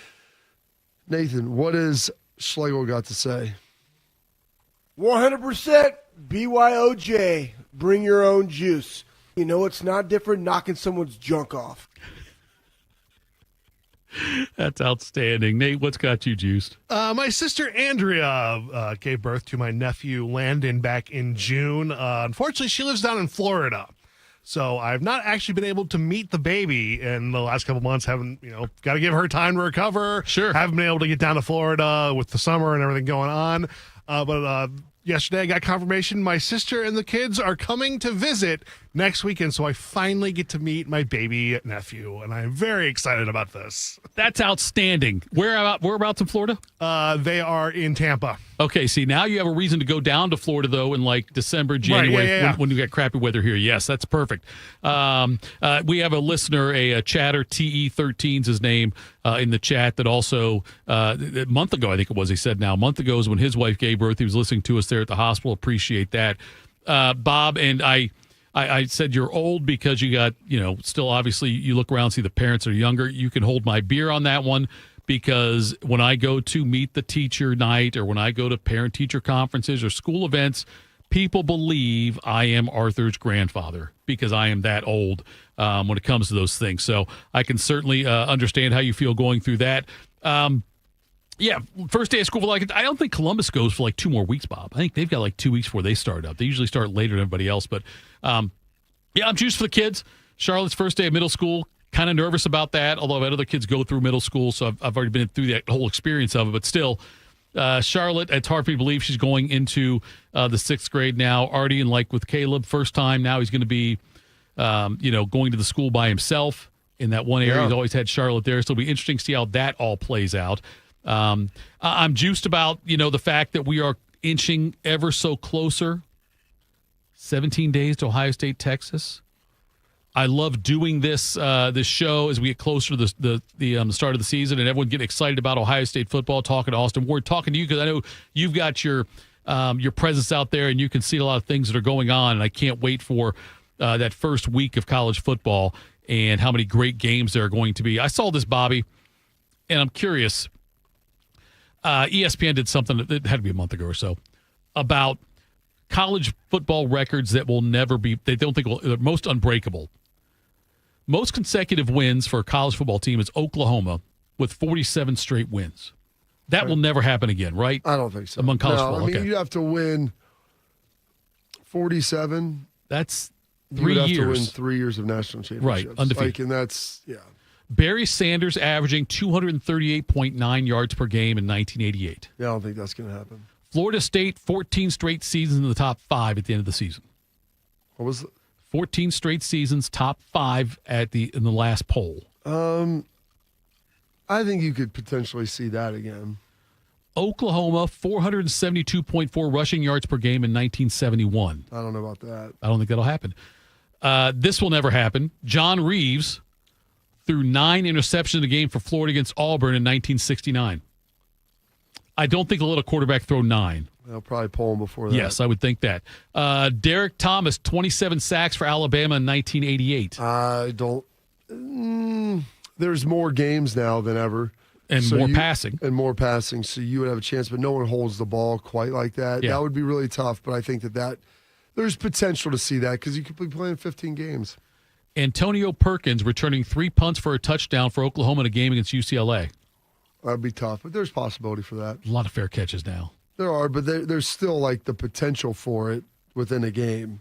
Nathan, what has Schlegel got to say? 100% BYOJ. Bring your own juice. It's not different knocking someone's junk off. That's outstanding. Nate, what's got you juiced? My sister Andrea gave birth to my nephew Landon back in June. Unfortunately, she lives down in Florida. So I've not actually been able to meet the baby in the last couple months. Haven't, got to give her time to recover. Sure. Haven't been able to get down to Florida with the summer and everything going on. But yesterday I got confirmation my sister and the kids are coming to visit next weekend, so I finally get to meet my baby nephew, and I'm very excited about this. That's outstanding. Whereabouts in Florida? They are in Tampa. Okay, see, now you have a reason to go down to Florida, though, in like December, January, Right, when you get crappy weather here. Yes, that's perfect. We have a listener, a chatter, TE13's his name, in the chat that also, a month ago, I think it was, he said now, a month ago is when his wife gave birth. He was listening to us there at the hospital. Appreciate that. Bob, and I said you're old because you got, still obviously you look around, see the parents are younger. You can hold my beer on that one, because when I go to meet the teacher night or when I go to parent-teacher conferences or school events, people believe I am Arthur's grandfather because I am that old when it comes to those things. So I can certainly understand how you feel going through that. Yeah, first day of school. I don't think Columbus goes for like 2 more weeks, Bob. I think they've got like 2 weeks before they start up. They usually start later than everybody else. But, I'm juiced for the kids. Charlotte's first day of middle school. Kind of nervous about that, although I've had other kids go through middle school, so I've already been through that whole experience of it. But still, Charlotte, it's hard for me to believe she's going into the 6th grade now. Already in like with Caleb, first time. Now he's going to be, going to the school by himself in that one area. Yeah. He's always had Charlotte there, so it'll be interesting to see how that all plays out. I'm juiced about, the fact that we are inching ever so closer. 17 days to Ohio State, Texas. I love doing this show as we get closer to the start of the season, and everyone getting excited about Ohio State football. Talking to Austin Ward, talking to you because I know you've got your presence out there, and you can see a lot of things that are going on. And I can't wait for that first week of college football and how many great games there are going to be. I saw this, Bobby, and I'm curious. ESPN did something that had to be a month ago or so about college football records that will never be. They don't think they're most unbreakable. Most consecutive wins for a college football team is Oklahoma with 47 straight wins. That will never happen again, right? I don't think so. Among college football, I mean, okay. you'd have to win 47. That's 3 You would have years. to win 3 years of national championships. Right, undefeated. And that's, Barry Sanders averaging 238.9 yards per game in 1988. Yeah, I don't think that's going to happen. Florida State, 14 straight seasons in the top 5 at the end of the season. What was it? 14 straight seasons, top 5 in the last poll. I think you could potentially see that again. Oklahoma, 472.4 rushing yards per game in 1971. I don't know about that. I don't think that'll happen. This will never happen. John Reeves threw 9 interceptions a game for Florida against Auburn in 1969. I don't think they'll let a quarterback throw 9. They'll probably pull him before that. Yes, I would think that. Derek Thomas, 27 sacks for Alabama in 1988. I don't. There's more games now than ever. And more passing. And more passing, so you would have a chance, but no one holds the ball quite like that. Yeah. That would be really tough, but I think that there's potential to see that because you could be playing 15 games. Antonio Perkins returning 3 punts for a touchdown for Oklahoma in a game against UCLA. That'd be tough, but there's possibility for that. A lot of fair catches now. There are, but there's still like the potential for it within a game.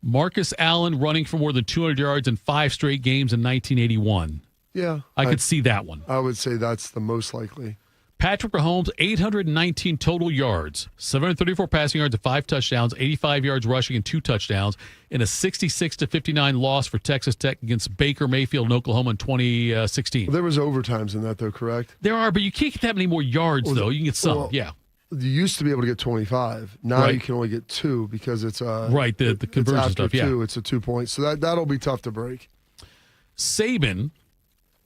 Marcus Allen running for more than 200 yards in 5 straight games in 1981. Yeah. I could see that one. I would say that's the most likely. Patrick Mahomes, 819 total yards, 734 passing yards and 5 touchdowns, 85 yards rushing and 2 touchdowns in a 66-59 loss for Texas Tech against Baker Mayfield in Oklahoma in 2016. There was overtimes in that, though, correct? There are, but you can't get that many more yards, though. You can get some, yeah. You used to be able to get 25. Now Right. you can only get 2 because it's right, the conversion it's after stuff, yeah. 2, it's a 2 points. So that'll be tough to break. Saban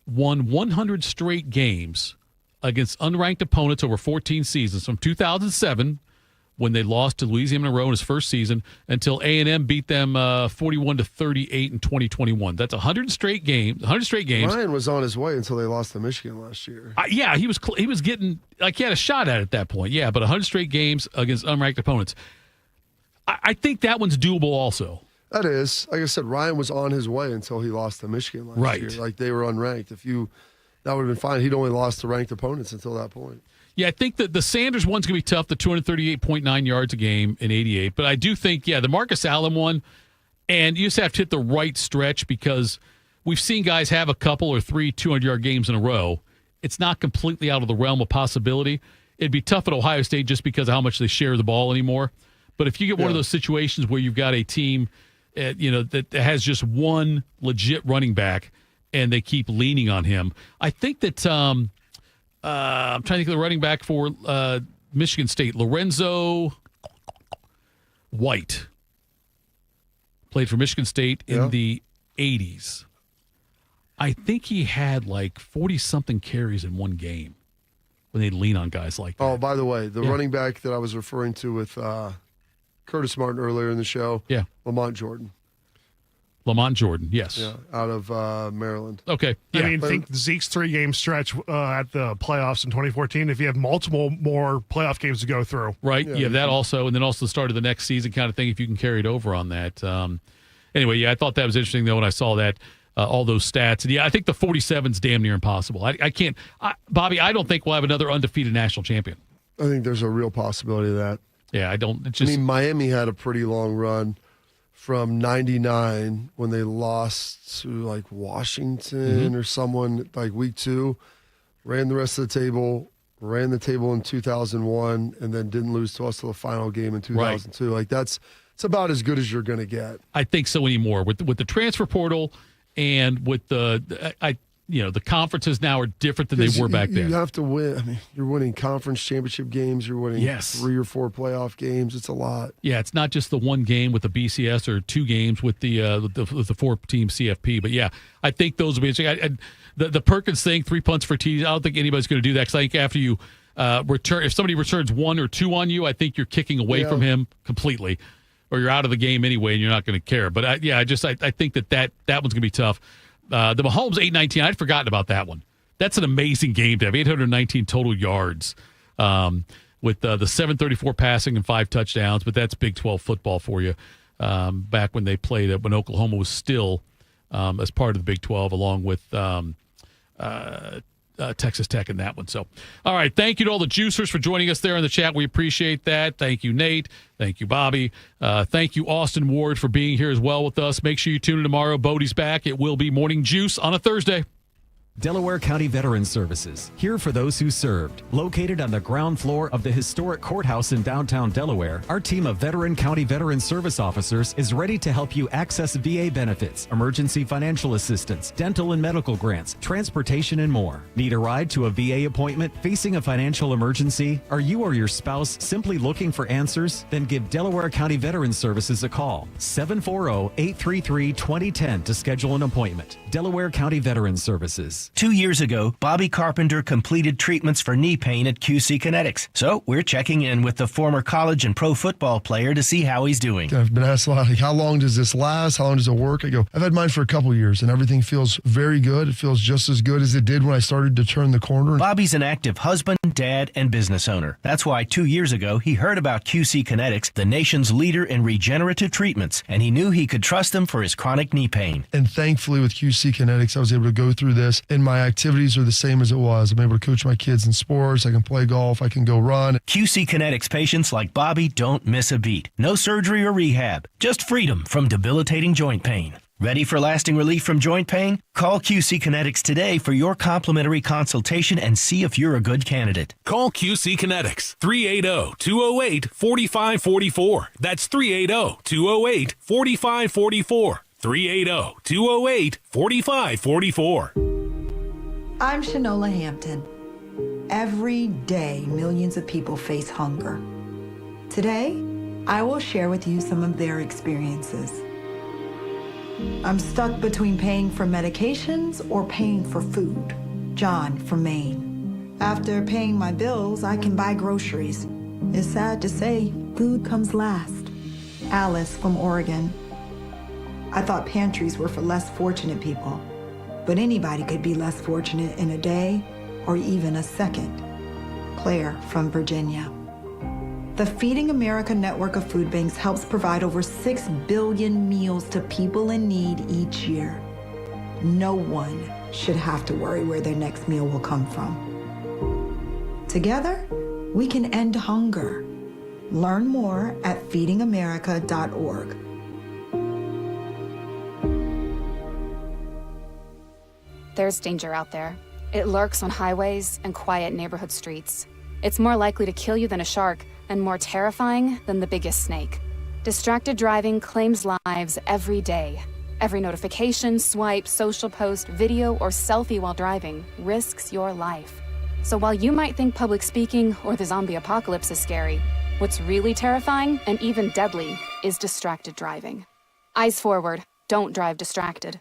won 100 straight games against unranked opponents over 14 seasons from 2007 when they lost to Louisiana Monroe in his first season until A&M beat them 41-38 in 2021. That's 100 straight games. Ryan was on his way until they lost to Michigan last year. Yeah, he was getting like he had a shot at it at that point. Yeah, but 100 straight games against unranked opponents. I think that one's doable also. That is. Like I said, Ryan was on his way until he lost to Michigan last year. Like they were unranked. That would have been fine. He'd only lost to ranked opponents until that point. Yeah, I think that the Sanders one's going to be tough, the 238.9 yards a game in 88. But I do think, the Marcus Allen one, and you just have to hit the right stretch because we've seen guys have a couple or 3 200-yard games in a row. It's not completely out of the realm of possibility. it'd be tough at Ohio State just because of how much they share the ball anymore. But if you get one of those situations where you've got a team, that has just one legit running back and they keep leaning on him, I think that I'm trying to think of the running back for Michigan State, Lorenzo White, played for Michigan State in the 80s. I think he had like 40-something carries in one game when they lean on guys like that. Oh, by the way, the running back that I was referring to with Curtis Martin earlier in the show, Lamont Jordan. Lamont Jordan, yes. Yeah, out of Maryland. Okay. Yeah. I mean, think Zeke's 3-game stretch at the playoffs in 2014, if you have multiple more playoff games to go through. Right. Yeah, you have that also, and then also the start of the next season kind of thing, if you can carry it over on that. Anyway, I thought that was interesting, though, when I saw that, all those stats. And, I think the 47's damn near impossible. I can't Bobby, I don't think we'll have another undefeated national champion. I think there's a real possibility of that. Yeah, I don't. I mean, Miami had a pretty long run from 99 when they lost to like Washington or someone like week 2, ran the rest of the table, ran the table in 2001, and then didn't lose to us till the final game in 2002. Right. Like it's about as good as you're going to get. I think so anymore with the transfer portal and with the conferences now are different than they were back then. You have to win. I mean, you're winning conference championship games. You're winning 3 or 4 playoff games. It's a lot. Yeah, it's not just the one game with the BCS or 2 games with the 4-team CFP. But, I think those will be interesting. The Perkins thing, 3 punts for TDs, I don't think anybody's going to do that because I think after you return, if somebody returns 1 or 2 on you, I think you're kicking away from him completely or you're out of the game anyway and you're not going to care. But, I think that one's going to be tough. The Mahomes 819, I'd forgotten about that one. That's an amazing game to have 819 total yards with the 734 passing and 5 touchdowns. But that's Big 12 football for you. Back when they played when Oklahoma was still as part of the Big 12, along with Texas Tech in that one. So, all right. Thank you to all the juicers for joining us there in the chat. We appreciate that. Thank you, Nate. Thank you, Bobby. Thank you, Austin Ward, for being here as well with us. Make sure you tune in tomorrow. Bodie's back. It will be Morning Juice on a Thursday. Delaware County Veterans Services, here for those who served. Located on the ground floor of the historic courthouse in downtown Delaware, our team of veteran county veteran service officers is ready to help you access VA benefits, emergency financial assistance, dental and medical grants, transportation, and more. Need a ride to a VA appointment? Facing a financial emergency? Are you or your spouse simply looking for answers? Then give Delaware County Veterans Services a call. 740-833-2010 to schedule an appointment. Delaware County Veterans Services. 2 years ago, Bobby Carpenter completed treatments for knee pain at QC Kinetics. So we're checking in with the former college and pro football player to see how he's doing. I've been asked a lot, like, how long does this last? How long does it work? I go, I've had mine for a couple years, and everything feels very good. It feels just as good as it did when I started to turn the corner. Bobby's an active husband, dad, and business owner. That's why 2 years ago, he heard about QC Kinetics, the nation's leader in regenerative treatments, and he knew he could trust them for his chronic knee pain. And thankfully, with QC Kinetics, I was able to go through this, and my activities are the same as it was. I'm able to coach my kids in sports. I can play golf. I can go run. QC Kinetics patients like Bobby don't miss a beat. No surgery or rehab, just freedom from debilitating joint pain. Ready for lasting relief from joint pain? Call QC Kinetics today for your complimentary consultation and see if you're a good candidate. Call QC Kinetics, 380-208-4544. That's 380-208-4544. 380-208-4544. I'm Shanola Hampton. Every day, millions of people face hunger. Today, I will share with you some of their experiences. I'm stuck between paying for medications or paying for food. John from Maine. After paying my bills, I can buy groceries. It's sad to say, food comes last. Alice from Oregon. I thought pantries were for less fortunate people, but anybody could be less fortunate in a day or even a second. Claire from Virginia. The Feeding America network of food banks helps provide over 6 billion meals to people in need each year. No one should have to worry where their next meal will come from. Together, we can end hunger. Learn more at feedingamerica.org. There's danger out there. It lurks on highways and quiet neighborhood streets. It's more likely to kill you than a shark and more terrifying than the biggest snake. Distracted driving claims lives every day. Every notification, swipe, social post, video, or selfie while driving risks your life. So while you might think public speaking or the zombie apocalypse is scary, what's really terrifying and even deadly is distracted driving. Eyes forward. Don't drive distracted.